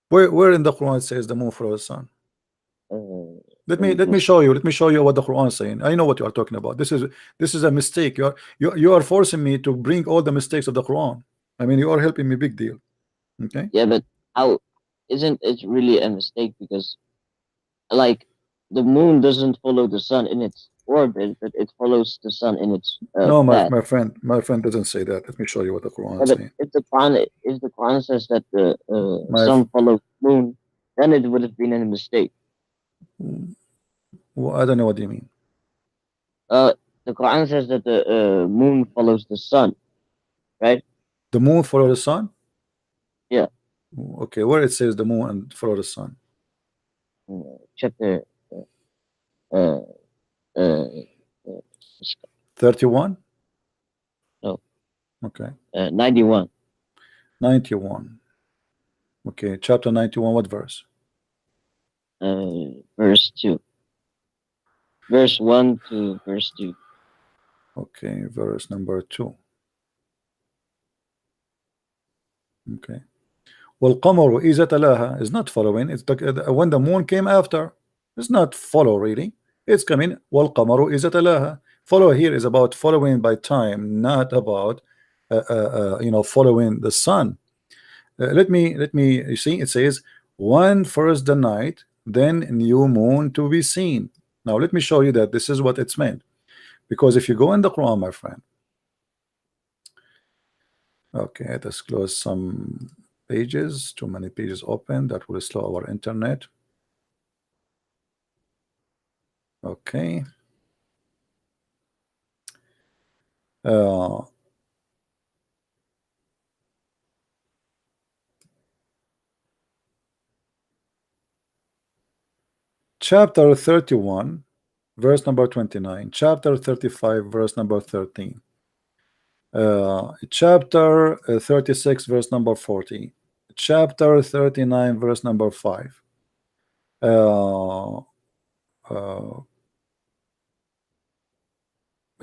Where in the Quran it says the moon follows the sun? Let me show you. Let me show you what the Quran is saying. I know what you are talking about. This is a mistake. You are forcing me to bring all the mistakes of the Quran. I mean, you are helping me big deal. Okay. Yeah, but how isn't it really a mistake? Because like the moon doesn't follow the sun in its orbit, but it follows the sun in its no, path. my friend doesn't say that. Let me show you what the Quran is But saying. if the Quran says that the sun follows the moon, then it would have been a mistake. Well, I don't know what you mean. The Quran says that the moon follows the sun, right? The moon follows the sun? Yeah. Okay, where it says the moon and follow the sun? Chapter 31? No. Okay. 91. 91. Okay, chapter 91, what verse? Verse 2. Verse 1 to verse 2. Okay, verse number 2. Okay. وَالْقَمَرُ إِذَا تَلَاهَا is not following. It's when the moon came after. It's not follow really. It's coming. وَالْقَمَرُ إِذَا تَلَاهَا. Follow here is about following by time, not about following the sun. Let me you see it says one first the night, then new moon to be seen. Now let me show you that this is what it's meant. Because if you go in the Quran, my friend, okay, let's close some pages. Too many pages open. That will slow our internet. Okay. Chapter 31, verse number 29. Chapter 35, verse number 13. Chapter 36, verse number 40. Chapter 39, verse number 5.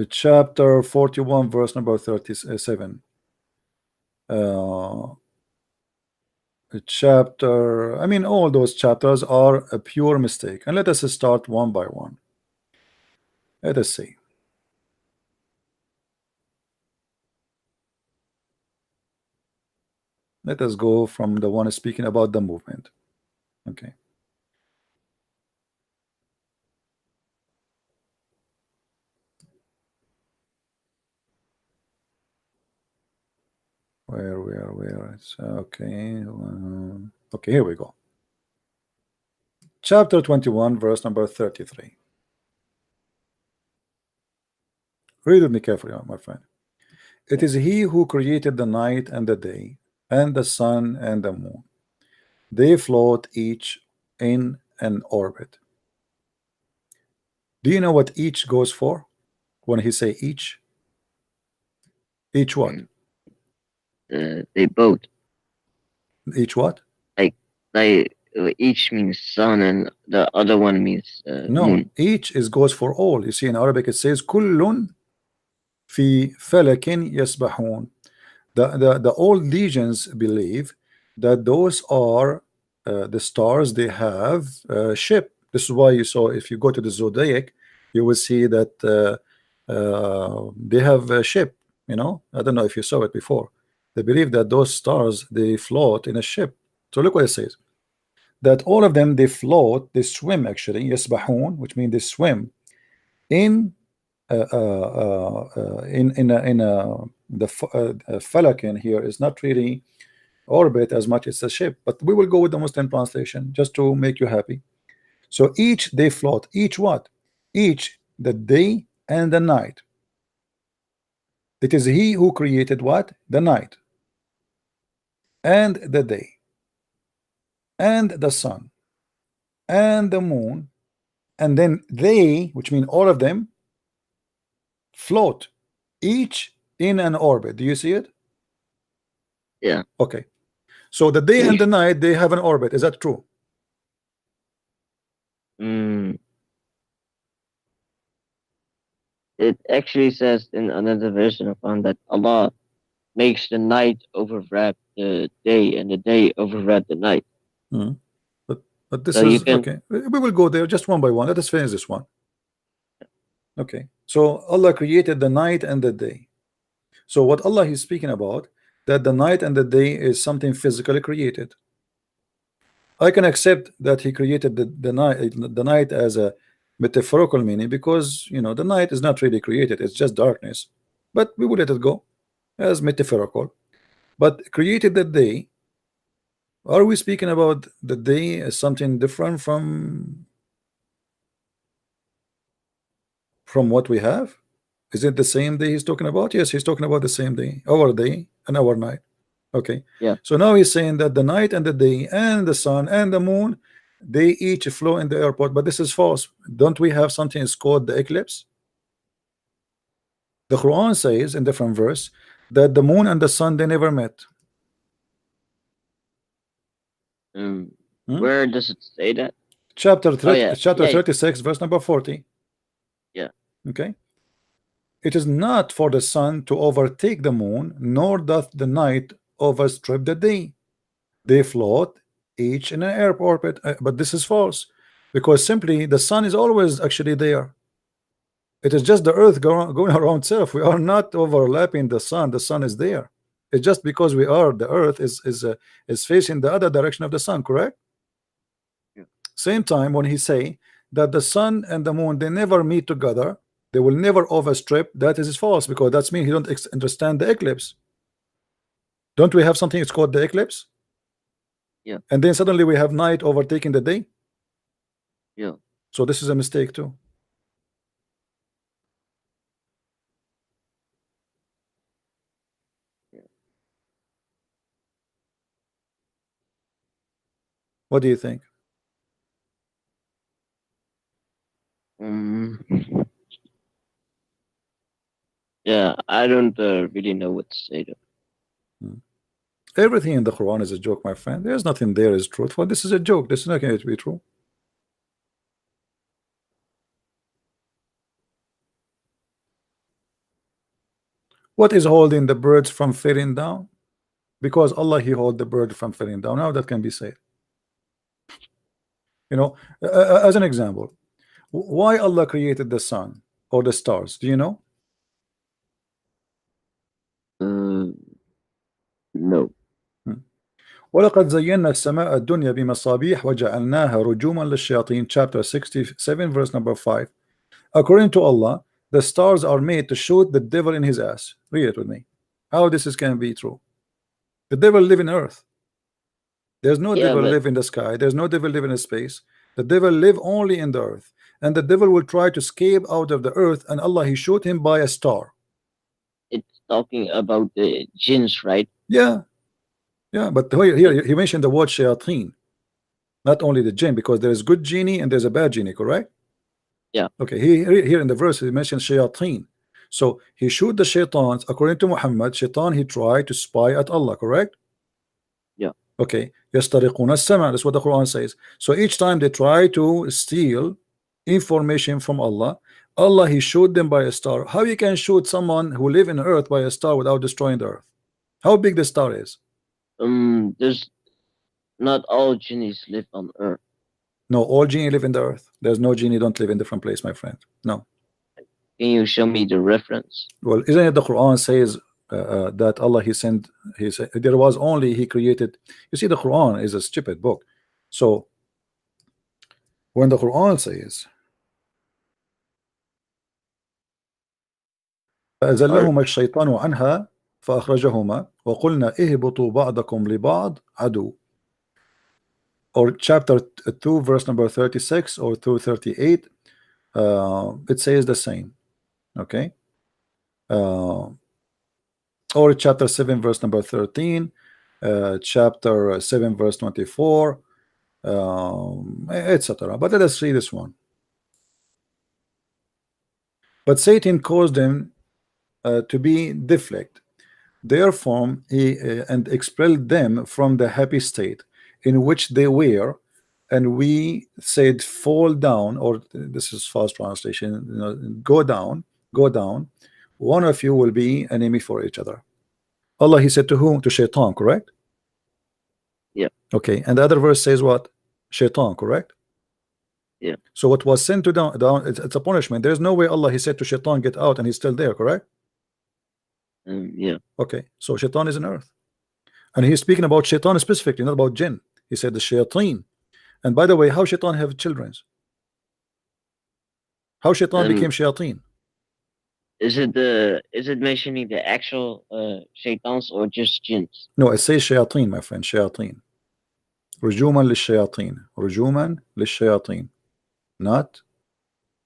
Chapter 41, verse number 37. Chapter, I mean, all those chapters are a pure mistake. And let us start one by one. Let us see. Let us go from the one speaking about the movement. Okay. Where? It's okay. Okay, here we go. Chapter 21, verse number 33. Read with me carefully, my friend. It is he who created the night and the day, and the sun and the moon. They float each in an orbit. Do you know what each goes for? When he say each? Each what? They both. Each what? Like each means sun and the other one means No, moon. each goes for all. You see in Arabic it says كل في فلك يسبحون. The old legions believe that those are the stars. They have a ship. This is why you saw, if you go to the zodiac, you will see that they have a ship. You know, I don't know if you saw it before. They believe that those stars, they float in a ship. So look what it says, that all of them, they float, they swim actually, يسبحون, which means they swim in the falakin here is not really orbit as much as a ship, but we will go with the Muslim translation just to make you happy. So each they float, each what? Each the day and the night. It is he who created what? The night and the day and the sun and the moon, and then they, which mean all of them, float each in an orbit. Do you see it? Yeah. Okay. So the day and the night, they have an orbit. Is that true? It actually says in another version of Quran that Allah makes the night overwrap the day and the day overwrap the night. But this So is can, okay. We will go there just one by one. Let us finish this one. Okay. So Allah created the night and the day. So what Allah is speaking about, that the night and the day is something physically created. I can accept that he created the night as a metaphorical meaning, because you know the night is not really created, it's just darkness, but we will let it go as metaphorical. But created the day, are we speaking about the day as something different from what we have? Is it the same day he's talking about? Yes, he's talking about the same day, our day and our night. Okay. yeah. So now he's saying that the night and the day and the sun and the moon, they each flow in the airport. But this is false. Don't we have something is called the eclipse? The Quran says in different verse that the moon and the sun, they never met. Where does it say that? Chapter 36, yeah. verse number 40. Yeah. Okay. It is not for the sun to overtake the moon, nor doth the night overstrip the day. They float each in an air orbit, but this is false, because simply the sun is always actually there. It is just the earth going around itself. We are not overlapping the sun. The sun is there. It's just because we are, the earth is facing the other direction of the sun, correct? Yeah. Same time when he say that the sun and the moon, they never meet together, they will never overstrip, that is false, because that's mean he don't understand the eclipse. Don't we have something it's called the eclipse? Yeah. And then suddenly we have night overtaking the day. Yeah. So this is a mistake too. What do you think? Yeah, I don't really know what to say though. Everything in the Quran is a joke, my friend. There's nothing there is truthful. This is a joke. This is not going to be true. What is holding the birds from falling down? Because Allah, He hold the bird from falling down. How that can be said? You know, as an example, why Allah created the sun or the stars? Do you know? No. ولقد زينا السماء الدنيا بمصابيح وجعلناها رجوما للشياطين, chapter 67 verse number 5. According to Allah, the stars are made to shoot the devil in his ass. Read it with me. How this is can be true? The devil live in earth. There's no Yeah, devil but live in the sky. There's no devil live in space. The devil live only in the earth, and the devil will try to escape out of the earth, and Allah, He shoot him by a star. it's talking about the jinns, right? Yeah, yeah, but here he mentioned the word shayateen, not only the jinn, because there is good genie and there's a bad genie, correct? Yeah. Okay, here in the verse he mentions shayateen. So he shoot the shaitans. According to Muhammad, shaitan, he tried to spy at Allah, correct? Yeah. Okay, yastariquna as-sama', that's what the Quran says. So each time they try to steal information from Allah, Allah, He shoot them by a star. How you can shoot someone who live in earth by a star without destroying the earth? How big the star is? There's not all genies live on Earth. No, all genie live in the earth. There's no genie don't live in different place, my friend. No. Can you show me the reference? Well, isn't it the Quran says that Allah, He sent, He said there was only He created. You see, the Quran is a stupid book. So when the Quran says فأزلهما الشيطان عنها فأخرجهما وقلنا اهبطوا بعضكم لبعض عدو, or chapter 2 verse number 36 or 238, it says the same. Okay, or chapter 7 verse number 13, chapter 7 verse 24, etc. But let us read this one. But Satan caused them to be deflect. Therefore he and expelled them from the happy state in which they were, and we said fall down, or this is fast translation, you know, go down, go down, one of you will be enemy for each other. Allah, He said to whom? To shaitan, correct? Yeah. Okay, and the other verse says what? Shaitan, correct? Yeah. So what was sent to down, it's a punishment. There's no way Allah, He said to shaitan get out, and he's still there, correct? Yeah. Okay, so shaitan is in earth, and he's speaking about shaitan specifically, not about jinn. He said the shayateen. And by the way, how shaitan have children? How shaitan became shayateen? Is it mentioning the actual shaitans or just jinns? No, it says shayateen, my friend, shayateen. رجوما للشياطين, رجوما للشياطين, not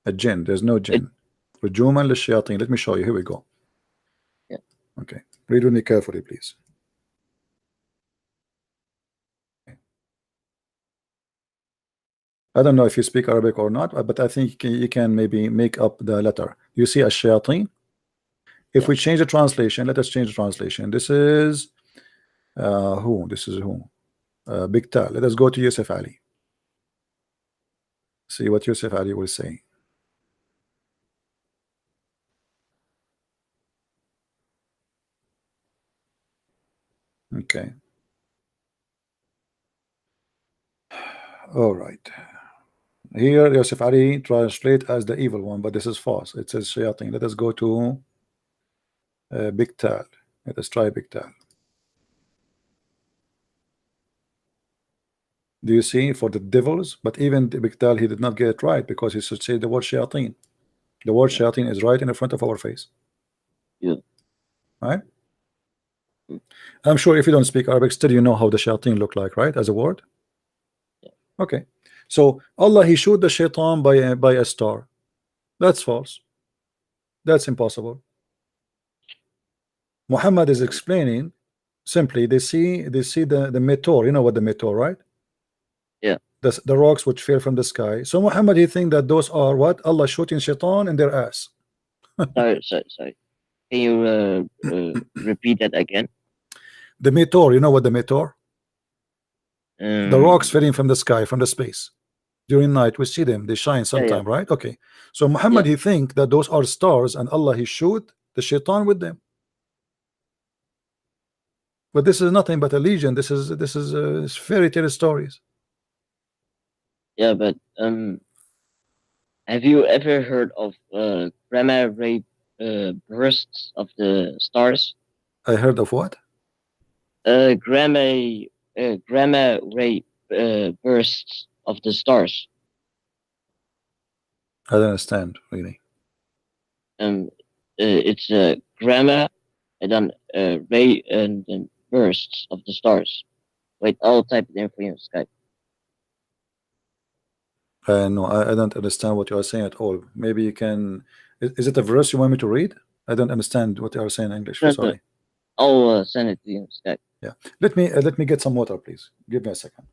a jinn. There's no jinn. رجوما للشياطين. Let me show you. Here we go. Yeah. Okay, read with me carefully, please. I don't know if you speak Arabic or not, but I think you can maybe make up the letter. You see a shayateen. If we change the translation, let us change the translation. This is who? This is who? Big Tal. Let us go to Yusuf Ali. See what Yusuf Ali will say. Okay. All right. Here Yusuf Ali translate as the evil one, but this is false. It says shayateen. Let us go to Big Tal. Let us try Big Tal. Do you see, for the devils? But even the Biktal, he did not get it right, because he should say the word shayateen. The word shayateen is right in the front of our face. Yeah. Right? I'm sure if you don't speak Arabic, still you know how the shayateen look like, right? As a word. Yeah. Okay. So Allah, he showed the shaitan by a star. That's false. That's impossible. Muhammad is explaining simply, they see the meteor. You know what the meteor, right? Yeah. The rocks which fell from the sky. So Muhammad, he think that those are what? Allah shooting shaitan in their ass. Sorry. Can you repeat that again? The meteor, you know what the meteor? The rocks falling from the sky, from the space. During night, we see them, they shine sometime, yeah. right? Okay. So Muhammad, he think that those are stars, and Allah, he shoot the shaitan with them. But this is nothing but a legend. This is fairy tale stories. Yeah, but have you ever heard of gamma ray bursts of the stars? I heard of what? Gamma ray bursts of the stars. I don't understand really. It's gamma and then ray and then bursts of the stars. Wait, I'll type it in for you on Skype. No, I don't understand what you are saying at all. Maybe you can. Is it a verse you want me to read? I don't understand what you are saying in English. No, Sorry. I'll send it to you on Skype. Yeah. Let me get some water, please. Give me a second.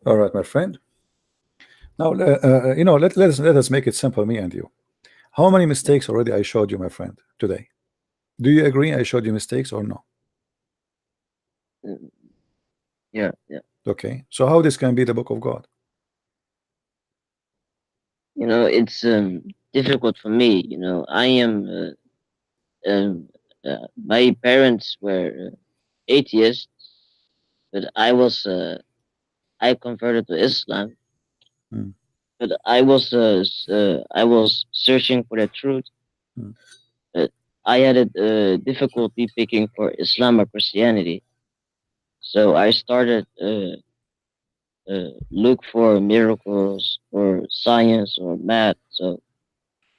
All right, my friend. Now, let us make it simple, me and you. How many mistakes already I showed you, my friend, today? Do you agree I showed you mistakes or no? Yeah. Okay. So how this can be the book of God? You know, it's difficult for me. You know, I am. My parents were atheists, but I converted to Islam. Hmm. But I was searching for the truth. Hmm. But I had a difficulty picking for Islam or Christianity. So I started look for miracles or science or math. So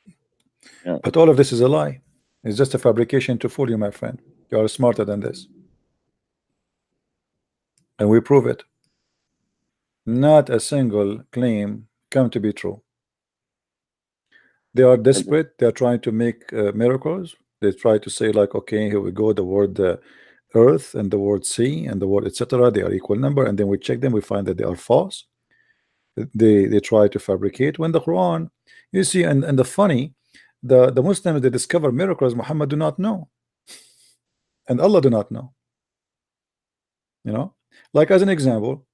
you know, But all of this is a lie. It's just a fabrication to fool you, my friend. You are smarter than this. And we prove it. Not a single claim come to be true. They are desperate. They are trying to make miracles. They try to say like, okay, here we go. The word earth and the word sea and the word etc. They are equal number, and then we check them. We find that they are false. They try to fabricate. When the Quran, you see, and the funny, the Muslims, they discover miracles Muhammad do not know, and Allah do not know. You know, like as an example,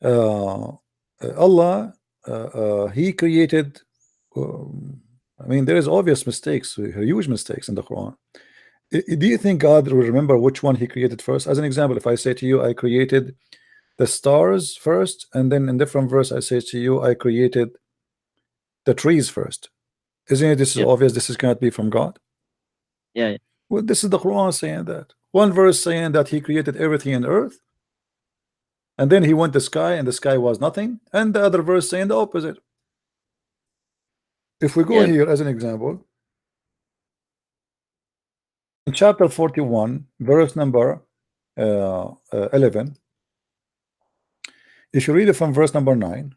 Allah, He created. I mean, there is obvious mistakes, huge mistakes in the Quran. Do you think God will remember which one He created first? As an example, if I say to you, I created the stars first, and then in different verse I say to you, I created the trees first. Isn't it? This is yeah, obvious. This is cannot be from God. Yeah, Well, this is the Quran saying that. One verse saying that he created everything in earth, and then he went to sky, and the sky was nothing, and the other verse saying the opposite. If we go yeah, here as an example, in chapter 41, verse number 11, if you read it from verse number 9,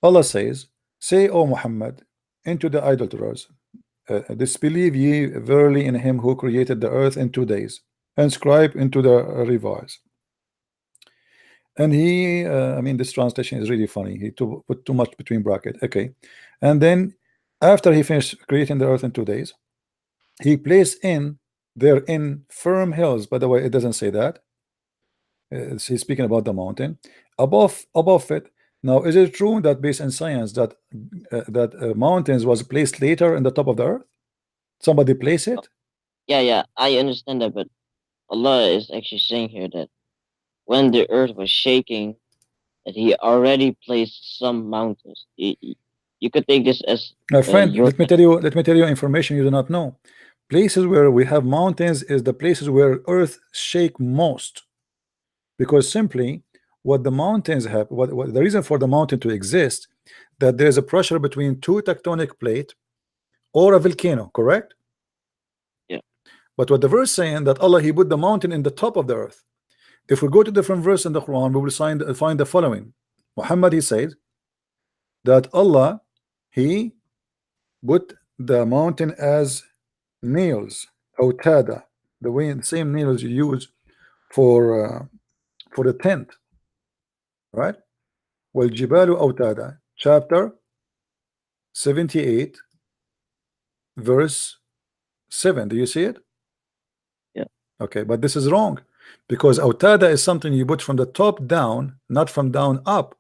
Allah says, "Say, O Muhammad, into the idolaters, disbelieve ye verily in him who created the earth in 2 days, and scribe into the revise." And he, I mean, this translation is really funny. He put too much between bracket. Okay, and then after he finished creating the earth in 2 days, he placed in therein firm hills. By the way, it doesn't say that. He's speaking about the mountain above it. Now, is it true that based in science that mountains was placed later in the top of the earth? Somebody place it? yeah. I understand that, but Allah is actually saying here that when the earth was shaking, that He already placed some mountains. You could take this as My friend, your let me tell you information you do not know. Places where we have mountains is the places where earth shake most, because simply what the mountains have, what the reason for the mountain to exist, that there's a pressure between two tectonic plate or a volcano, correct? Yeah. But what the verse saying that Allah he put the mountain in the top of the earth. If we go to different verse in the Quran, we will find the following. Muhammad he said that Allah he put the mountain as nails, autada, the same nails you use for the tent, right? Well, Jibalu autada, chapter 78, verse 7. Do you see it? Yeah. Okay, but this is wrong, because autada is something you put from the top down, not from down up.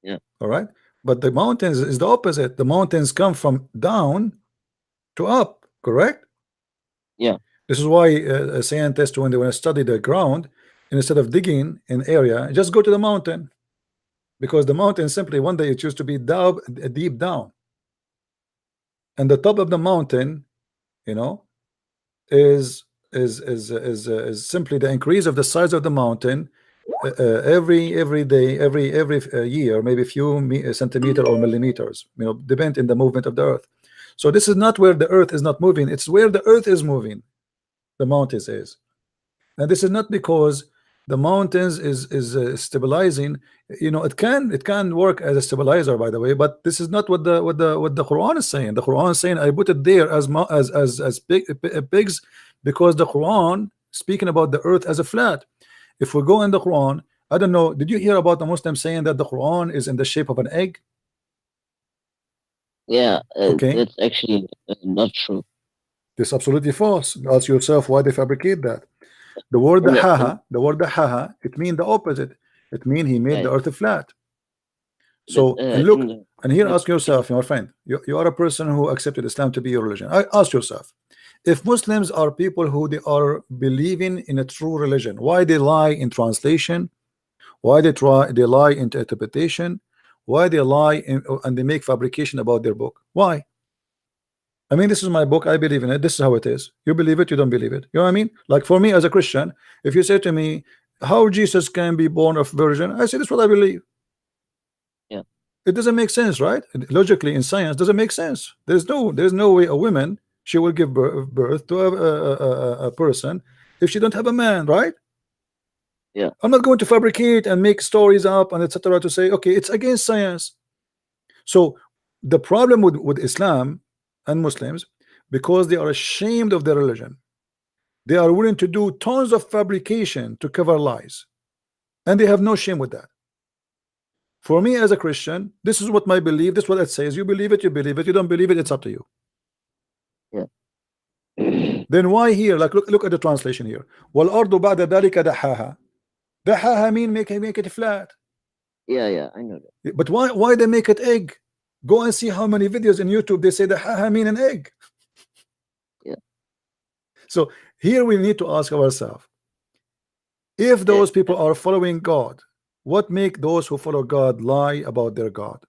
Yeah. All right, but the mountains is the opposite. The mountains come from down to up, correct? Yeah. This is why scientists, when they want to study the ground, instead of digging an area, just go to the mountain, because the mountain simply one day it used to be down, deep down, and the top of the mountain, you know, is simply the increase of the size of the mountain every day, every year, maybe a few centimeter or millimeters, you know, depend in the movement of the earth. So this is not where the earth is not moving, it's where the earth is moving, the mountains is. And this is not because the mountains is stabilizing. You know, it can work as a stabilizer, by the way, but this is not what the Quran is saying. The Quran is saying I put it there as pigs, because the Quran speaking about the earth as a flat. If we go in the Quran, I don't know, did you hear about the Muslims saying that the Quran is in the shape of an egg? Yeah, Okay, that's actually not true. this is absolutely false. Ask yourself why they fabricate that. The word In the, haha, it means the opposite. It means he made yeah, the earth flat. but So, and in look, the and here Quranic ask yourself, my friend, you are a person who accepted Islam to be your religion. Ask yourself, if Muslims are people who they are believing in a true religion, why they lie in translation? Why they lie in interpretation? Why they lie and they make fabrication about their book? Why? I mean, this is my book. I believe in it. This is how it is. You believe it, you don't believe it. You know what I mean? Like for me as a Christian, if you say to me, how Jesus can be born of virgin, I say, this is what I believe. Yeah. It doesn't make sense, right? Logically in science, doesn't make sense. There's no way a woman she will give birth to a person if she don't have a man, right? Yeah. I'm not going to fabricate and make stories up and etc. to say, okay, it's against science. So the problem with Islam and Muslims, because they are ashamed of their religion, they are willing to do tons of fabrication to cover lies, and they have no shame with that. For me as a Christian, this is what my belief, this is what it says. You believe it, you believe it. You don't believe it, it's up to you. Yeah. Then why here? Like look at the translation here. وَالْأَرْضُ بَعْدَ ذَلِكَ دَحَاهَا. دَحَاهَا mean make it flat. Yeah, I know that. But why they make it egg? Go and see how many videos in YouTube they say دَحَاهَا mean an egg. Yeah. So here we need to ask ourselves, if those people are following God, what make those who follow God lie about their God?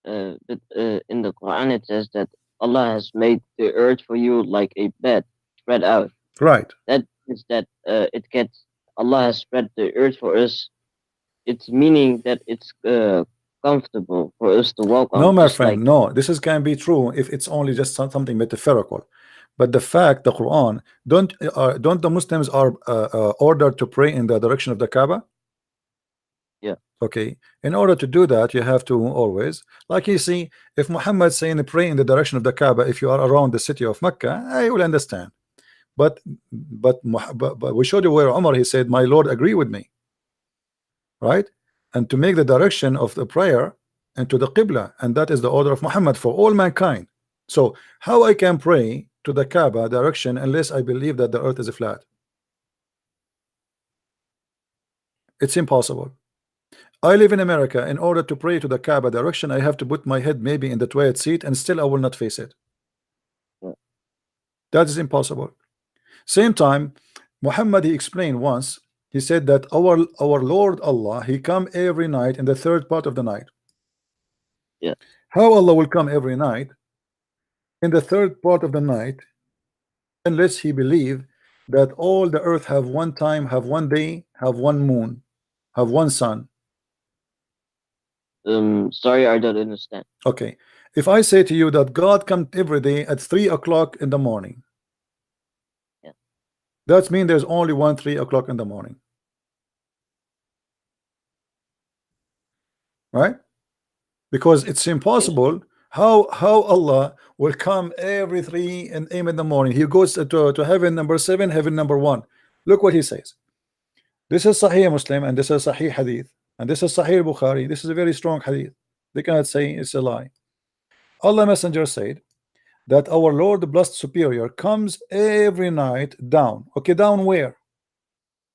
But in the Quran it says that Allah has made the earth for you like a bed spread out. Right. That is that it gets Allah has spread the earth for us. It's meaning that it's comfortable for us to walk No, on, my just friend, like no. This is can be true if it's only just something metaphorical. But the fact, the Quran, don't the Muslims are ordered to pray in the direction of the Kaaba? yeah, Okay. In order to do that, you have to always, like you see, if Muhammad saying pray in the direction of the Kaaba, if you are around the city of Mecca, I will understand. But but we showed you where Umar he said, "My Lord, agree with me." Right? And to make the direction of the prayer into the Qibla, and that is the order of Muhammad for all mankind. So how I can pray to the Kaaba direction unless I believe that the earth is flat? It's impossible. I live in America. In order to pray to the Kaaba direction, I have to put my head maybe in the toilet seat, and still I will not face it. yeah. That is impossible. Same time, Muhammad he explained once. He said that our Lord Allah, he come every night in the third part of the night. Yeah. How Allah will come every night in the third part of the night unless he believe that all the earth have one time, have one day, have one moon, have one sun? Sorry, I don't understand. Okay, if I say to you that God comes every day at 3 o'clock in the morning, Yeah. that means there's only one 3 o'clock in the morning, right? Because it's impossible. How Allah will come every 3 and a.m. in the morning? He goes to heaven number 7, heaven number 1. Look what he says. This is Sahih Muslim, and this is Sahih Hadith, and this is Sahih Bukhari. This is a very strong Hadith. They cannot say it's a lie. Allah Messenger said that our Lord the Blessed Superior comes every night down. Okay, down where?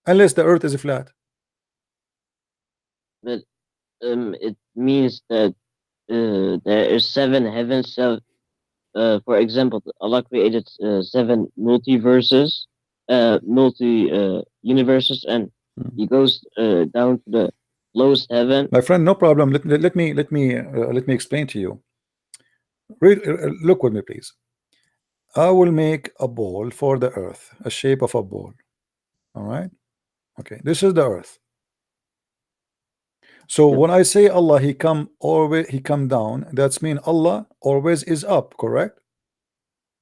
Unless the earth is flat. But it means that there is seven heavens. For example, Allah created seven multiverses, multi universes, and He goes down to the lowest heaven. My friend, no problem. Let me explain to you. Look with me, please. I will make a ball for the earth, a shape of a ball. All right. Okay, this is the earth. So Yeah. when I say Allah, he come down, that's mean Allah always is up, correct?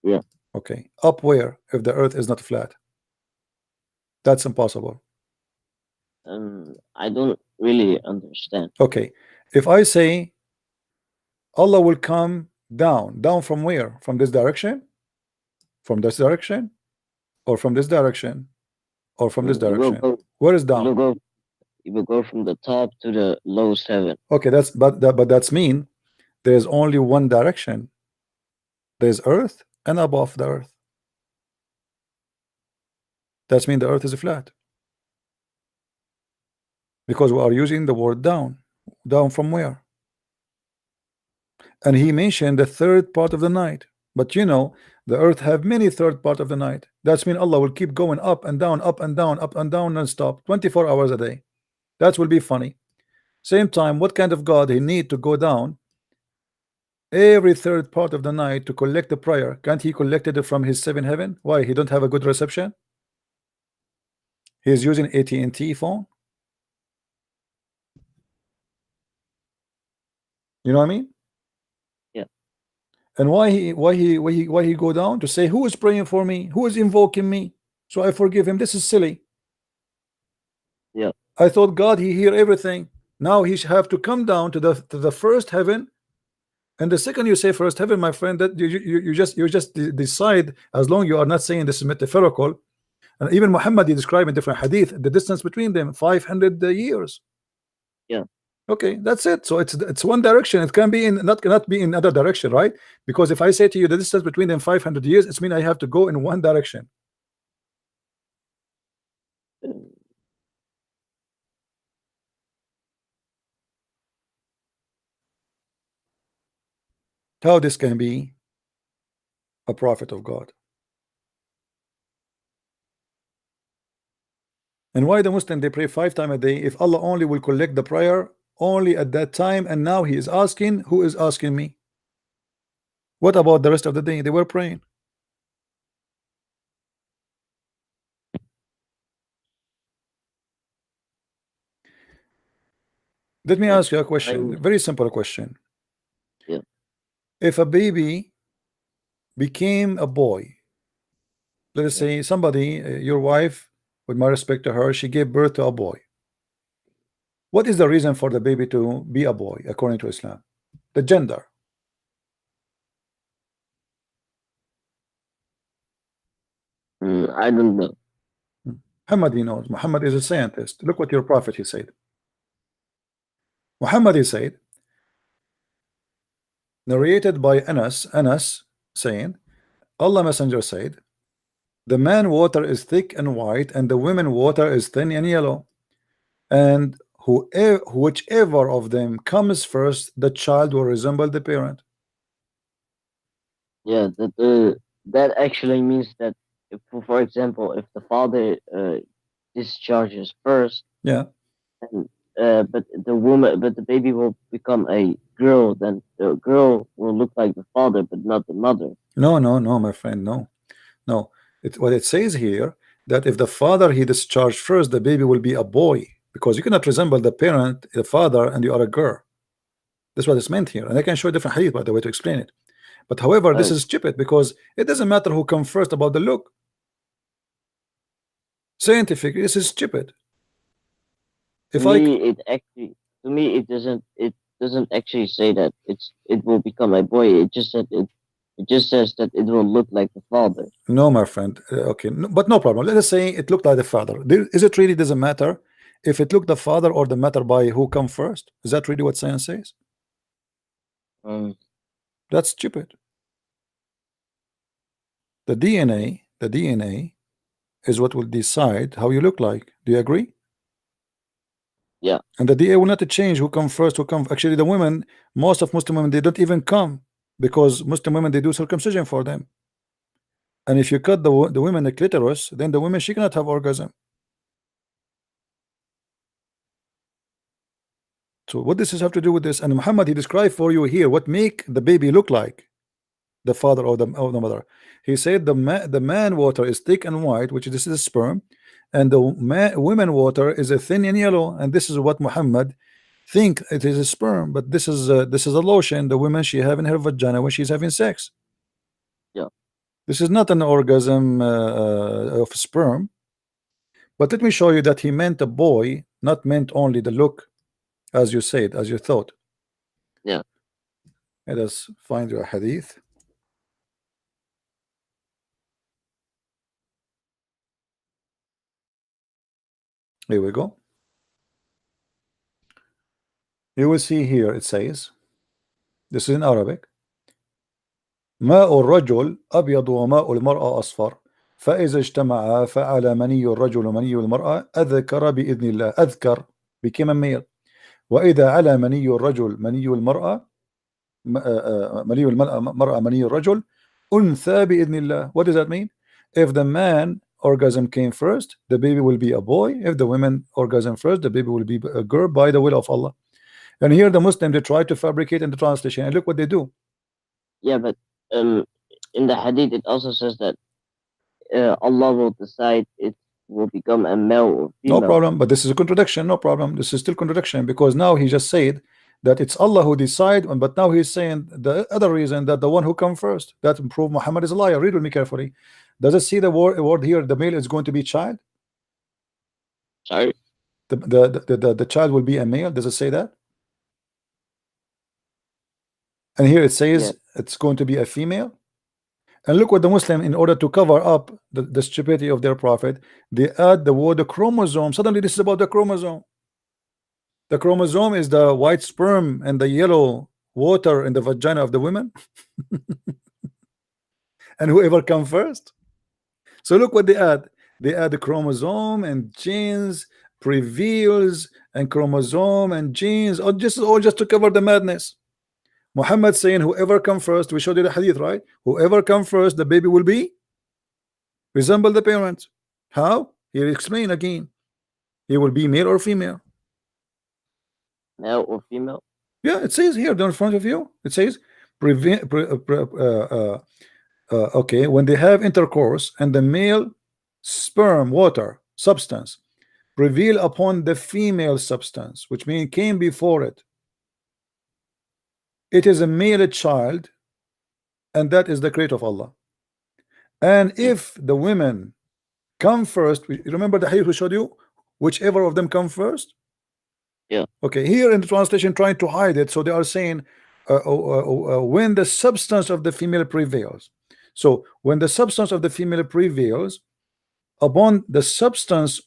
Yeah. Okay, up where if the earth is not flat? That's impossible. I don't really understand. Okay, if I say Allah will come down from where? From this direction? From this direction? Or from this direction? Or from this You will direction? go. Where is You will down? go. You will go from the top to the lowest heaven. Okay, but that's mean there's only one direction. There's earth and above the earth. That's mean the earth is flat. Because we are using the word down. Down from where? And he mentioned the third part of the night. But you know, the earth have many third part of the night. That's mean Allah will keep going up and down, up and down, up and down non-stop, 24 hours a day. That will be funny. Same time, what kind of God he need to go down every third part of the night to collect the prayer? Can't he collected it from his 7 heaven? Why? He don't have a good reception? He's using AT&T phone. You know what I mean? Yeah. And why he go down to say who is praying for me, who is invoking me, so I forgive him? This is silly. Yeah. I thought God he hear everything. Now he have to come down to the first heaven, and the second you say first heaven, my friend, that you just decide, as long you are not saying this is metaphorical. And even Muhammad he described in different hadith the distance between them 500 years. Yeah. Okay, that's it. So it's one direction. It can be in not be in other direction, right? Because if I say to you the distance between them 500 years, it's mean I have to go in one direction. How this can be a prophet of God? And why the Muslim they pray 5 times a day if Allah only will collect the prayer only at that time? And now he is asking, who is asking me? What about the rest of the day? They were praying. Let me But ask you a I question, a would, very simple question. yeah, If a baby became a boy, let us yeah. say somebody, your wife, with my respect to her, she gave birth to a boy. What is the reason for the baby to be a boy according to Islam? The gender. I don't know. Muhammad, he knows. Muhammad is a scientist. Look what your prophet he said. Muhammad, he said, narrated by Anas saying, Allah Messenger said, the man water is thick and white, and the women water is thin and yellow. And whoever, whichever of them comes first, the child will resemble the parent. Yeah, that actually means that, if, for example, if the father discharges first, Yeah. and but the baby will become a girl, then the girl will look like the father, but not the mother. No, no, no, my friend, no. No. What it says here, that if the father he discharged first, the baby will be a boy, because you cannot resemble the parent, the father, and you are a girl. That's what it's meant here. And I can show a different hadith, by the way, to explain it. But however, this Oh, is stupid, because it doesn't matter who comes first about the look. Scientifically, this is stupid. to If I me, it actually to me it doesn't actually say that it will become a boy. It just says that it will look like the father. No, my friend. Okay, no, but no problem. Let us say it looked like the father. Is it really doesn't matter if it looked the father or the matter by who come first? Is that really what science says? Um, That's stupid. The DNA is what will decide how you look like. Do you agree? yeah, And the DNA will not change who come first, who come. Actually, the women, most of Muslim women, they don't even come, because Muslim women they do circumcision for them. And if you cut the women the clitoris, then the women she cannot have orgasm. So what does this have to do with this? And Muhammad he described for you here what make the baby look like the father or the mother. He said the man water is thick and white, which this is sperm, and the women water is a thin and yellow, and this is what Muhammad think it is a sperm, but this is a lotion the woman she have in her vagina when she's having sex. yeah, This is not an orgasm of sperm. But let me show you that he meant a boy, not meant only the look, as you said, as you thought. yeah. Let us find your hadith. Here we go. You will see here it says, this is in Arabic. ماء الرجل أبيض وماء المرأة أصفر فإذا اجتمعا فعلى مني الرجل ومني المرأة أذكر بإذن الله. أذكر became a male. وإذا على مني الرجل مني المرأة مني المرأة مني الرجل أنثى بإذن الله. What does that mean? If the man orgasm came first, the baby will be a boy. If the women orgasm first, the baby will be a girl by the will of Allah. And here the Muslim they try to fabricate in the translation, and look what they do. Yeah, but um, in the hadith it also says that Allah will decide it will become a male or No female. problem, but this is a contradiction. No problem. This is still contradiction, because now he just said that it's Allah who decide, but now he's saying the other reason that the one who come first, that prove Muhammad is a liar. Read with me carefully. Does it see the word here? The male is going to be child. Sorry. The child will be a male. Does it say that? And here it says Yeah, it's going to be a female. And look what the Muslim, in order to cover up the stupidity of their prophet, they add the word the chromosome. Suddenly this is about the chromosome. The chromosome is the white sperm and the yellow water in the vagina of the women. And whoever come first. So look what they add. They add the chromosome and genes, prevails and chromosome and genes, all just to cover the madness. Muhammad saying whoever come first, we showed you the hadith, right? Whoever come first, the baby will be resemble the parents. How? He'll explain again. He will be male or female. male or female. Yeah, it says here in front of you. It says okay, when they have intercourse and the male sperm water substance prevail upon the female substance, which means came before it, it is a male child, and that is the creator of Allah. And if the women come first, remember the hadith we showed you, whichever of them come first. Yeah. Okay, here in the translation trying to hide it, so they are saying when the substance of the female prevails. So when the substance of the female prevails upon the substance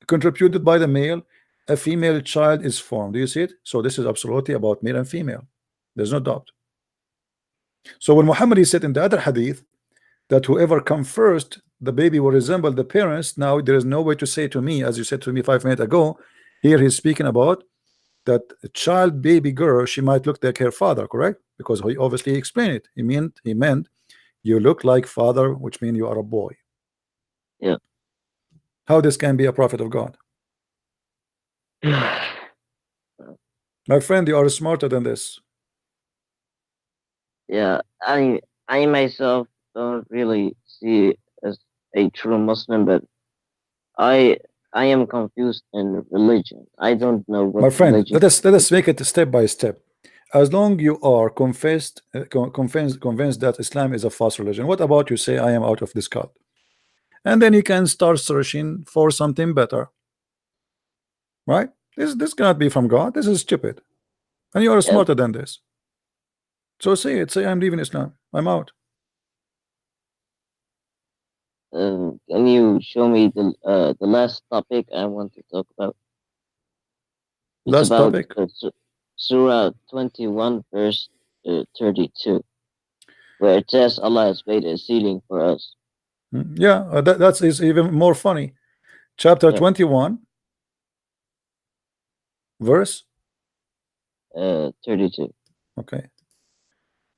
contributed by the male, a female child is formed. Do you see it? So this is absolutely about male and female. There's no doubt. So when Muhammad, he said in the other hadith that whoever come first, the baby will resemble the parents. Now there is no way to say to me, as you said to me 5 minutes ago, here he's speaking about that a child baby girl, she might look like her father, correct? Because he obviously explained it. He meant you look like father, which means you are a boy. Yeah. How this can be a prophet of God? My friend, you are smarter than this. Yeah, I myself don't really see it as a true Muslim, but I am confused in religion. I don't know what My friend, religion. let us make it step by step. As long you are convinced that Islam is a false religion, what about you say I am out of this cult? And then you can start searching for something better. Right? This cannot be from God. This is stupid. And you are smarter than this. So say it. Say I'm leaving Islam. I'm out. Can you show me the last topic I want to talk about? It's Last about topic. Surah 21, verse 32, where it says Allah has made a ceiling for us. Yeah, that is even more funny. Chapter 21, verse 32. Okay.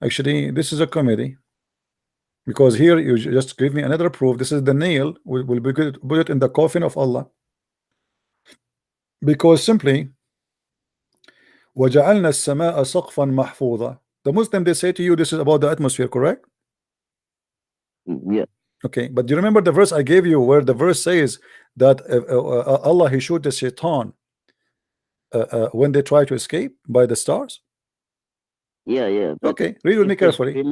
Actually, this is a comedy, because here you just give me another proof. This is the nail. Will be good. Put it in the coffin of Allah. Because simply, وَجَعَلْنَا السَّمَاءَ سَقْفًا مَحْفُوظًا. The Muslim, they say to you, this is about the atmosphere, correct? Yeah. Okay, but do you remember the verse I gave you, where the verse says that Allah, he showed the shaitan when they try to escape by the stars? Yeah. Okay, read with me carefully.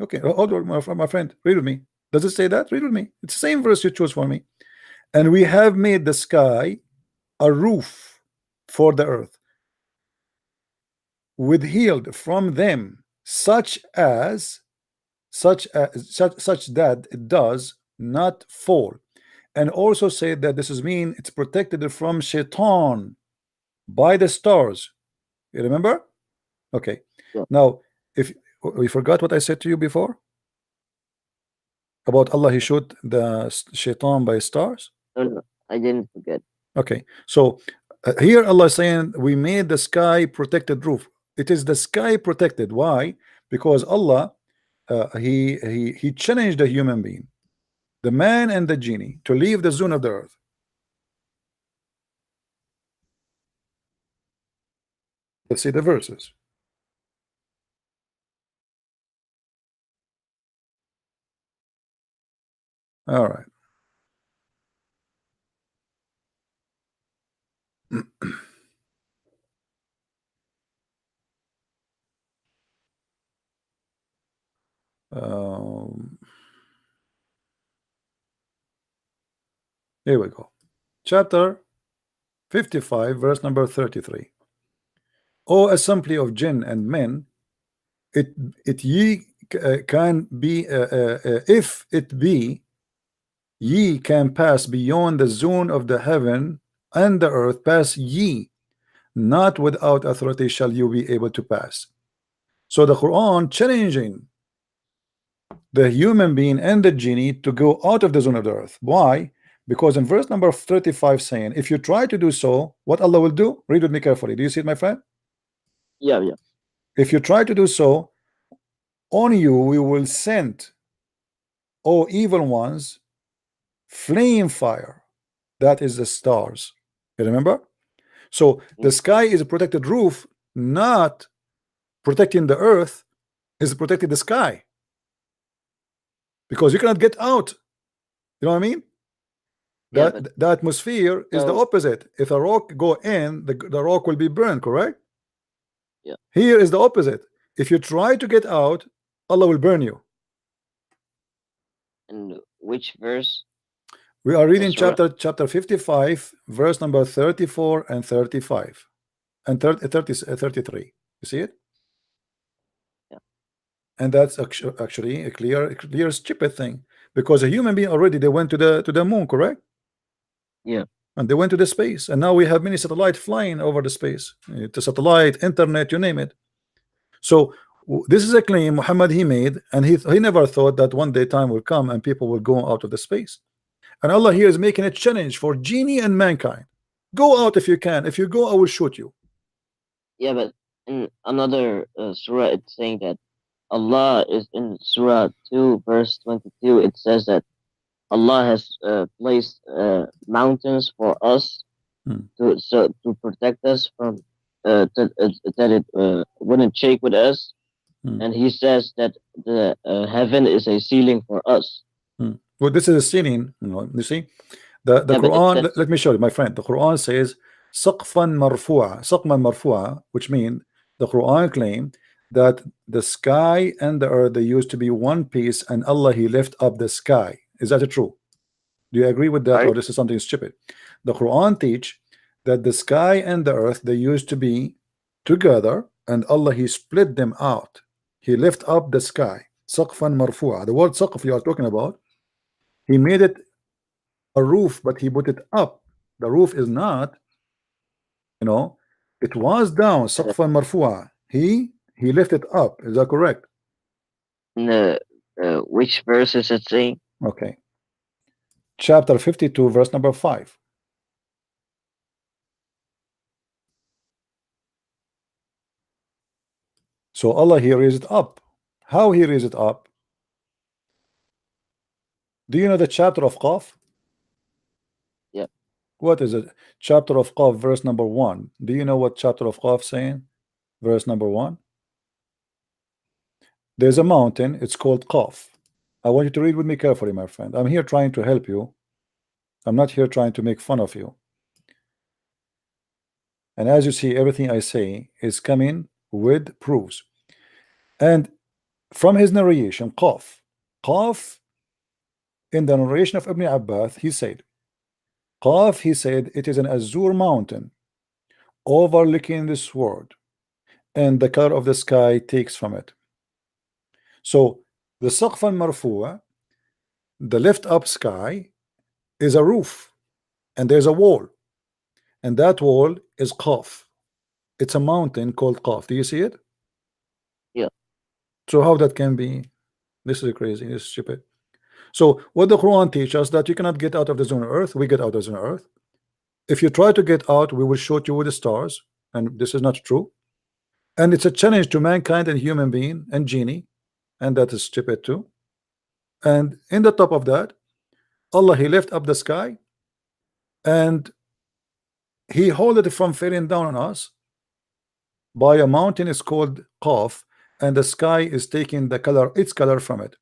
Okay, hold on, my friend, read with me. Does it say that? Read with me. It's the same verse you chose for me. And we have made the sky a roof for the earth, withheld from them such that it does not fall. And also say that this is mean it's protected from shaitan by the stars. You remember? Okay. Yeah. Now, if we forgot what I said to you before about Allah, he showed the shaitan by stars. No, I didn't forget. Okay, so here Allah is saying we made the sky protected roof. It is the sky protected. Why? Because Allah he challenged the human being, the man and the genie, to leave the zone of the earth. Let's see the verses. All right. Here we go. Chapter 55, verse number 33. O assembly of jinn and men, it ye can be if it be ye can pass beyond the zone of the heaven and the earth, pass ye, not without authority shall you be able to pass. So the Quran challenging the human being and the genie to go out of the zone of the earth. Why? Because in verse number 35 saying, if you try to do so, what Allah will do? Read with me carefully. Do you see it, my friend? Yeah. If you try to do so, on you we will send, O evil ones, flame fire. That is the stars. You remember? So the sky is a protected roof, not protecting the earth, He's protecting the sky because you cannot get out. You know what I mean? Yeah, That the atmosphere is the so opposite. If a rock go in, the rock will be burned, correct? Yeah. Here is the opposite. If you try to get out, Allah will burn you. and which verse? We are reading Surah? chapter 55, verse number 34 and 35 and 33. You see it? Yeah. And that's actually a clear stupid thing, because a human being already, they went to the moon, correct? Yeah. And they went to the space, and now we have many satellites flying over the space, the satellite, internet, you name it. So this is a claim Muhammad he made, and he never thought that one day time will come and people will go out of the space. And Allah here is making a challenge for genie and mankind. Go out if you can. If you go, I will shoot you. Yeah, but in another surah, it's saying that Allah is in Surah 2, verse 22. It says that Allah has placed mountains for us to protect us from that it wouldn't shake with us. And He says that the heaven is a ceiling for us. Well, this is a ceiling. You see, the Yeah, but Quran. says, Let me show you, my friend. The Quran says "saqfan marfu'a," saqman marfu'a, which means the Quran claim that the sky and the earth, they used to be one piece, and Allah he left up the sky. Is that true? Do you agree with that, right? or this is something stupid? The Quran teach that the sky and the earth, they used to be together, and Allah he split them out. He lift up the sky. Saqfan marfu'a. The word saqf you are talking about, he made it a roof, but he put it up. The roof is not, it was down. Saqfan marfu'a. He lifted up. Is that correct? Which verse is it saying? Okay. Chapter 52, verse number 5. So Allah he raised it up. How he raised it up? Do you know the chapter of Qaf? Yeah. What is it? Chapter of Qaf, verse number 1. Do you know what chapter of Qaf saying? Verse number 1. There's a mountain, it's called Qaf. I want you to read with me carefully, my friend. I'm here trying to help you. I'm not here trying to make fun of you. And as you see, everything I say is coming with proofs. And from his narration, Qaf, in the narration of Ibn Abbas, he said, Qaf, he said, it is an azure mountain overlooking this world, and the color of the sky takes from it. So the Saqf al-Marfu'a, the lift up sky, is a roof, and there's a wall, and that wall is Qaf. It's a mountain called Qaf. Do you see it? Yeah. So how that can be? This is crazy. This is stupid. So what the Quran teaches us, that you cannot get out of the zone of earth. We get out of the zone of earth. If you try to get out, we will shoot you with the stars, and this is not true. And it's a challenge to mankind and human being and genie, and that is stupid too. And in the top of that, Allah he lift up the sky, and he hold it from falling down on us by a mountain is called Qaf, and the sky is taking the color, its color from it.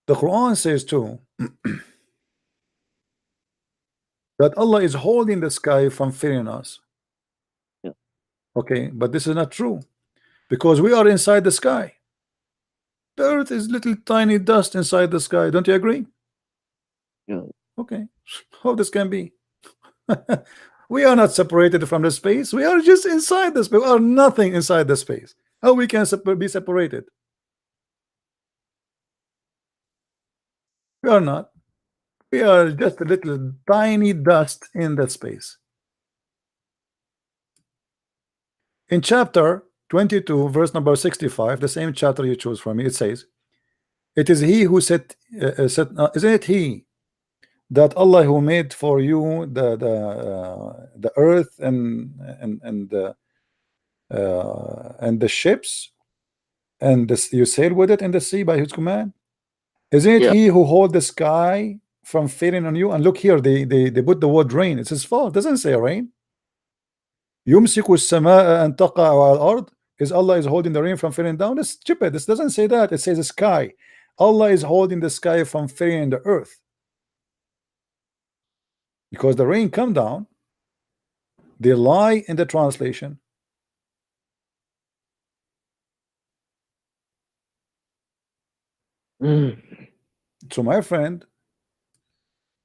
The Quran says too that Allah is holding the sky from falling on us. Yeah. Okay, but this is not true, because we are inside the sky. The earth is little tiny dust inside the sky. Don't you agree? Yeah. Okay, how this can be? We are not separated from the space. We are just inside the space. We are nothing inside the space. How we can be separated? We are not. We are just a little tiny dust in that space. In chapter 22, verse number 65, the same chapter you choose from me, it says, it is he who said, isn't it he that Allah who made for you the earth and the ships, and this, you sail with it in the sea by his command? Isn't it Yeah. he who hold the sky from falling on you? And look here, they put the word rain. It's his fault. It doesn't say rain. يمسك السماء أن تقع على الأرض Is Allah is holding the rain from falling down? It's stupid. This doesn't say that. It says the sky. Allah is holding the sky from falling in the earth, because the rain come down. They lie in the translation. So my friend,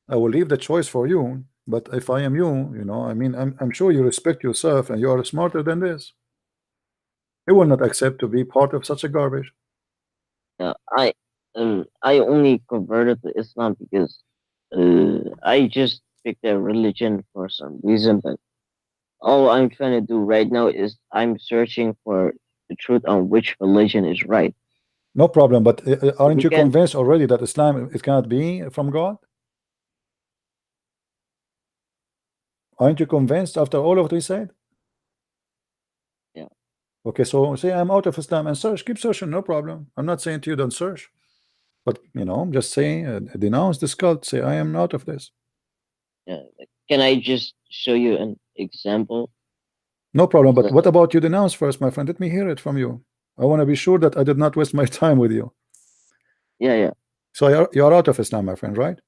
I will leave the choice for you. But if I am you, you know, I mean, I'm sure you respect yourself and you are smarter than this. You will not accept to be part of such a garbage. I only converted to Islam because I just picked a religion for some reason, but all I'm trying to do right now is I'm searching for the truth on which religion is right. No problem. But aren't You you can, convinced already that Islam, it cannot be from God? Aren't you convinced after all of what we said? yeah. Okay, so say I'm out of Islam and search. Keep searching, no problem. I'm not saying to you don't search, but you know, I'm just saying denounce this cult. Say I am out of this. Can I just show you an example? No problem. But So, what about you denounce first, my friend? Let me hear it from you. I want to be sure that I did not waste my time with you. yeah. So you're out of Islam, my friend, right?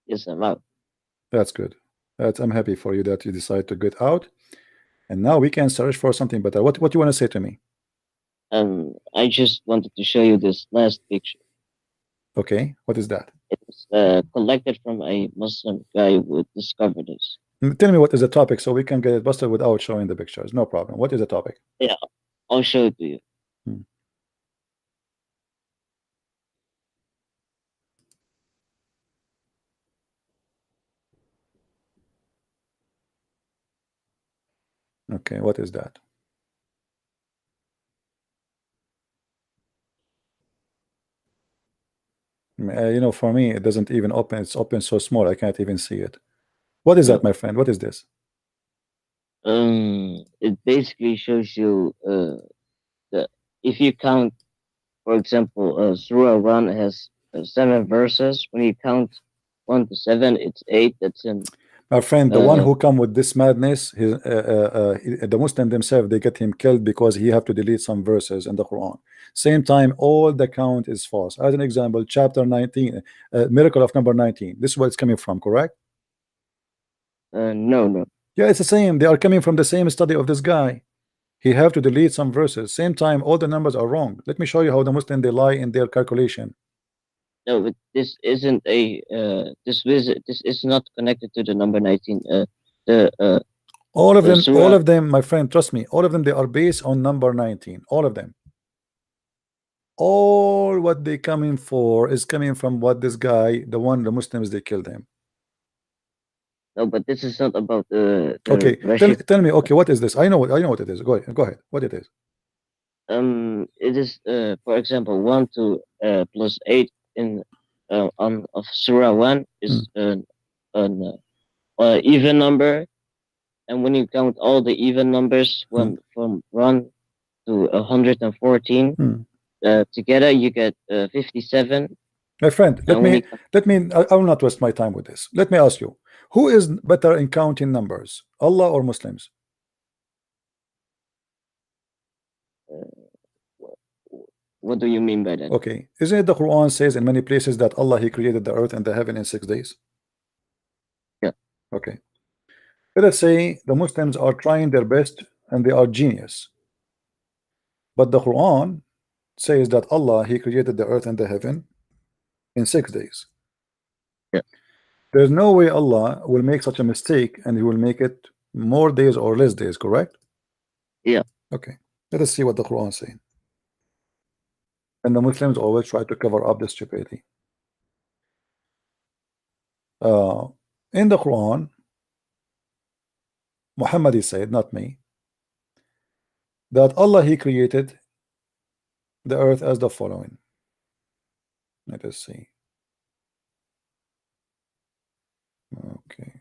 Yes, I'm out. That's good. I'm happy for you that you decide to get out. And now we can search for something better. What do you want to say to me? I just wanted to show you this last picture. Okay, what is that? It was collected from a Muslim guy who discovered this. Tell me what is the topic so we can get it busted without showing the pictures. No problem. What is the topic? Yeah, I'll show it to you. Okay, what is that? You know, for me, it doesn't even open. It's open so small, I can't even see it. What is that, my friend? What is this? It basically shows you that if you count, for example, Surah 1 has 7 verses. When you count 1 to 7, it's 8. That's in. My friend, the one who come with this madness, the Muslim themselves, they get him killed because he have to delete some verses in the Quran. Same time, all the count is false. As an example, chapter 19, miracle of number 19. This is where it's coming from, correct? No. Yeah, it's the same. They are coming from the same study of this guy. He have to delete some verses. Same time, all the numbers are wrong. Let me show you how the Muslim they lie in their calculation. No, but this isn't a this is not connected to the number 19. All of them, Surah, all of them, my friend, trust me, all of them, they are based on number 19. All of them. All what they coming for is coming from what this guy, the Muslims, they killed him. no, but this is not about Okay, Rashid. tell me. Okay, what is this? I know what it is. Go ahead. What it is? It is for example 1 to plus 8 in on of Surah 1 is an even number, and when you count all the even numbers from 1 to 114 together, you get 57. My friend, And I will not waste my time with this. Let me ask you, who is better in counting numbers, Allah or Muslims? What do you mean by that? Okay, isn't it the Quran says in many places that Allah he created the earth and the heaven in 6 days? Yeah. Okay. Let us say the Muslims are trying their best and they are genius. But the Quran says that Allah he created the earth and the heaven in 6 days. Yeah. There's no way Allah will make such a mistake and he will make it more days or less days, correct? Yeah. Okay. Let us see what the Quran is saying. And the Muslims always try to cover up the stupidity. In the Quran, Muhammad is said, not me, that Allah he created the earth as the following. Let us see. Okay.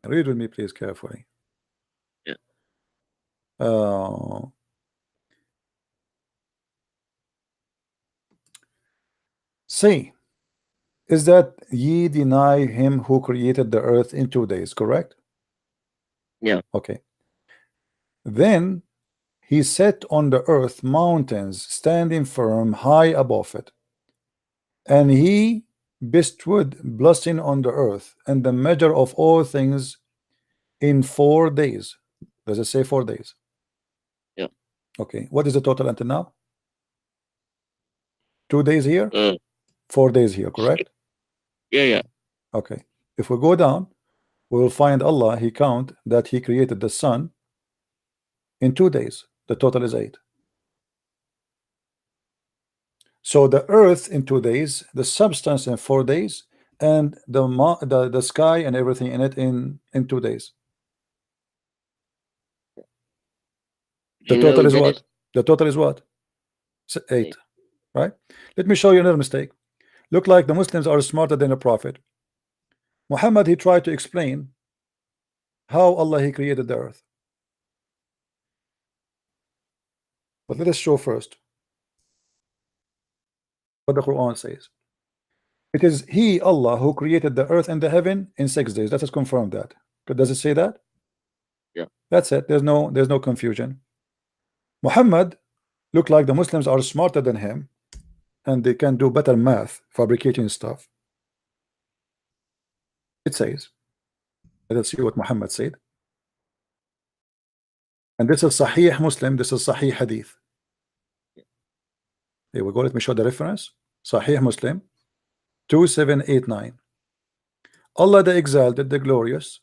Read with me, please, carefully. Yeah. Say, is that ye deny him who created the earth in 2 days, correct? Yeah. Okay. Then he set on the earth mountains standing firm high above it, and he bestowed blessing on the earth and the measure of all things in 4 days. Does it say 4 days? Yeah. Okay. What is the total until now? 2 days here, Uh, 4 days here, correct? yeah. Okay. If we go down, we will find Allah, he count that he created the sun in 2 days. The total is 8. So the earth in 2 days, the substance in 4 days, and the sky and everything in it in 2 days. The You total know is that what? is The total is what? 8, Eight. right? Let me show you another mistake. Look like the Muslims are smarter than a prophet. Muhammad, he tried to explain how Allah he created the earth. But let us show first what the Quran says. It is he, Allah, who created the earth and the heaven in 6 days. Let us confirm that. Does it say that? Yeah. That's it. There's no confusion. Muhammad look like the Muslims are smarter than him and they can do better math, fabricating stuff. It says, let us see what Muhammad said. And this is Sahih Muslim, this is Sahih Hadith. Here we go. Let me show the reference. Sahih Muslim 2789. Allah the Exalted, the Glorious,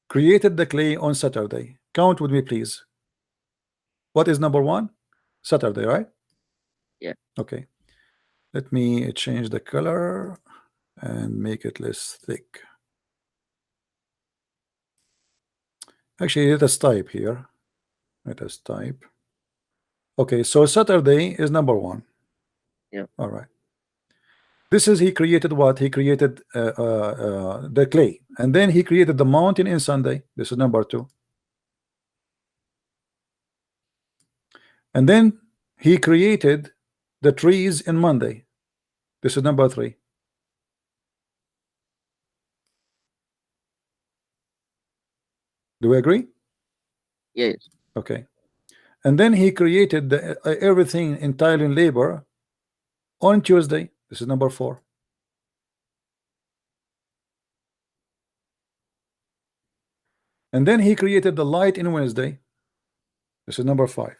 created the clay on Saturday. Count with me, please. What is number 1? Saturday, right? Yeah. Okay. Let me change the color and make it less thick. Actually, let us type here. Let us type. Okay, so Saturday is number 1. Yeah. All right. This is he created what? He created the clay, and then he created the mountain in Sunday. This is number 2. And then he created the trees in Monday. This is number 3. Do we agree? Yes. Okay. And then he created the everything entirely in labor on Tuesday. This is number 4. And then he created the light in Wednesday. This is number 5.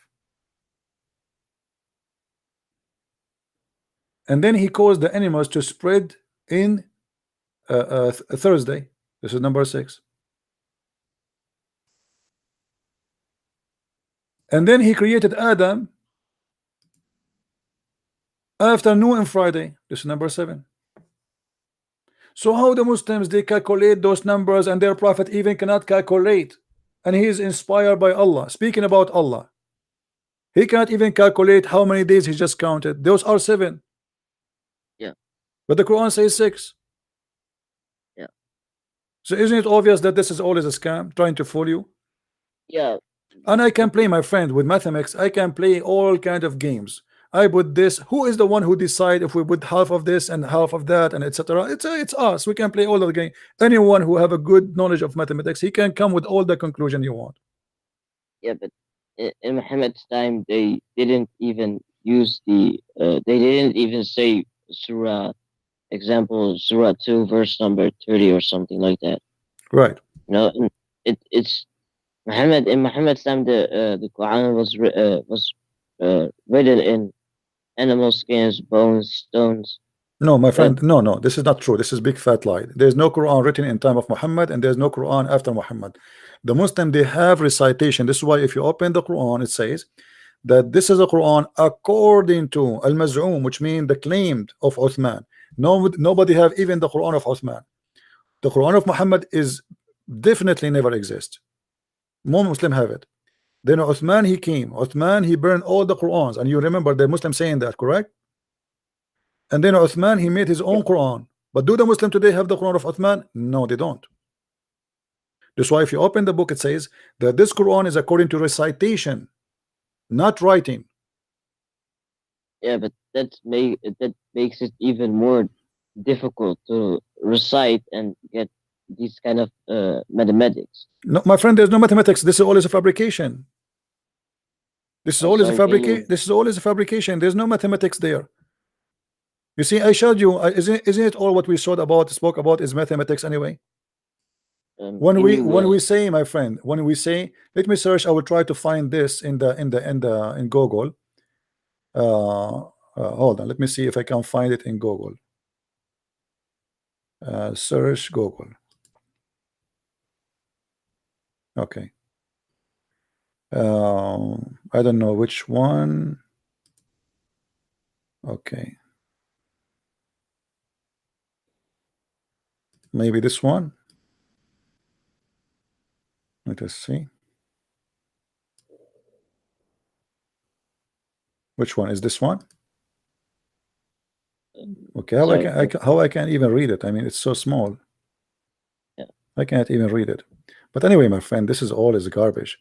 And then he caused the animals to spread in Thursday. This is number 6. And then he created Adam afternoon and Friday. This is number 7. So how the Muslims they calculate those numbers, and their prophet even cannot calculate, and he is inspired by Allah. Speaking about Allah, he can't even calculate how many days he just counted. Those are 7. Yeah. But the Quran says 6. Yeah. So isn't it obvious that this is always a scam trying to fool you? Yeah. And I can play, my friend, with mathematics. I can play all kind of games. I put this. Who is the one who decide if we put half of this and half of that and etc.? It's us. We can play all of the game. Anyone who have a good knowledge of mathematics, he can come with all the conclusion you want. Yeah, but in Muhammad's time, they didn't even use the. They didn't even say Surah. Example, Surah 2, verse number 30, or something like that. Right. You know, and it's Muhammad. In Muhammad's time, the Quran was written in animal skins, bones, stones. No, my friend, no, this is not true. This is big fat lie. There's no Quran written in time of Muhammad, and there's no Quran after Muhammad. The Muslim, they have recitation. This is why if you open the Quran, it says that this is a Quran according to al-Maz'um, which means the claimed of Uthman. Nobody have even the Quran of Uthman. The Quran of Muhammad is definitely never exist. No Muslim have it. Then Uthman he came. Uthman he burned all the Qurans, and you remember the Muslim saying that, correct? And then Uthman he made his own Quran. But do the Muslim today have the Quran of Uthman? No, they don't. That's why if you open the book, it says that this Quran is according to recitation, not writing. Yeah, but that makes it even more difficult to recite and get these kind of mathematics. No, my friend, there's no mathematics. This is always a fabrication. This is I'm always a sorry, can fabrication. you? This is always a fabrication. There's no mathematics there. You see, I showed you. Isn't it all what we spoke about is mathematics anyway? Can you? When we say, my friend, when we say, let me search. I will try to find this in Google. Hold on. Let me see if I can find it in Google. Search Google. Okay. I don't know which one. Okay. Maybe this one. Let us see. Which one is this one? Okay, Sorry, how I can even read it? I mean, it's so small. yeah. I can't even read it. But anyway, my friend, this is all is garbage.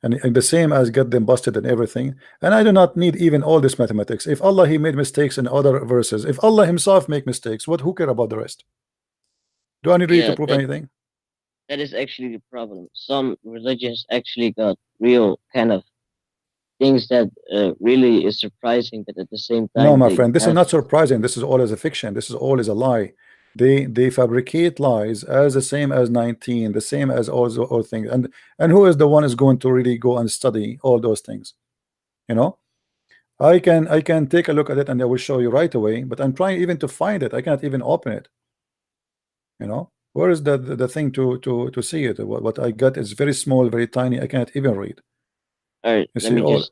And the same as get them busted and everything. And I do not need even all this mathematics. If Allah he made mistakes in other verses, if Allah himself make mistakes, who care about the rest? Do I need really to Yeah, prove anything? that is actually the problem. Some religions actually got real kind of things that really is surprising, but at the same No, time my they friend, this is have. not surprising. This is all as a fiction. This is all as a lie. They fabricate lies as the same as 19, the same as all things. And who is the one is going to really go and study all those things? You know, I can take a look at it and I will show you right away. But I'm trying even to find it. I can't even open it. You know, where is the thing to see it? What I got is very small, very tiny. I can't even read. All right, You let see, me just.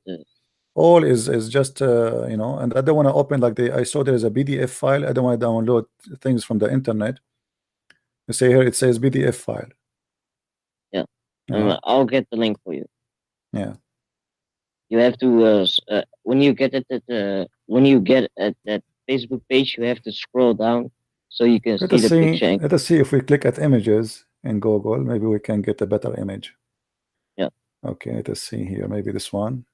all is just you know, and I don't want to open like I saw there is a PDF file. I don't want to download things from the internet. You see here it says PDF file. Yeah, You know, I'll get the link for you. yeah. You have to when you get when you get at that Facebook page, you have to scroll down so you can Let see us the see. picture. Let us see if we click at images in Google, maybe we can get a better image. Yeah. Okay, let us see here. Maybe this one.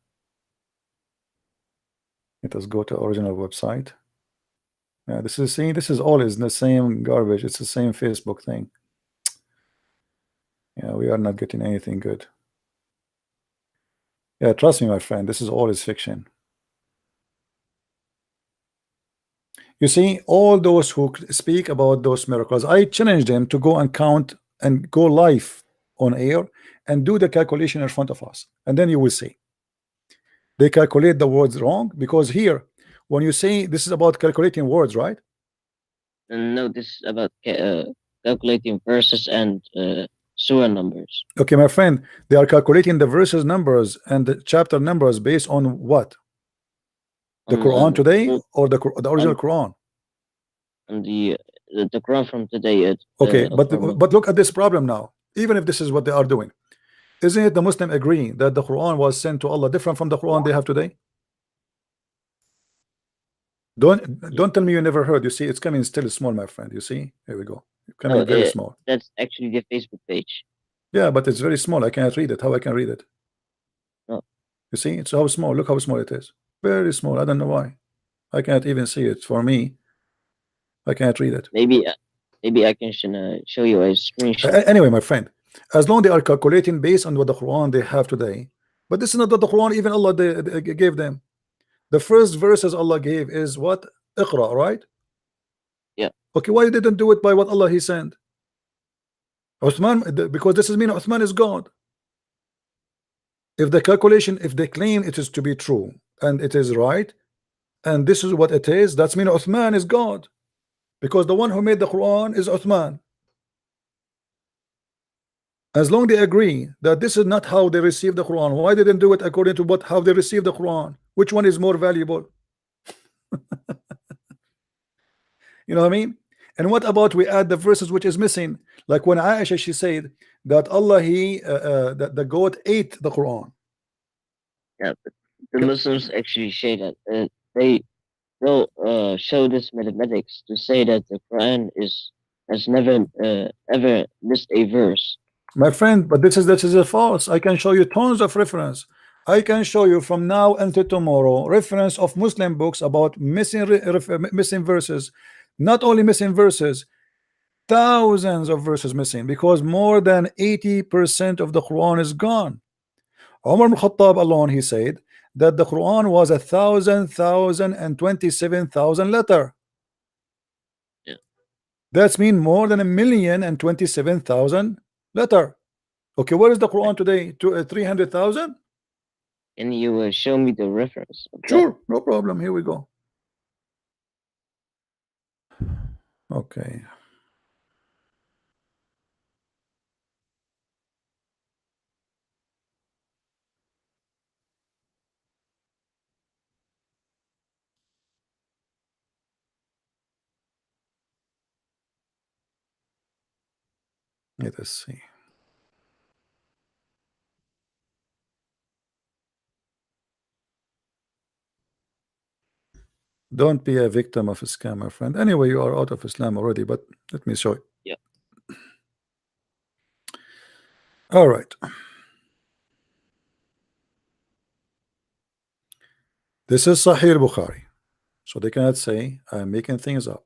Let us go to original website. Yeah, this is this is all is the same garbage. It's the same Facebook thing. Yeah, we are not getting anything good. Yeah, trust me, my friend, this is all is fiction. You see, all those who speak about those miracles, I challenge them to go and count and go live on air and do the calculation in front of us, and then you will see they calculate the words wrong. Because here, when you say this is about calculating words, right? And no, this is about calculating verses and surah numbers. Okay, my friend, they are calculating the verses numbers and the chapter numbers based on what? The On Quran today well, or the original Quran? on the Quran from today. Okay, From but look at this problem now. Even if this is what they are doing, isn't it the Muslim agree that the Quran was sent to Allah different from the Quran they have today? Don't tell me you never heard. You see, it's coming still small, my friend. You see, here we go. no, Coming very small. that's actually the Facebook page. Yeah, but it's very small. I can't read it. How I can read it? No. You see, it's how small. Look how small it is. Very small. I don't know why. I can't even see it. For me, I can't read it. Maybe I can show you a screenshot. Anyway, my friend, as long they are calculating based on what the Quran they have today, but this is not what the Quran even Allah they gave them. The first verses Allah gave is what? Iqra, right? Yeah. Okay, why they didn't do it by what Allah He sent? Uthman, because this is mean Uthman is God. If the calculation, if they claim it is to be true and it is right, and this is what it is, that's mean Uthman is God, because the one who made the Quran is Uthman. As long they agree that this is not how they received the Quran, why didn't do it according to how they received the Quran? Which one is more valuable? You know what I mean? And what about we add the verses which is missing? Like when Aisha, she said that Allah that the goat ate the Quran. Yeah, but the Muslims actually say that they'll show this mathematics to say that the Quran has never ever missed a verse. My friend, but this is a false. I can show you tons of reference. I can show you from now until tomorrow reference of Muslim books about missing verses. Not only missing verses, thousands of verses missing, because more than 80% of the Quran is gone. Umar ibn Khattab alone, he said that the Quran was 1,027,000 letter. Yeah. That's mean more than 1,027,000 letter. Okay, where is the Quran today? To 300,000? Can you show me the reference of that? Sure, no problem. Here we go. Okay. Let us see. Don't be a victim of a scam, my friend. Anyway, you are out of Islam already, but let me show you. Yeah. All right. This is Sahih Bukhari. So they cannot say I'm making things up.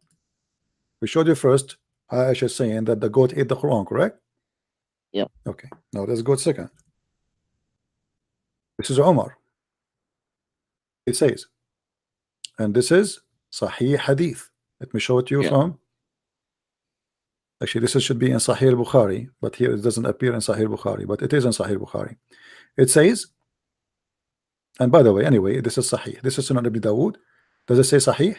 We showed you first Aisha saying that the goat ate the Quran, correct? Yeah. Okay. Now let's go second. This is Omar. It says, and this is Sahih Hadith. Let me show it to you Yeah. from. Actually, this should be in Sahih Bukhari, but here it doesn't appear in Sahih Bukhari, but it is in Sahih Bukhari. It says, and by the way, anyway, this is Sahih. This is Sunan Ibn Dawood. Does it say Sahih?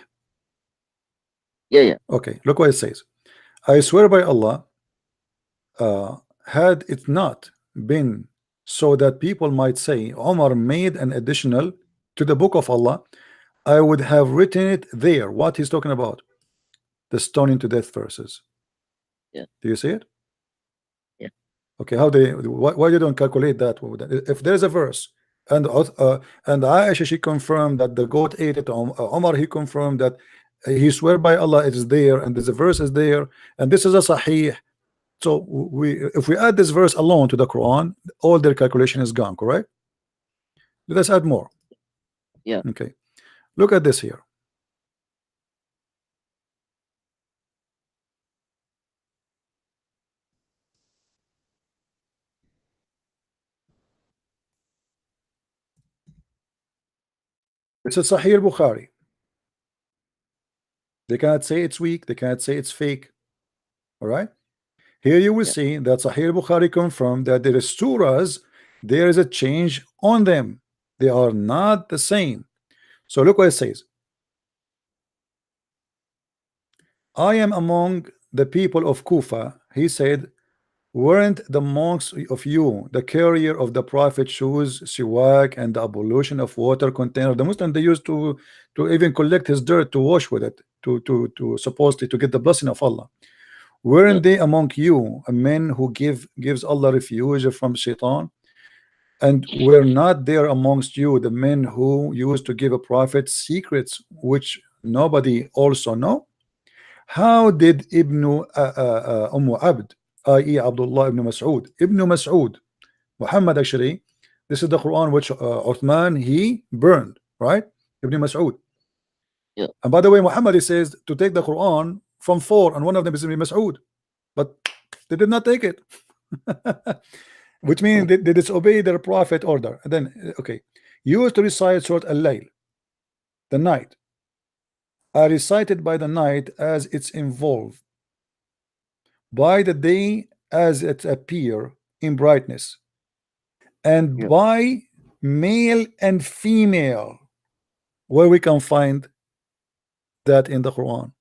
Yeah. Yeah. Okay, look what it says. I swear by Allah, had it not been so that people might say Omar made an additional to the book of Allah, I would have written it there. What he's talking about? The stoning to death verses. Yeah. Do you see it? Yeah. Okay, how they why you don't calculate that? If there's a verse and Aisha, she confirmed that the goat ate it. Omar, he confirmed that he swear by Allah it is there, and there's a verse is there, and this is a Sahih. So if we add this verse alone to the Quran, all their calculation is gone, correct? Let's add more. Yeah. Okay. Look at this here. This is Sahih Bukhari. They cannot say it's weak, they cannot say it's fake. All right. Here you will see that Sahih Bukhari confirmed that there is surahs, there is a change on them. They are not the same. So look what it says. I am among the people of Kufa. He said, weren't the monks of you the carrier of the prophet shoes, siwak, and the ablution of water container? The Muslim, they used to even collect his dirt to wash with it, to supposedly to get the blessing of Allah. Weren't they among you men who gives Allah refuge from Shaitan? And were not there amongst you the men who used to give a prophet secrets which nobody also know? How did Ibn Abd, i.e. Abdullah ibn Mas'ud, Muhammad, actually, this is the Quran which Uthman he burned, right? Ibn Mas'ud. Yeah. And by the way, Muhammad, he says to take the Quran from four, and one of them is Ibn Mas'ud, but they did not take it. Which means they disobey their prophet order. And then, okay, used to recite Surah Al-Layl, the night, are recited by the night as it's involved, by the day as it appear in brightness, and by male and female, where we can find that in the Quran.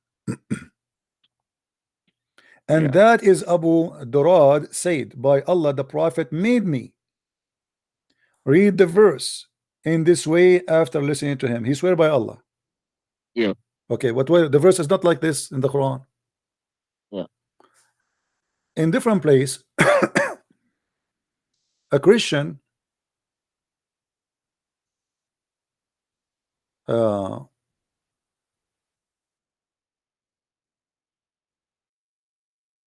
And that is Abu Durad said, by Allah the Prophet made me read the verse in this way after listening to him. He swear by Allah. Yeah. Okay, but the verse is not like this in the Quran. Yeah. In different place, a Christian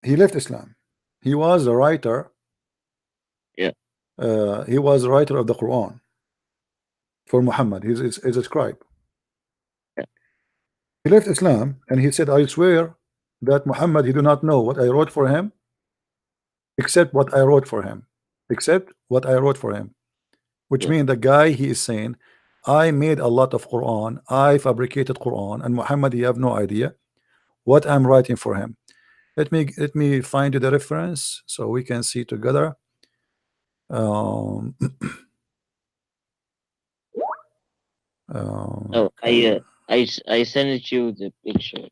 he left Islam. He was a writer. Yeah. He was a writer of the Quran. for Muhammad. He's a scribe. Yeah. He left Islam and he said, I swear that Muhammad, he do not know what I wrote for him except what I wrote for him. Except what I wrote for him. Which Yeah. means the guy, he is saying, I made a lot of Quran, I fabricated Quran, and Muhammad, he have no idea what I'm writing for him. Let me find you the reference so we can see together. Um, Oh, okay. I sent you the picture.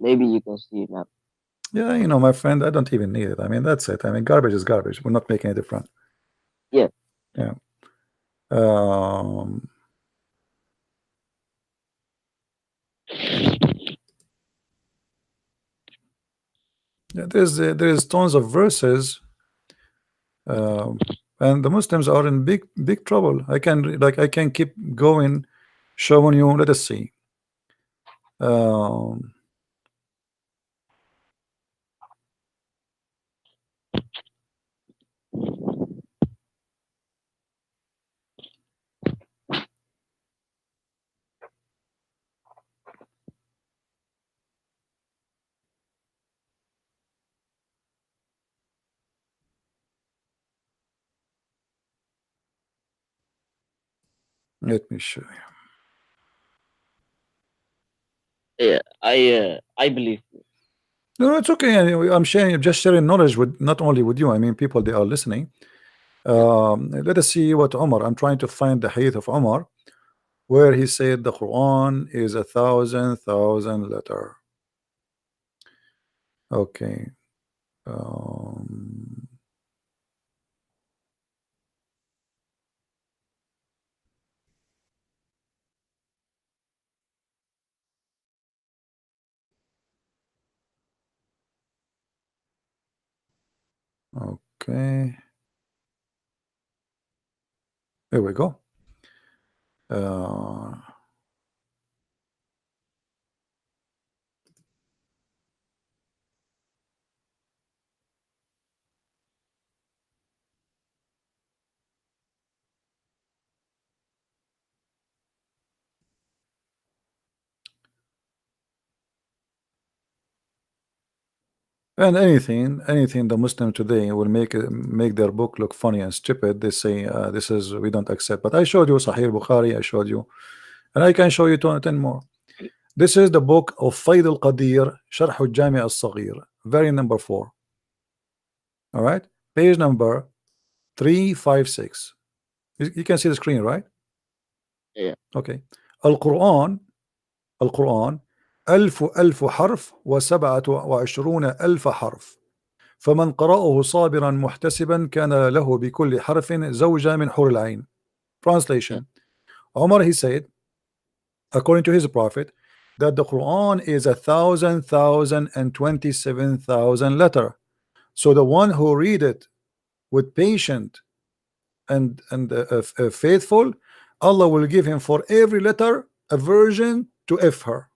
Maybe you can see it now. Yeah, you know, my friend, I don't even need it. I mean, that's it. I mean, garbage is garbage. We're not making a difference. Yeah. Yeah. Um, yeah, there's tons of verses, and the Muslims are in big trouble. I can keep going, showing you. Let us see. Um, let me show you. Yeah. I believe you. No, it's okay. I'm sharing, just sharing knowledge with not only with you. I mean, people they are listening. Let us see what Umar. I'm trying to find the hadith of Umar where he said the Quran is 1,000 letter. Okay. Um, okay. Here we go. Uh, and anything the Muslim today will make their book look funny and stupid. They say this is we don't accept. But I showed you Sahih Bukhari. I showed you, and I can show you 10 more. This is the book of Fayd al-Qadir, Sharh al-Jami' al-Saghir, very number 4. All right, page number 356. You can see the screen, right? Yeah. Okay. القرآن القرآن 1000 حرف و27 ألف حرف فمن قرأه صابرا محتسبا كان له بكل حرف زوجة من حور العين. Translation. Umar, he said, according to his prophet, that the Quran is 1,027,000 letter. So the one who read it with patient and faithful, Allah will give him for every letter a version to F her.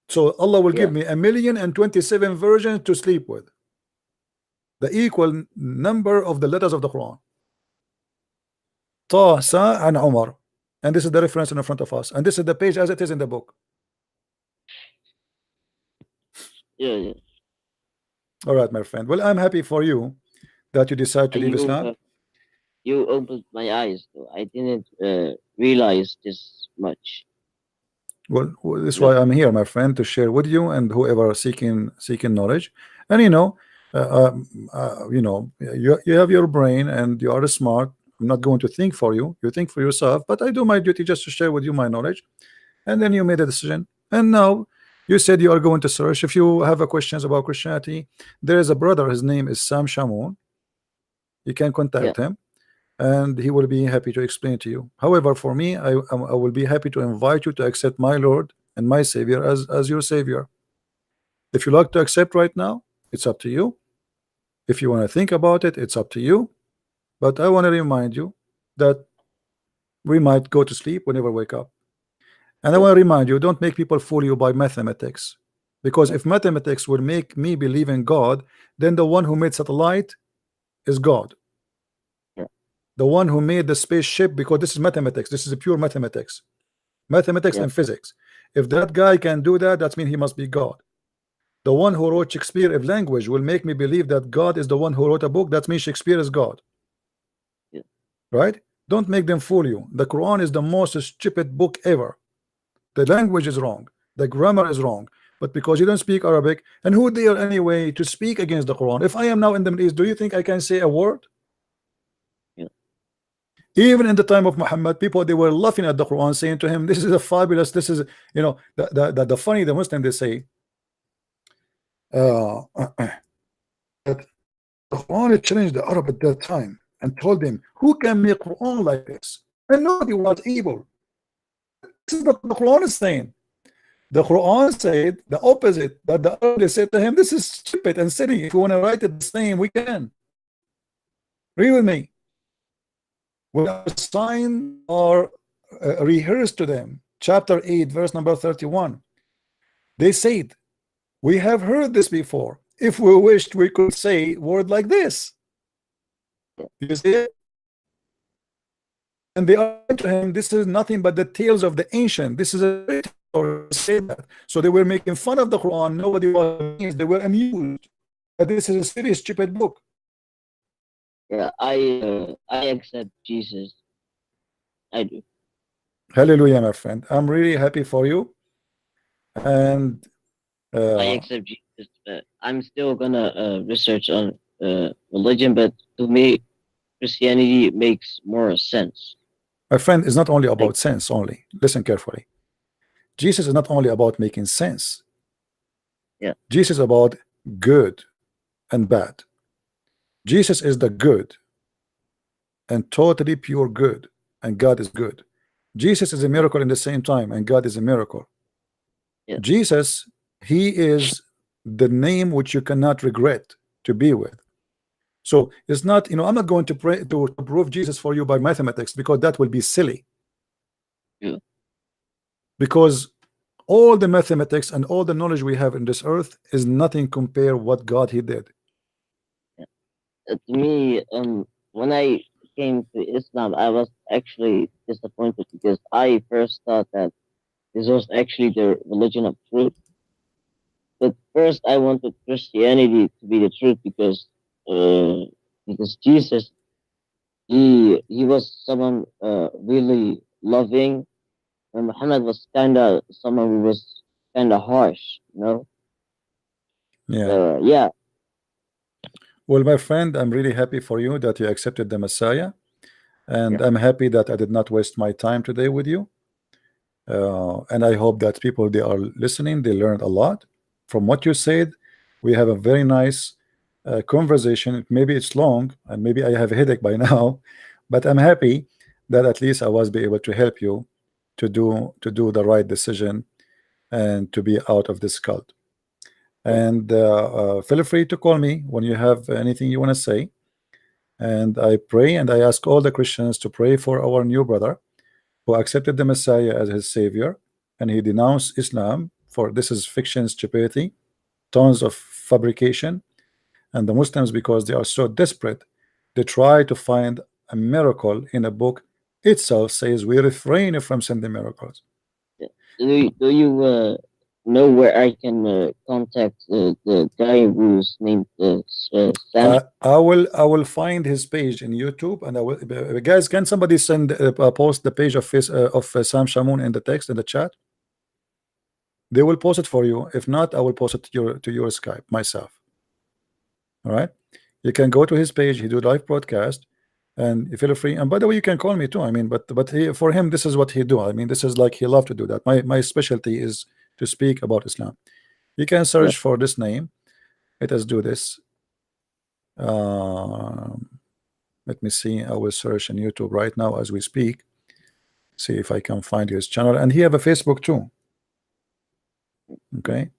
So Allah will give Yeah. me 1,027 versions to sleep with. The equal number of the letters of the Quran. Ta, Sa, and Umar. And this is the reference in the front of us. And this is the page as it is in the book. Yeah. Yeah. All right, my friend. Well, I'm happy for you that you decide to leave Islam. You opened my eyes though. I didn't realize this much. Well, this is No. why I'm here, my friend, to share with you and whoever seeking knowledge. And you have your brain and you are smart. I'm not going to think for you. You think for yourself, but I do my duty just to share with you my knowledge. And then you made a decision. And now you said you are going to search. If you have a questions about Christianity, there is a brother. His name is Sam Shamoun. You can contact him, and he will be happy to explain to you. However, for me, I will be happy to invite you to accept my Lord and my Savior as your Savior. If you like to accept right now, it's up to you. If you want to think about it, it's up to you. But I want to remind you that we might go to sleep whenever we wake up. And I want to remind you, don't make people fool you by mathematics. Because if mathematics would make me believe in God, then the one who made satellite is God. Yeah. the one who made the spaceship, because this is mathematics. This is a pure mathematics, Yeah. and physics. If that guy can do that, that means he must be God. The one who wrote Shakespeare, if language will make me believe that God is the one who wrote a book, that means Shakespeare is God. Yeah. Right? Don't make them fool you. The Quran is the most stupid book ever. The language is wrong, the grammar is wrong, but because you don't speak Arabic, and who dare anyway to speak against the Quran? If I am now in the Middle East, do you think I can say a word? Yeah. Even in the time of Muhammad, people, they were laughing at the Quran, saying to him, this is a fabulous, this is, you know, the funny, the Muslim, they say, that the Quran challenged the Arab at that time and told him, who can make Quran like this? And nobody was able. This is what the Quran is saying. The Quran said the opposite, that the Arab, they said to him, this is stupid and silly. If you want to write it the same, we can. Read with me. When our signs are rehearsed to them, chapter 8, verse number 31, they said, we have heard this before. If we wished, we could say word like this. You see it? And they are to him, this is nothing but the tales of the ancient. This is a or say that. So they were making fun of the Quran. Nobody was amused. They were amused. But this is a serious, stupid book. Yeah, I accept Jesus. I do. Hallelujah, my friend. I'm really happy for you. And I accept Jesus, but I'm still gonna research on religion. But to me, Christianity makes more sense. my friend, is not only Like, about sense only. Listen carefully. Jesus is not only about making sense. yeah, Jesus is about good and bad. Jesus is the good and totally pure good, and God is good. Jesus is a miracle in the same time, and God is a miracle. yeah, Jesus, he is the name which you cannot regret to be with. So it's not, you know, I'm not going to pray to prove Jesus for you by mathematics, because that will be silly. yeah. Because all the mathematics and all the knowledge we have in this earth is nothing compared what God he did. To me, when I came to Islam, I was actually disappointed because I first thought that this was actually the religion of truth. But first, I wanted Christianity to be the truth because Jesus, he was someone really loving, and Muhammad was kind of someone who was kind of harsh, you know. Yeah. Yeah, Well, my friend, I'm really happy for you that you accepted the Messiah, and yeah, I'm happy that I did not waste my time today with you. And I hope that people, they are listening, they learned a lot from what you said. We have a very nice conversation. Maybe it's long, and maybe I have a headache by now, but I'm happy that at least I was be able to help you to do the right decision and to be out of this cult. yeah. And feel free to call me when you have anything you want to say. And I pray and I ask all the Christians to pray for our new brother who accepted the Messiah as his savior, and he denounced Islam for this is fiction, stupidity, tons of fabrication. And the Muslims, because they are so desperate, they try to find a miracle in a book itself says we refrain from sending miracles. Do you know where I can contact the guy who's named Sam? I will find his page in YouTube, and I will. Guys, can somebody send post the page of Sam Shamoun in the text in the chat? They will post it for you. If not, I will post it to your Skype myself. All right. You can go to his page. He do live broadcast, and you feel free. And by the way, you can call me too. I mean, but for him, this is what he do. I mean, this is like he love to do that. My specialty is to speak about Islam. You can Yeah. search for this name. Let us do this. Um, let me see. I will search on YouTube right now as we speak. See if I can find his channel, and he have a Facebook too. Okay.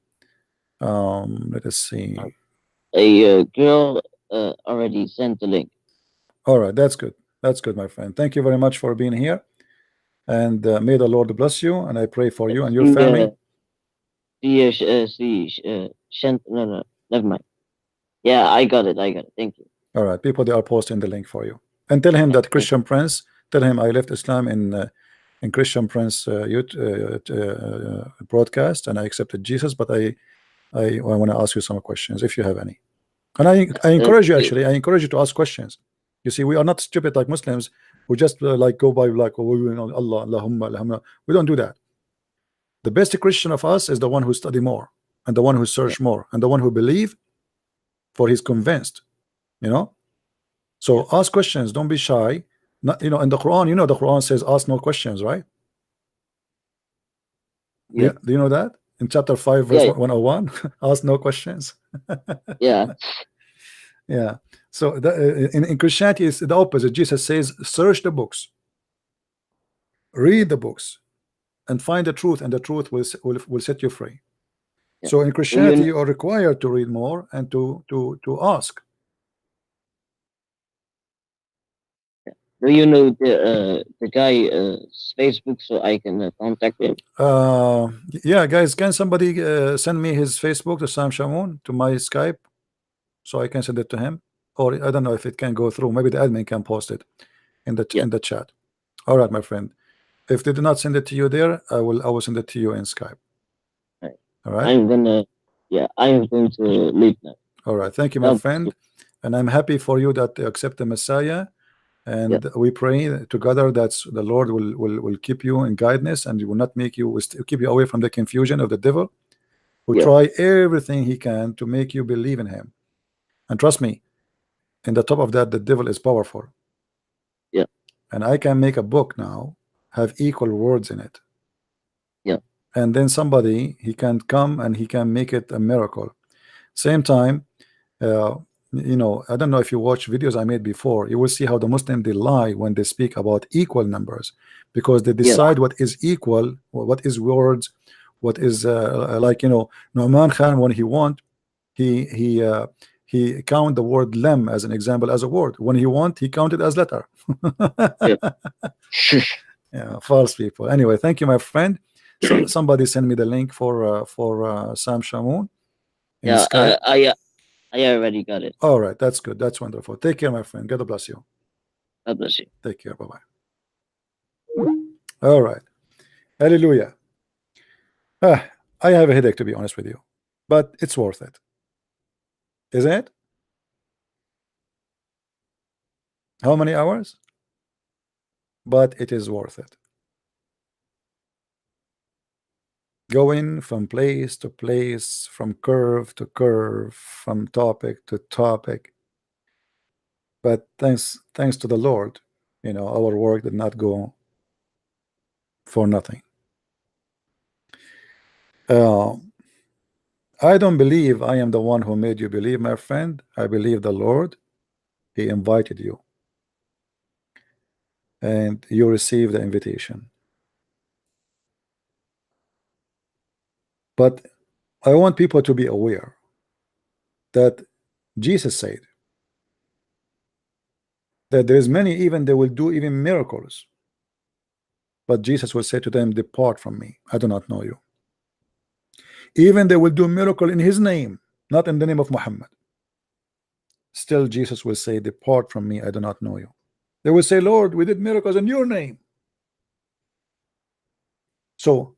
Let us see. A girl already sent the link. All right, that's good. That's good, my friend. Thank you very much for being here, and may the Lord bless you. And I pray for you and your family. No, no, never mind. Yeah, I got it. Thank you. All right, people, they are posting the link for you. and tell him that Okay. Christian Prince, tell him I left Islam in Christian Prince broadcast, and I accepted Jesus, but I want to ask you some questions if you have any. And I encourage you, actually, I encourage you to ask questions. You see, we are not stupid like Muslims who just like go by like, oh, you know, Allah, Allahumma, Allahumma. We don't do that. The best Christian of us is the one who study more, and the one who search more, and the one who believe for he's convinced, you know. So ask questions, don't be shy. Not, you know, in the Quran, you know, the Quran says ask no questions, right? Yeah. Do you know that in chapter 5 verse Yeah. 101? Ask no questions. Yeah. Yeah. So in Christianity it's the opposite. Jesus says search the books, read the books, and find the truth, and the truth will set you free. Yeah. So in Do Christianity you, you are required to read more and to ask. do you know the guy's Facebook so I can contact him? Yeah, guys, can somebody send me his Facebook to Sam Shamoun to my Skype so I can send it to him? Or I don't know if it can go through. Maybe the admin can post it in Yeah. the chat. All right, my friend. If they do not send it to you there, I will send it to you in Skype. Right. All right. I'm going to leave now. All right. Thank you, my God bless friend. you. And I'm happy for you that you accept the Messiah. And Yeah. we pray together that the Lord will keep you in guidance, and he will not make you, will keep you away from the confusion of the devil, who Yeah. try everything he can to make you believe in him. And trust me, in the top of that, the devil is powerful. Yeah. And I can make a book now, have equal words in it. Yeah. And then somebody, he can come and he can make it a miracle. Same time, you know, I don't know if you watch videos I made before, you will see how the Muslim, they lie when they speak about equal numbers, because they decide what is equal, what is words, what is like, you know, Nu'man Khan, when he want, he count the word lem as an example as a word. When he want, he counted as letter. Yeah. Yeah, false people. Anyway, thank you, my friend. So somebody send me the link for Sam Shamoun in Yeah. Skype. I already got it. All right, that's good. That's wonderful. Take care, my friend. God bless you. God bless you. Take care. Bye bye. All right. Hallelujah. I have a headache, to be honest with you, but it's worth it, isn't it? How many hours? But it is worth it. Going from place to place, from curve to curve, from topic to topic. But thanks to the Lord, you know, our work did not go for nothing. I don't believe I am the one who made you believe, my friend. I believe the Lord, he invited you, and you received the invitation. But I want people to be aware that Jesus said that there is many, even they will do even miracles, but Jesus will say to them, depart from me, I do not know you. Even they will do miracle in his name, not in the name of Muhammad, still Jesus will say, depart from me, I do not know you. They will say, Lord, we did miracles in your name. So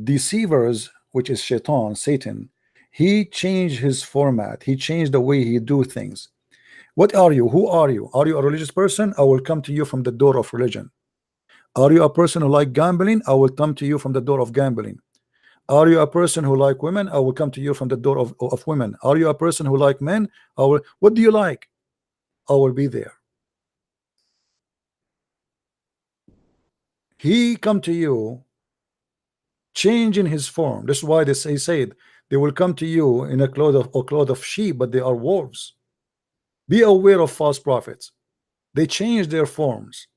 deceivers, which is Shaitan, Satan, he changed his format, he changed the way he do things. What are you? Who are you? Are you a religious person? I will come to you from the door of religion. Are you a person who like gambling? I will come to you from the door of gambling. Are you a person who like women? I will come to you from the door of women. Are you a person who like men? I will. What do you like? I will be there. He come to you changing his form. This is why he said they will come to you in a cloth of sheep, but they are wolves. Be aware of false prophets. They change their forms.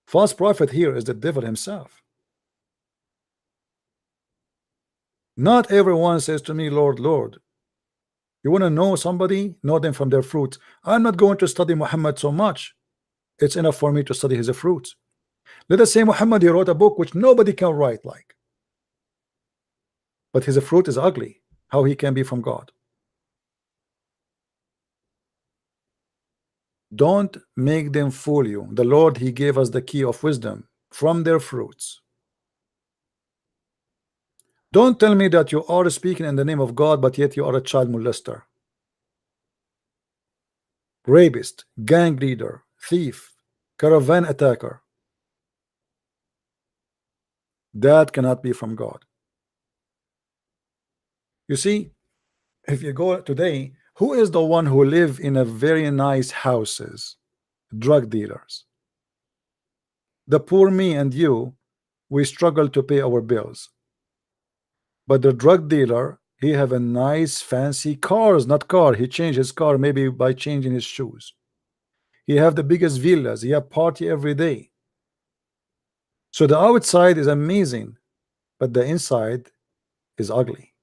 False prophet here is the devil himself. Not everyone says to me, Lord, Lord. You want to know somebody? Know them from their fruits. I'm not going to study Muhammad so much. It's enough for me to study his fruits. Let us say Muhammad, he wrote a book which nobody can write like. But his fruit is ugly. How he can be from God? Don't make them fool you. The Lord, He gave us the key of wisdom. From their fruits. Don't tell me that you are speaking in the name of God, but yet you are a child molester, rapist, gang leader, thief, caravan attacker. That cannot be from God. You see, if you go today, who is the one who live in a very nice houses? Drug dealers. The poor me and you, we struggle to pay our bills. But the drug dealer, he have a nice fancy cars, not car. He changed his car maybe by changing his shoes. He have the biggest villas. He have party every day. So the outside is amazing, but the inside is ugly.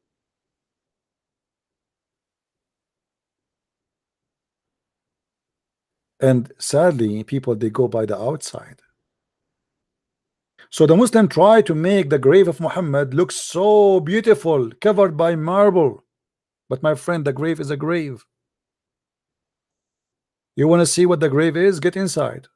And sadly, people, they go by the outside. So the Muslim try to make the grave of Muhammad look so beautiful, covered by marble. But my friend, the grave is a grave. You want to see what the grave is? Get inside.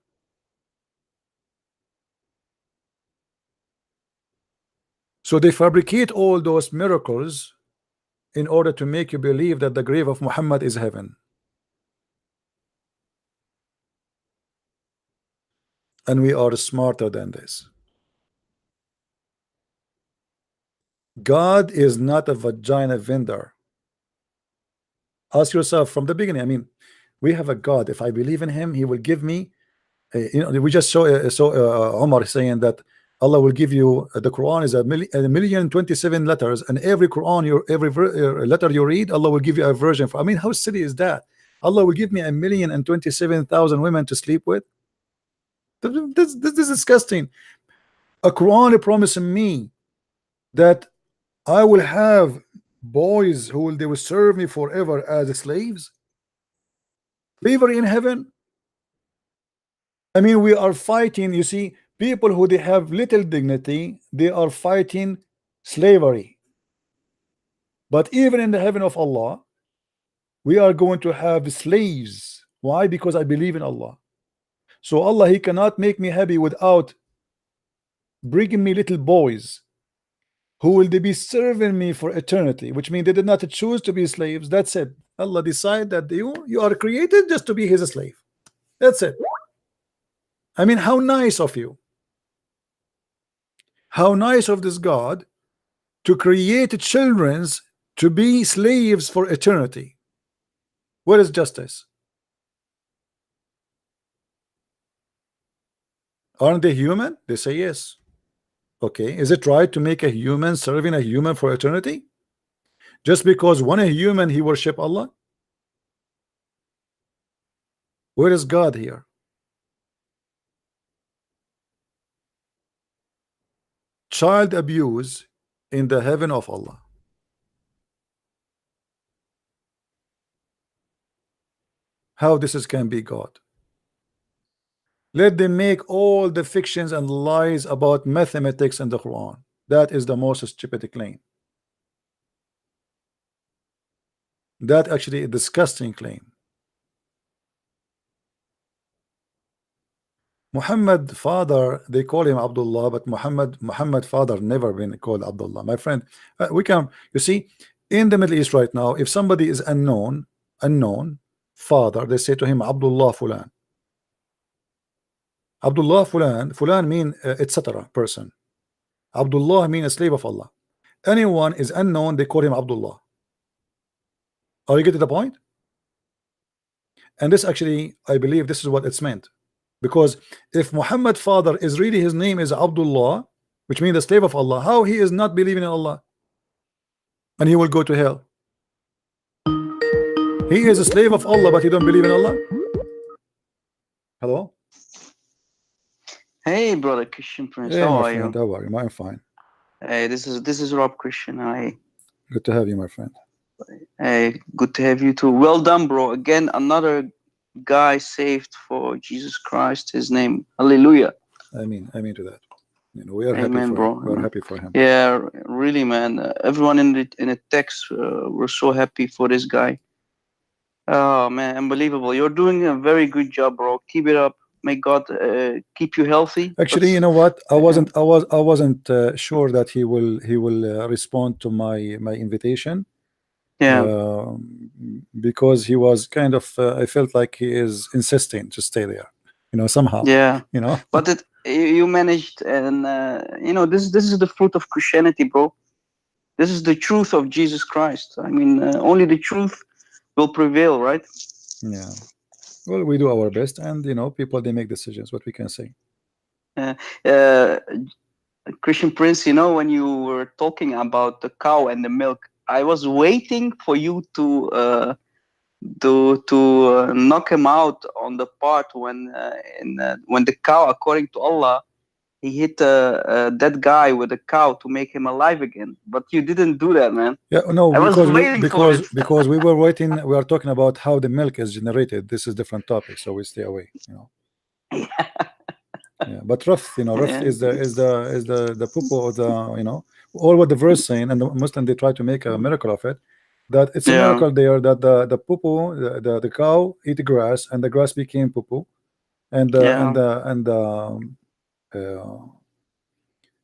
So they fabricate all those miracles in order to make you believe that the grave of Muhammad is heaven. And we are smarter than this. God is not a vagina vendor. Ask yourself from the beginning. I mean, we have a God. If I believe in him, he will give me we just saw Omar saying that Allah will give you the Quran is a million 27 letters, and every Quran every letter you read, Allah will give you a version for. I mean, how silly is that? Allah will give me 1,027,000 women to sleep with. This is disgusting. A Quran promising me that I will have boys who they will serve me forever as slaves. Slavery in heaven. I mean, we are fighting, you see, people who they have little dignity, they are fighting slavery. But even in the heaven of Allah, we are going to have slaves. Why? Because I believe in Allah. So Allah, he cannot make me happy without bringing me little boys who will they be serving me for eternity, which means they did not choose to be slaves. That's it. Allah decide that you are created just to be his slave. That's it. I mean, how nice of you. How nice of this God to create children to be slaves for eternity. Where is justice? Aren't they human? They say yes. Okay, is it right to make a human serving a human for eternity? Just because one a human he worship Allah? Where is God here? Child abuse in the heaven of Allah. How this can be God? Let them make all the fictions and lies about mathematics in the Quran. That is the most stupid claim. That actually a disgusting claim. Muhammad father, they call him Abdullah, but Muhammad father never been called Abdullah. My friend, we can, you see, in the Middle East right now, if somebody is unknown father, they say to him Abdullah Fulan. Abdullah Fulan mean etc. person. Abdullah mean a slave of Allah. Anyone is unknown, they call him Abdullah. Are you getting the point? And this actually, I believe this is what it's meant. Because if Muhammad father is really his name is Abdullah, which means the slave of Allah, how he is not believing in Allah and he will go to hell? He is a slave of Allah, but he don't believe in Allah. Hello. Hey, brother Christian Prince, Hey, how my are friend, you? how are you? I'm fine. Hey, this is Rob Christian. Hi. Good to have you, my friend. Hey, good to have you too. Well done, bro. Again, another guy saved for Jesus Christ. His name, Hallelujah. I mean to that. You know, we are Amen, happy for bro. him. We are happy for him. Yeah, really, man. Everyone in the text, we're so happy for this guy. Oh man, unbelievable! You're doing a very good job, bro. Keep it up. May God keep you healthy. Actually, you That's know what? yeah, I wasn't sure that he will respond to my invitation, yeah, because he was kind of I felt like he is insisting to stay there, somehow, yeah. you know. But you managed, and this is the fruit of Christianity, bro. This is the truth of Jesus Christ. I mean, only the truth will prevail, right? Yeah. Well, we do our best, and people they make decisions. What we can say. Uh, uh, Christian Prince, when you were talking about the cow and the milk, I was waiting for you to knock him out on the part when the cow, according to Allah, he hit that guy with a cow to make him alive again. But you didn't do that, man. Yeah, no, I was because waiting for it. we were waiting. We are talking about how the milk is generated. This is different topic, so we stay away. Yeah, but Raf, Raf Yeah, is the poo of the all what the verse saying, and the Muslim they try to make a miracle of it. That it's a yeah, miracle there that the poo, the cow eat grass, and the grass became poo, and yeah,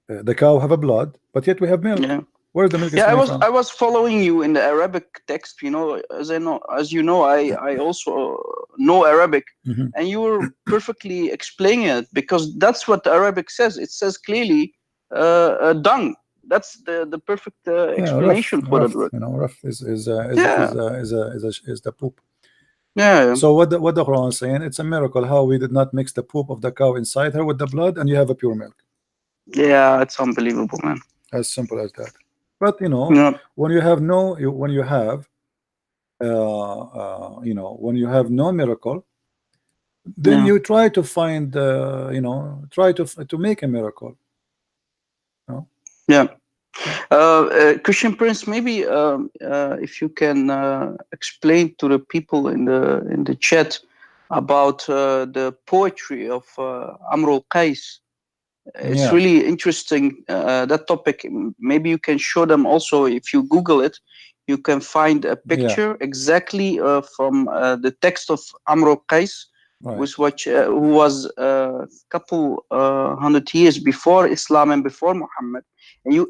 the cow have a blood, but yet we have milk. yeah. Where's the milk is Yeah, I coming was from? I was following you in the Arabic text. As you know, I also know Arabic, Mhm. and you were perfectly explaining it because that's what the Arabic says. It says clearly, dung. That's the perfect Yeah, explanation for that word. rough Yeah, is the poop. yeah, So what the Quran is saying? It's a miracle how we did not mix the poop of the cow inside her with the blood, and you have a pure milk. yeah. It's unbelievable, man. As simple as that. But Yeah, when you have no, when you have, when you have no miracle, then yeah, you try to find, try to make a miracle. No? yeah. Yeah. Christian Prince, maybe if you can explain to the people in the chat about the poetry of Amr al-Qais. It's Yeah. really interesting, that topic. Maybe you can show them also. If you Google it, you can find a Yeah. picture exactly from the text of Amr al-Qais, Right. who was a couple hundred years before Islam and before Muhammad.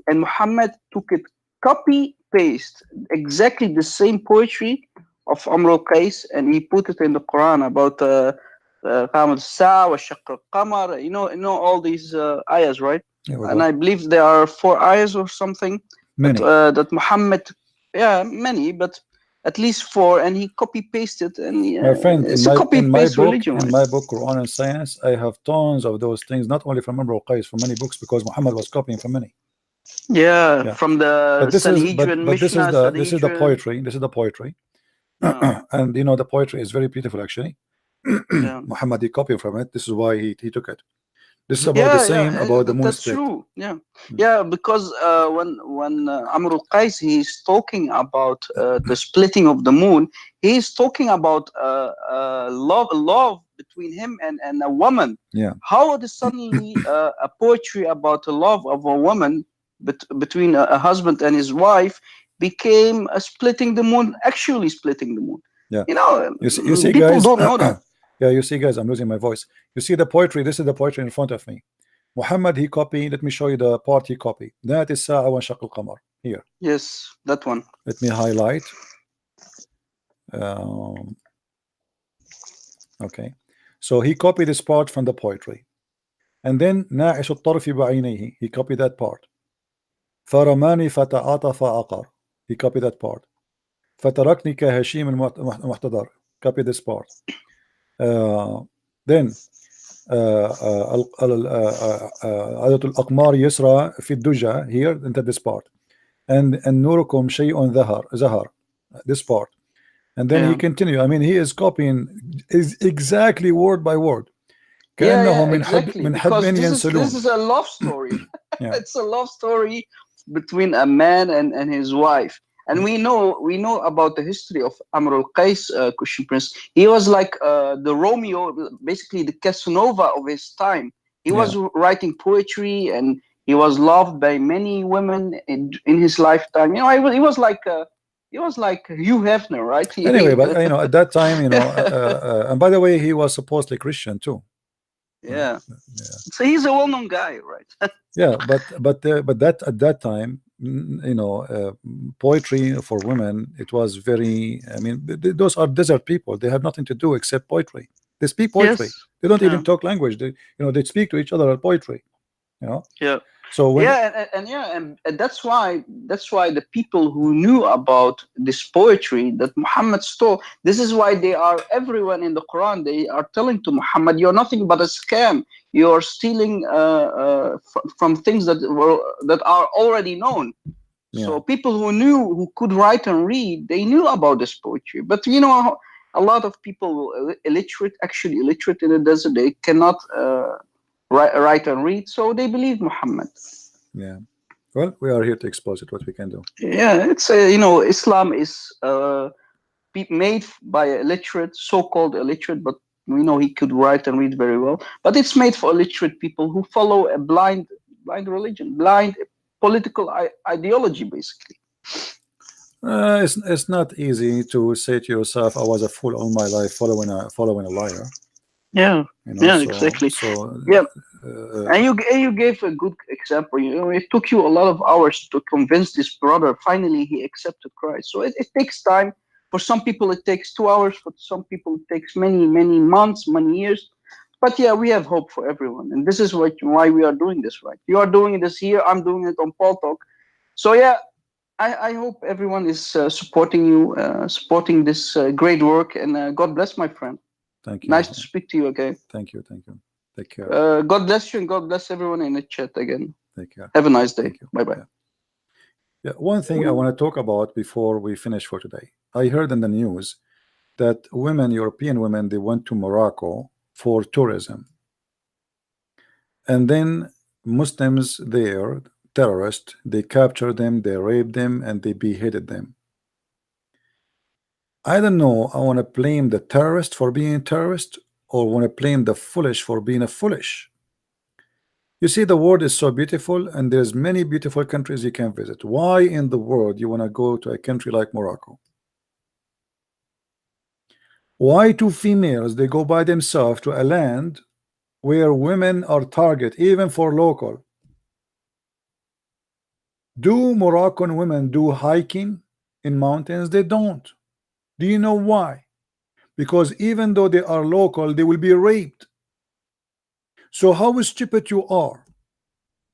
And Muhammad took it copy paste exactly the same poetry of Amr al-Qais, and he put it in the Quran about قامت الساعة والشق القمر. You know all these ayahs, right? Yeah. With And what? I believe there are 4 ayahs or something Many. that Muhammad, yeah, many, but at least 4, and he copy pasted, and My friend, it's a copy paste religion, in right? my book, Quran and Science, I have tons of those things, not only from Imru Qais, from many books, because Muhammad was copying from many. Yeah, Yeah. from the But this is Sanhedrin, Mishnah, this is the Sanhedrin. poetry. This is the poetry. Yeah, And the poetry is very beautiful actually. yeah. Muhammad he copied from it. This is why he took it. This is about the Yeah, same about the moon that's split. true. Yeah, because when Amr al-Qais, he's talking about the splitting of the moon, he's talking about love between him and a woman. Yeah. How is suddenly a poetry about the love of a woman between a husband and his wife became a splitting the moon, actually splitting the moon? Yeah. You see People guys. don't know that. Yeah, you see guys, I'm losing my voice. You see the poetry. This is the poetry in front of me. Muhammad he copied. Let me show you the part he copied. That is Sa'a wa Shaq al-Qamar. Here. Yes, that one. Let me highlight. Okay. So he copied this part from the poetry. And then ناعش الطرف بعينيه. He copied that part. فرماني فتعاطف عقر. He copied that part. فتركني كهشيم المحتضر. Copy this part. Then عدد الأقمار يسرى في الدجى here into this part. And نوركم شيء زهر. This part. And then he continue. I mean, he is copying is exactly word by word. Yeah, exactly. Because this ينسلون. is a love story. Yeah. It's a love story between a man and his wife. And we know about the history of Amr al-Qais, Christian Prince. He was like the Romeo, basically the Casanova of his time. He was writing poetry, and he was loved by many women in his lifetime. He was like He was like Hugh Hefner, right? Anyway, but at that time, and by the way, he was supposedly Christian too. yeah. Yeah. So he's a well-known guy, right? Yeah, but that at that time, poetry for women, it was very. I mean, those are desert people. They have nothing to do except poetry. They speak poetry. Yes. They don't Yeah. even talk language. They they speak to each other at poetry. Yeah. So when And that's why the people who knew about this poetry that Muhammad stole, this is why they are everyone in the Quran. They are telling to Muhammad, "You're nothing but a scam. You're stealing from things that are already known." So Yeah. people who could write and read, they knew about this poetry. But a lot of people actually illiterate in the desert, they cannot write and read, so they believe Muhammad. Yeah. Well, we are here to expose it. What we can do. Yeah, it's Islam is made by illiterate, so-called illiterate, but we know he could write and read very well. But it's made for illiterate people who follow a blind religion, blind political ideology, basically. It's not easy to say to yourself, "I was a fool all my life, following a liar." Yeah, exactly. So yeah, and you gave a good example. It took you a lot of hours to convince this brother. Finally, he accepted Christ. So it takes time. For some people, it takes 2 hours. For some people, it takes many months, many years. But yeah, we have hope for everyone, and this is why we are doing this. Right? You are doing this here. I'm doing it on Paul Talk. So yeah, I hope everyone is supporting you, supporting this great work, and God bless, my friend. thank you. Nice to speak to you again. Thank you. Take care. God bless you, and God bless everyone in the chat again. Take care. Have a nice day. Thank you. Bye bye. Yeah. Yeah, one thing I want to talk about before we finish for today. I heard in the news that European women, they went to Morocco for tourism. And then Muslims there, terrorists, they captured them, they raped them, and they beheaded them. I don't know, I want to blame the terrorist for being a terrorist, or want to blame the foolish for being a foolish. You see, the world is so beautiful, and there's many beautiful countries you can visit. Why in the world you want to go to a country like Morocco? Why two females, they go by themselves to a land where women are target, even for local? Do Moroccan women do hiking in mountains? They don't. Do you know why? Because even though they are local, they will be raped. So how stupid you are?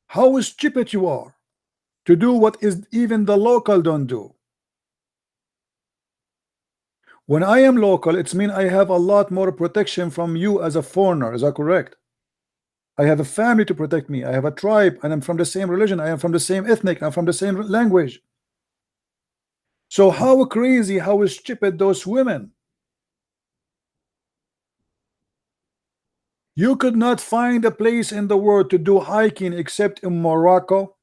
How stupid you are to do what is even the local don't do. When I am local, it's mean I have a lot more protection from you as a foreigner. Is that correct? I have a family to protect me. I have a tribe, and I'm from the same religion. I am from the same ethnic. I'm from the same language. So how crazy, how stupid those women. You could not find a place in the world to do hiking except in Morocco.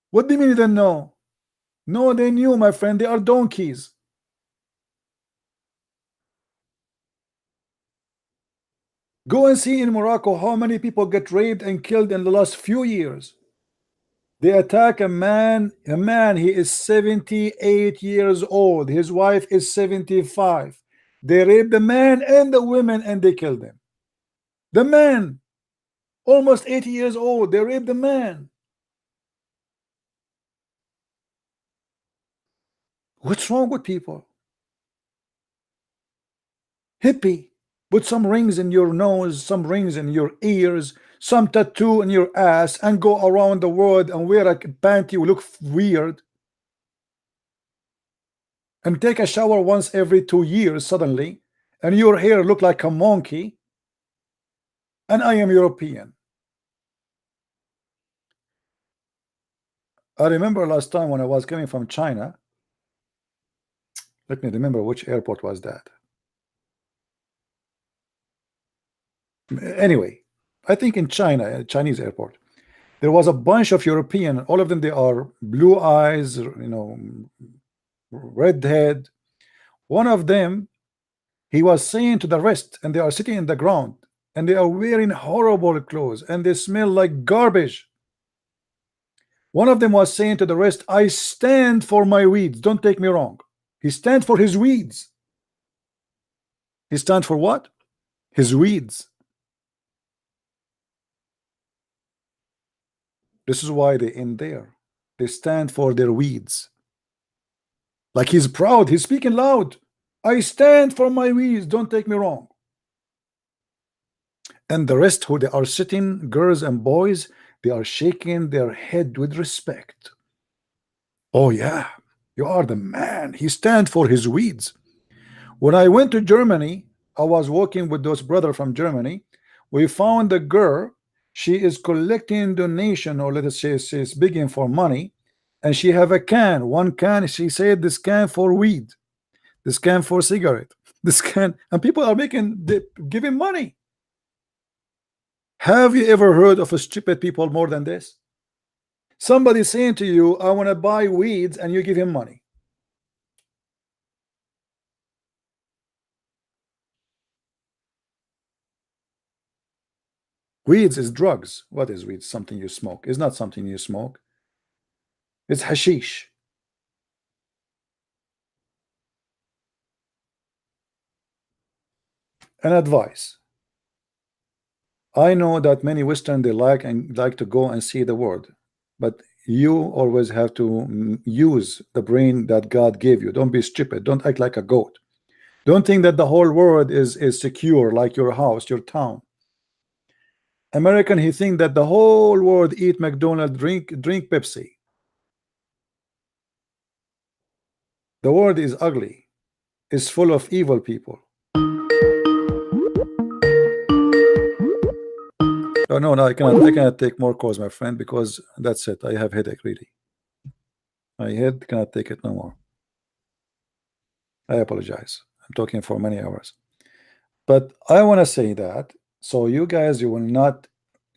What do you mean you didn't know? No, they knew, my friend. They are donkeys. Go and see in Morocco how many people get raped and killed in the last few years. They attack a man, he is 78 years old. His wife is 75. They rape the man and the women and they kill them. The man, almost 80 years old, they rape the man. What's wrong with people? Hippie, put some rings in your nose, some rings in your ears, some tattoo in your ass, and go around the world and wear a panty, you look weird, and take a shower once every 2 years suddenly, and your hair look like a monkey, and I am European. I remember last time when I was coming from China, let me remember which airport was that. Anyway, I think in China, a Chinese airport, there was a bunch of European, all of them, they are blue eyes, red head. One of them, he was saying to the rest, and they are sitting in the ground, and they are wearing horrible clothes, and they smell like garbage. One of them was saying to the rest, I stand for my weeds. Don't take me wrong. He stands for his weeds. He stands for what? His weeds. This is why they end there. They stand for their weeds. Like he's proud. He's speaking loud. I stand for my weeds. Don't take me wrong. And the rest, who they are sitting, girls and boys, they are shaking their head with respect. Oh yeah, you are the man. He stands for his weeds. When I went to Germany, I was walking with those brothers from Germany. We found a girl. She is collecting donation, or let us say she's begging for money, and she have a can. One can, she said, this can for weed, this can for cigarette, this can, and people are giving money. Have you ever heard of a stupid people more than this? Somebody saying to you, I want to buy weeds, and you give him money. Weeds is drugs. What is weeds? Something you smoke. It's not something you smoke. It's hashish. An advice. I know that many Western, they like to go and see the world, but you always have to use the brain that God gave you. Don't be stupid. Don't act like a goat. Don't think that the whole world is secure, like your house, your town. American, he think that the whole world eat McDonald's, drink Pepsi. The world is ugly. It's full of evil people. Oh, no, I cannot take more calls, my friend, because that's it. I have headache, really. My head cannot take it no more. I apologize. I'm talking for many hours. But I want to say that, so you guys, you will not,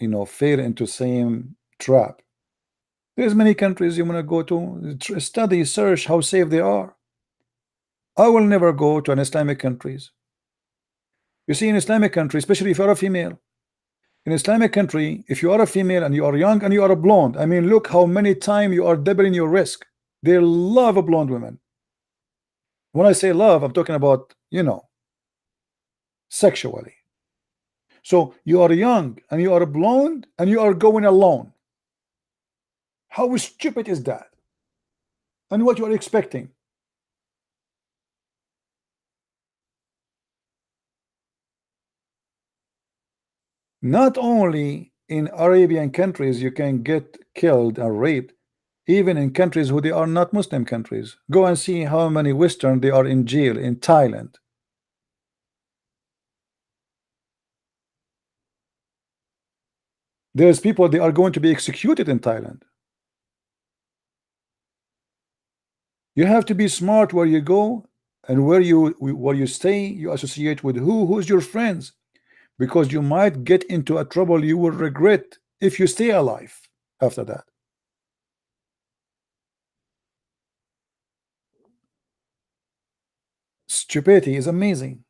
fall into same trap. There's many countries you want to go to, study, search how safe they are. I will never go to an Islamic countries. You see, in Islamic country, especially if you're a female, in Islamic country, if you are a female and you are young and you are a blonde, I mean, look how many times you are doubling your risk. They love a blonde woman. When I say love, I'm talking about, sexually. So you are young and you are blonde and you are going alone. How stupid is that? And what you are expecting? Not only in Arabian countries you can get killed and raped, even in countries who they are not Muslim countries. Go and see how many Western they are in jail in Thailand. There's people, they are going to be executed in Thailand. You have to be smart where you go and where you stay. You associate with who's your friends, because you might get into a trouble you will regret if you stay alive after that. Stupidity is amazing.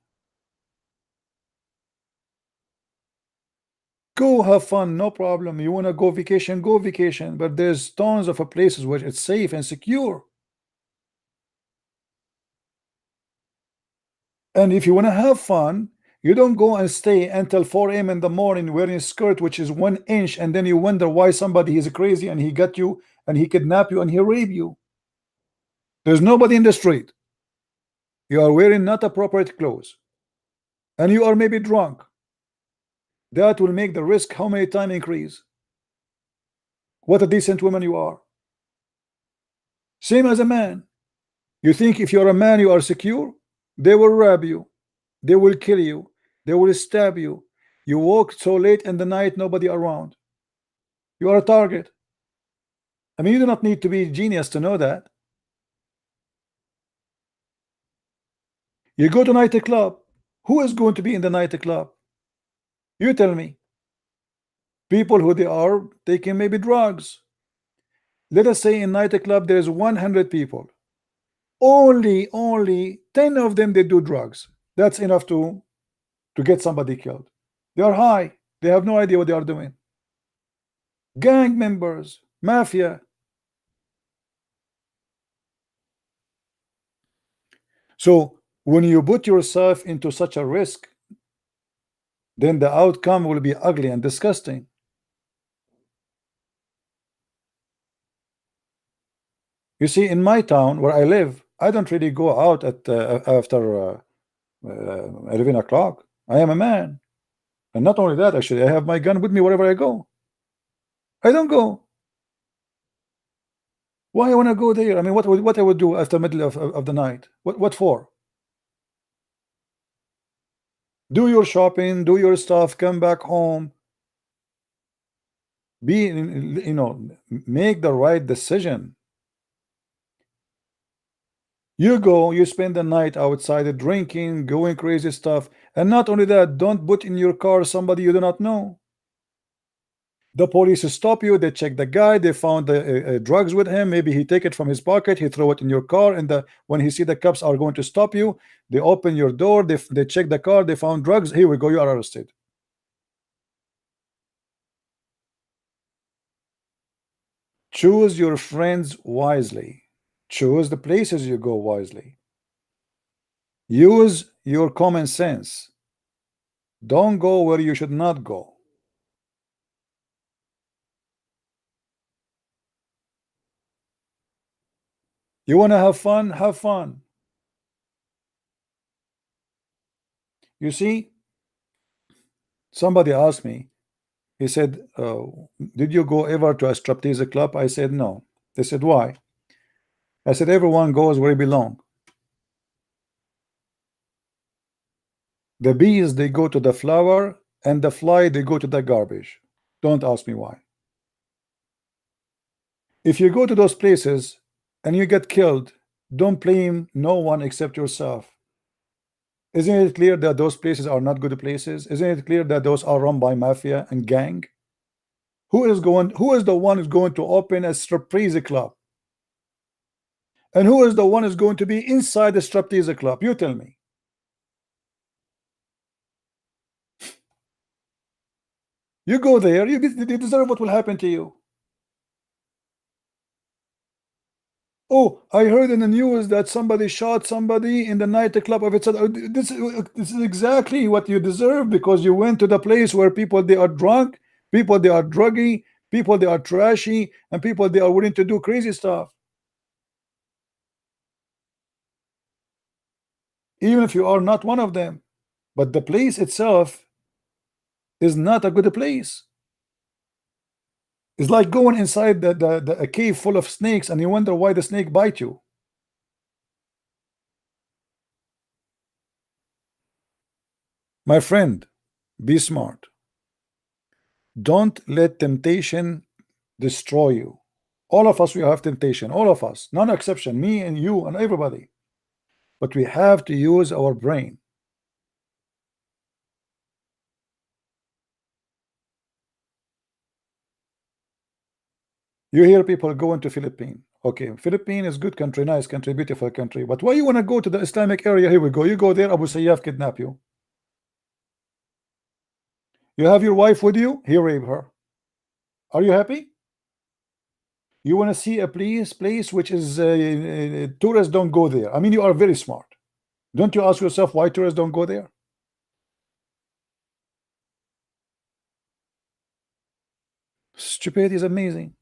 Go have fun, no problem. You want to go vacation, go vacation, but there's tons of places where it's safe and secure. And if you want to have fun, you don't go and stay until 4 a.m. in the morning wearing a skirt which is 1 inch, and then you wonder why somebody is crazy and he got you and he kidnap you and he rape you. There's nobody in the street. You are wearing not appropriate clothes, and you are maybe drunk. That will make the risk how many times increase. What a decent woman you are. Same as a man. You think if you're a man you are secure? They will rob you, they will kill you, they will stab you. You walk so late in the night, nobody around. You are a target. I mean, you do not need to be a genius to know that. You go to nightclub. Who is going to be in the nightclub? You tell me. People who they are taking maybe drugs. Let us say in nightclub there is 100 people. Only 10 of them they do drugs. That's enough to get somebody killed. They are high. They have no idea what they are doing. Gang members, mafia, So when you put yourself into such a risk, then the outcome will be ugly and disgusting. You see, in my town where I live, I don't really go out at after 11 o'clock. I am a man, and not only that, actually, I have my gun with me wherever I go. I don't go. Why I want to go there? I mean, what I would do after middle of the night? What for? Do your shopping, do your stuff, come back home, be, you know, make the right decision. You go, you spend the night outside drinking, going crazy stuff, and not only that, don't put in your car somebody you do not know. The police stop you, they check the guy, they found the drugs with him, maybe he take it from his pocket, he throw it in your car, and when he see the cops are going to stop you, they open your door, they check the car, they found drugs, here we go, you are arrested. Choose your friends wisely. Choose the places you go wisely. Use your common sense. Don't go where you should not go. You want to have fun? Have fun. You see, somebody asked me, he said, did you go ever to a striptease club? I said, no. They said, why? I said, everyone goes where he belong. The bees, they go to the flower, and the fly, they go to the garbage. Don't ask me why. If you go to those places and you get killed, don't blame no one except yourself. Isn't it clear that those places are not good places? Isn't it clear that those are run by mafia and gang? Who is the one who's going to open a striptease club? And who is the one who's going to be inside the striptease club? You tell me. You go there, you deserve what will happen to you. Oh, I heard in the news that somebody shot somebody in the nightclub of itself. This is exactly what you deserve, because you went to the place where people, they are drunk, people, they are druggy, people, they are trashy, and people, they are willing to do crazy stuff. Even if you are not one of them, but the place itself is not a good place. It's like going inside a cave full of snakes and you wonder why the snake bite you. My friend, be smart. Don't let temptation destroy you. All of us, we have temptation. All of us, none exception, me and you and everybody. But we have to use our brain. You hear people going to Philippines. Okay, Philippines is good country, nice country, beautiful country. But why you want to go to the Islamic area? Here we go. You go there, Abu Sayyaf kidnap you. You have your wife with you, he rape her. Are you happy? You want to see a place which is tourists don't go there. I mean, you are very smart. Don't you ask yourself why tourists don't go there? Stupidity is amazing.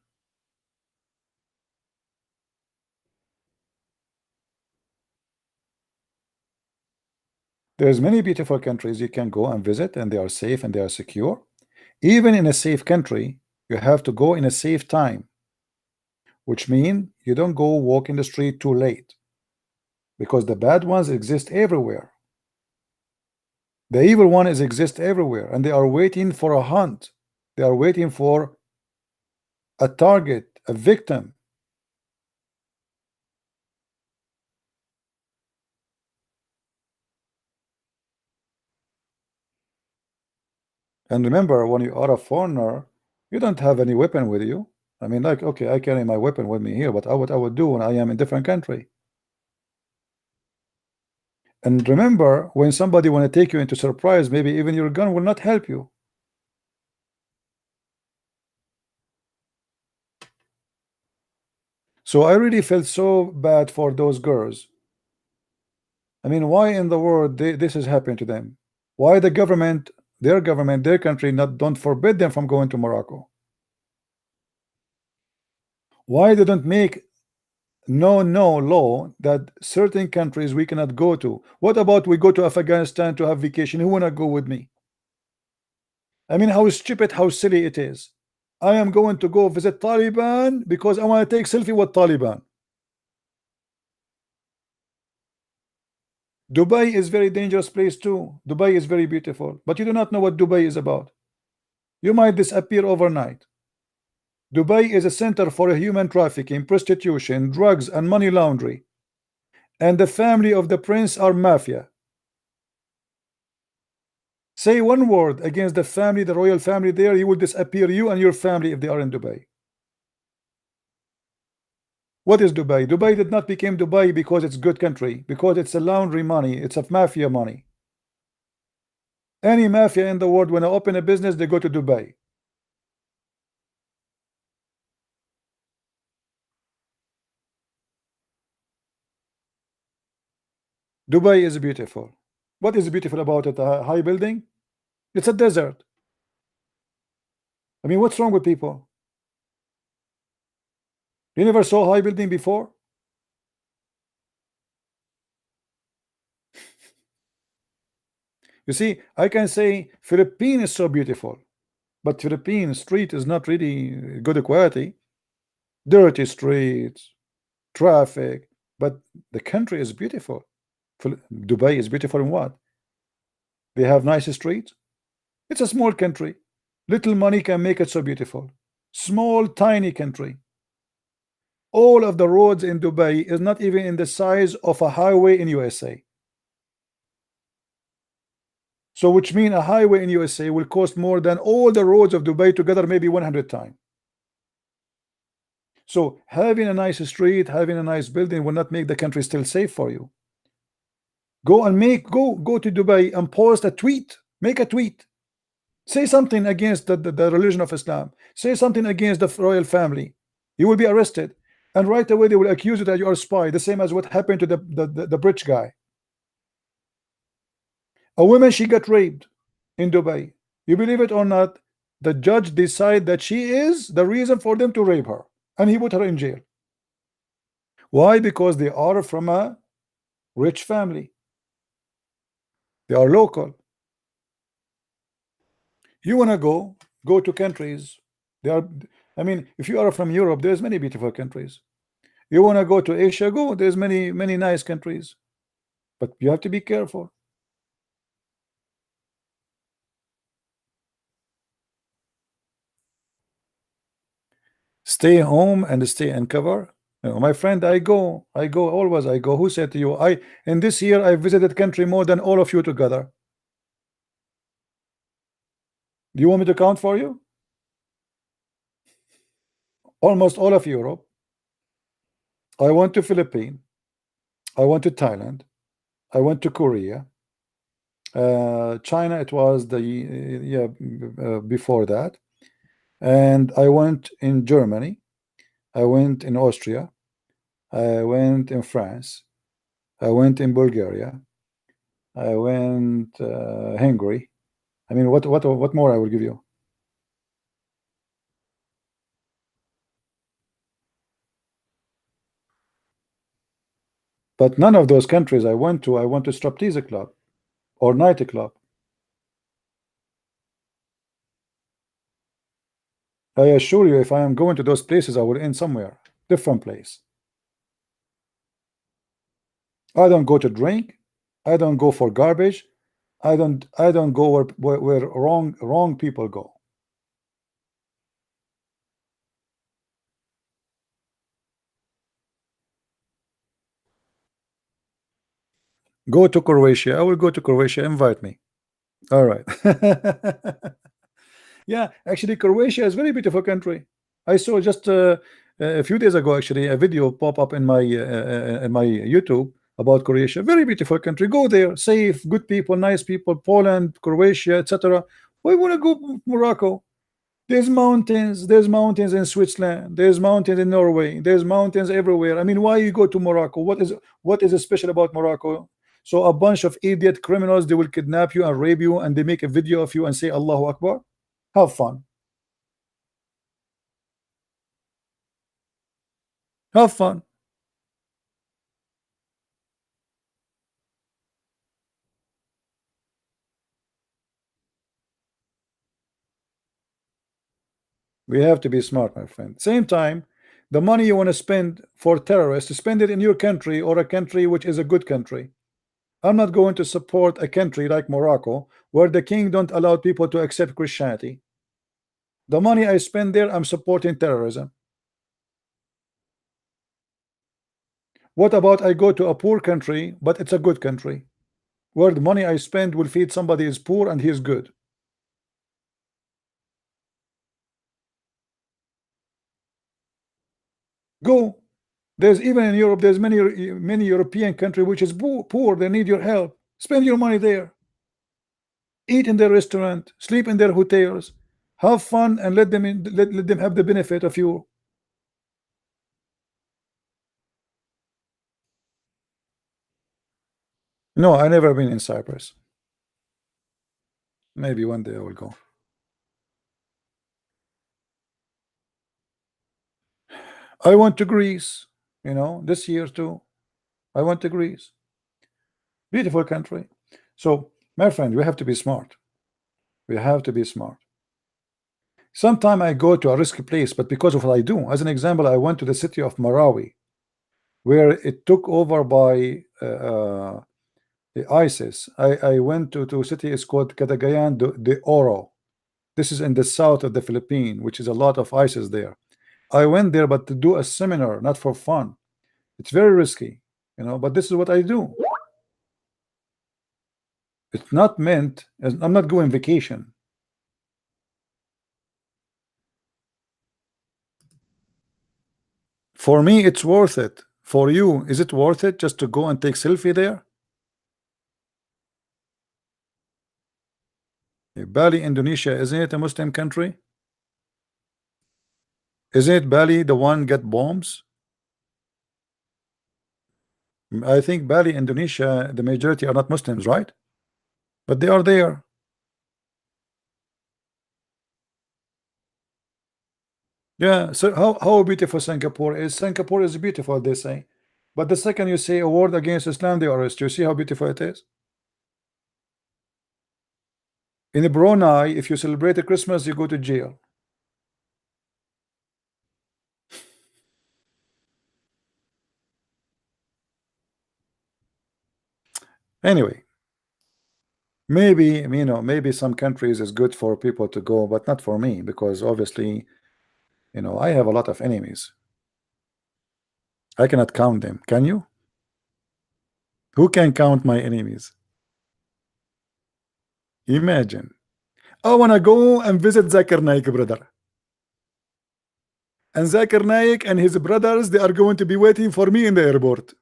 There's many beautiful countries you can go and visit, and they are safe and they are secure. Even in a safe country, you have to go in a safe time, which means you don't go walk in the street too late, because the bad ones exist everywhere. The evil ones exist everywhere, and they are waiting for a hunt. They are waiting for a target, a victim. And remember, when you are a foreigner, you don't have any weapon with you. I mean, like, okay, I carry my weapon with me here, but what I would do when I am in different country. And remember, when somebody want to take you into surprise, maybe even your gun will not help you. So I really felt so bad for those girls. I mean, why in the world this is happening to them? Why the government, their country, don't forbid them from going to Morocco? Why they don't make no law that certain countries we cannot go to? What about we go to Afghanistan to have vacation? Who wanna go with me? I mean, how stupid, how silly it is. I am going to go visit Taliban because I want to take selfie with Taliban. Dubai is very dangerous place too. Dubai is very beautiful, but you do not know what Dubai is about. You might disappear overnight. Dubai is a center for human trafficking, prostitution, drugs, and money laundering. And the family of the prince are mafia. Say one word against the family, the royal family there, you will disappear, you and your family, if they are in Dubai. What is Dubai? Dubai did not become Dubai because it's good country, because it's a laundry money, it's a mafia money. Any mafia in the world, when they open a business, they go to Dubai. Dubai is beautiful. What is beautiful about it? A high building? It's a desert. I mean, what's wrong with people? You never saw a high building before? You see, I can say Philippines is so beautiful, but Philippine street is not really good quality. Dirty streets, traffic, but the country is beautiful. Dubai is beautiful in what? They have nice streets. It's a small country. Little money can make it so beautiful. Small, tiny country. All of the roads in Dubai is not even in the size of a highway in USA. So which means a highway in USA will cost more than all the roads of Dubai together, maybe 100 times. So having a nice street, having a nice building will not make the country still safe for you. Go to Dubai and post a tweet. Make a tweet. Say something against the religion of Islam. Say something against the royal family. You will be arrested, and right away they will accuse you that you are a spy. The same as what happened to the bridge guy. A woman, she got raped in Dubai. You believe it or not, the judge decided that she is the reason for them to rape her, and he put her in jail. Why? Because they are from a rich family. They are local. You want to go to countries. They are, I mean, if you are from Europe, there's many beautiful countries. You want to go to Asia, go. There's many nice countries, but you have to be careful. Stay home and stay in cover. You know, my friend, I go always. I go. Who said to you? In this year I visited country more than all of you together. Do you want me to count for you? Almost all of Europe. I went to Philippines. I went to Thailand. I went to Korea. China, it was the before that. And I went in Germany. I went in Austria. I went in France. I went in Bulgaria. I went Hungary. I mean, what more I will give you? But none of those countries I went to striptease club or nightclub. I assure you, if I am going to those places, I will end somewhere, different place. I don't go to drink. I don't go for garbage. I don't go where wrong people go. Go to Croatia. I will go to Croatia. Invite me. All right. Yeah, actually, Croatia is a very beautiful country. I saw just a few days ago, actually, a video pop up in my YouTube about Croatia. Very beautiful country. Go there, safe, good people, nice people. Poland, Croatia, etc. Why want to go Morocco? There's mountains. There's mountains in Switzerland. There's mountains in Norway. There's mountains everywhere. I mean, why you go to Morocco? What is special about Morocco? So a bunch of idiot criminals, they will kidnap you and rape you, and they make a video of you and say Allahu Akbar. Have fun. Have fun. We have to be smart, my friend. Same time, the money you want to spend for terrorists, to spend it in your country or a country which is a good country. I'm not going to support a country like Morocco where the king don't allow people to accept Christianity. The money I spend there, I'm supporting terrorism. What about I go to a poor country, but it's a good country, where the money I spend will feed somebody who is poor and he's good? Go. There's even in Europe, there's many European country which is poor. They need your help. Spend your money there. Eat in their restaurant, sleep in their hotels, have fun, and let them have the benefit of you. No, I never been in Cyprus. Maybe one day I will go. I went to Greece, you know, this year too. I went to Greece. Beautiful country. So, my friend, we have to be smart. We have to be smart. Sometime I go to a risky place, but because of what I do. As an example, I went to the city of Marawi, where it took over by the ISIS. I went to a city, it's called Cagayan de Oro. This is in the south of the Philippines, which is a lot of ISIS there. I went there, but to do a seminar, not for fun. It's very risky, you know, but this is what I do. It's not meant as I'm not going vacation. For me, it's worth it. For you, is it worth it just to go and take selfie there? Bali, Indonesia, isn't it a Muslim country? Isn't it Bali the one get bombs? I think Bali, Indonesia, the majority are not Muslims, right? But they are there. Yeah, so how beautiful Singapore is. Singapore is beautiful, they say. But the second you say a word against Islam, they arrest you. See how beautiful it is? In Brunei, if you celebrate a Christmas, you go to jail. Anyway, maybe, you know, maybe some countries is good for people to go, but not for me, because obviously, you know, I have a lot of enemies. I cannot count them. Can you? Who can count my enemies? Imagine. I want to go and visit Zakir Naik, brother. And Zakir Naik and his brothers, they are going to be waiting for me in the airport.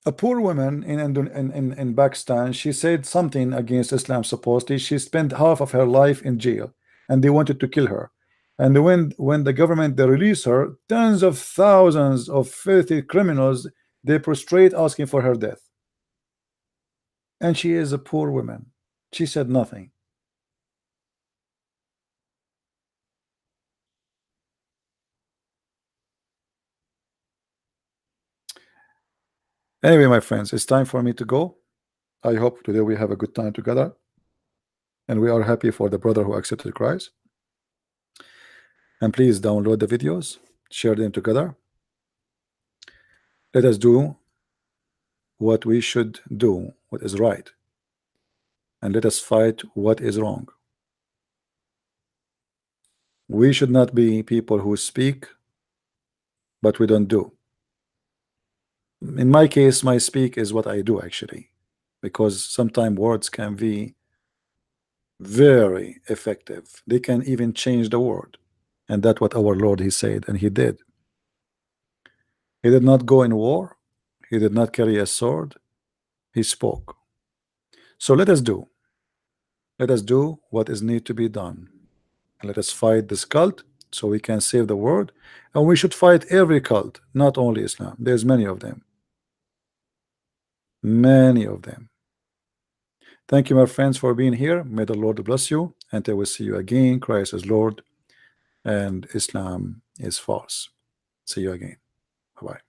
A poor woman in Pakistan, she said something against Islam. Supposedly, she spent half of her life in jail, and they wanted to kill her. And when the government they release her, tens of thousands of filthy criminals they prostrate asking for her death. And she is a poor woman. She said nothing. Anyway, my friends, it's time for me to go. I hope today we have a good time together, and we are happy for the brother who accepted Christ. And please download the videos, share them together. Let us do what we should do, what is right, and let us fight what is wrong. We should not be people who speak but we don't do. In my case, my speak is what I do, actually, because sometimes words can be very effective. They can even change the world, and that's what our Lord he said, and he did. He did not go in war. He did not carry a sword. He spoke. So let us do what is need to be done. Let us fight this cult so we can save the world, and we should fight every cult, not only Islam. There's many of them. Many of them. Thank you, my friends, for being here. May the Lord bless you, and I will see you again. Christ is Lord, and Islam is false. See you again. Bye-bye.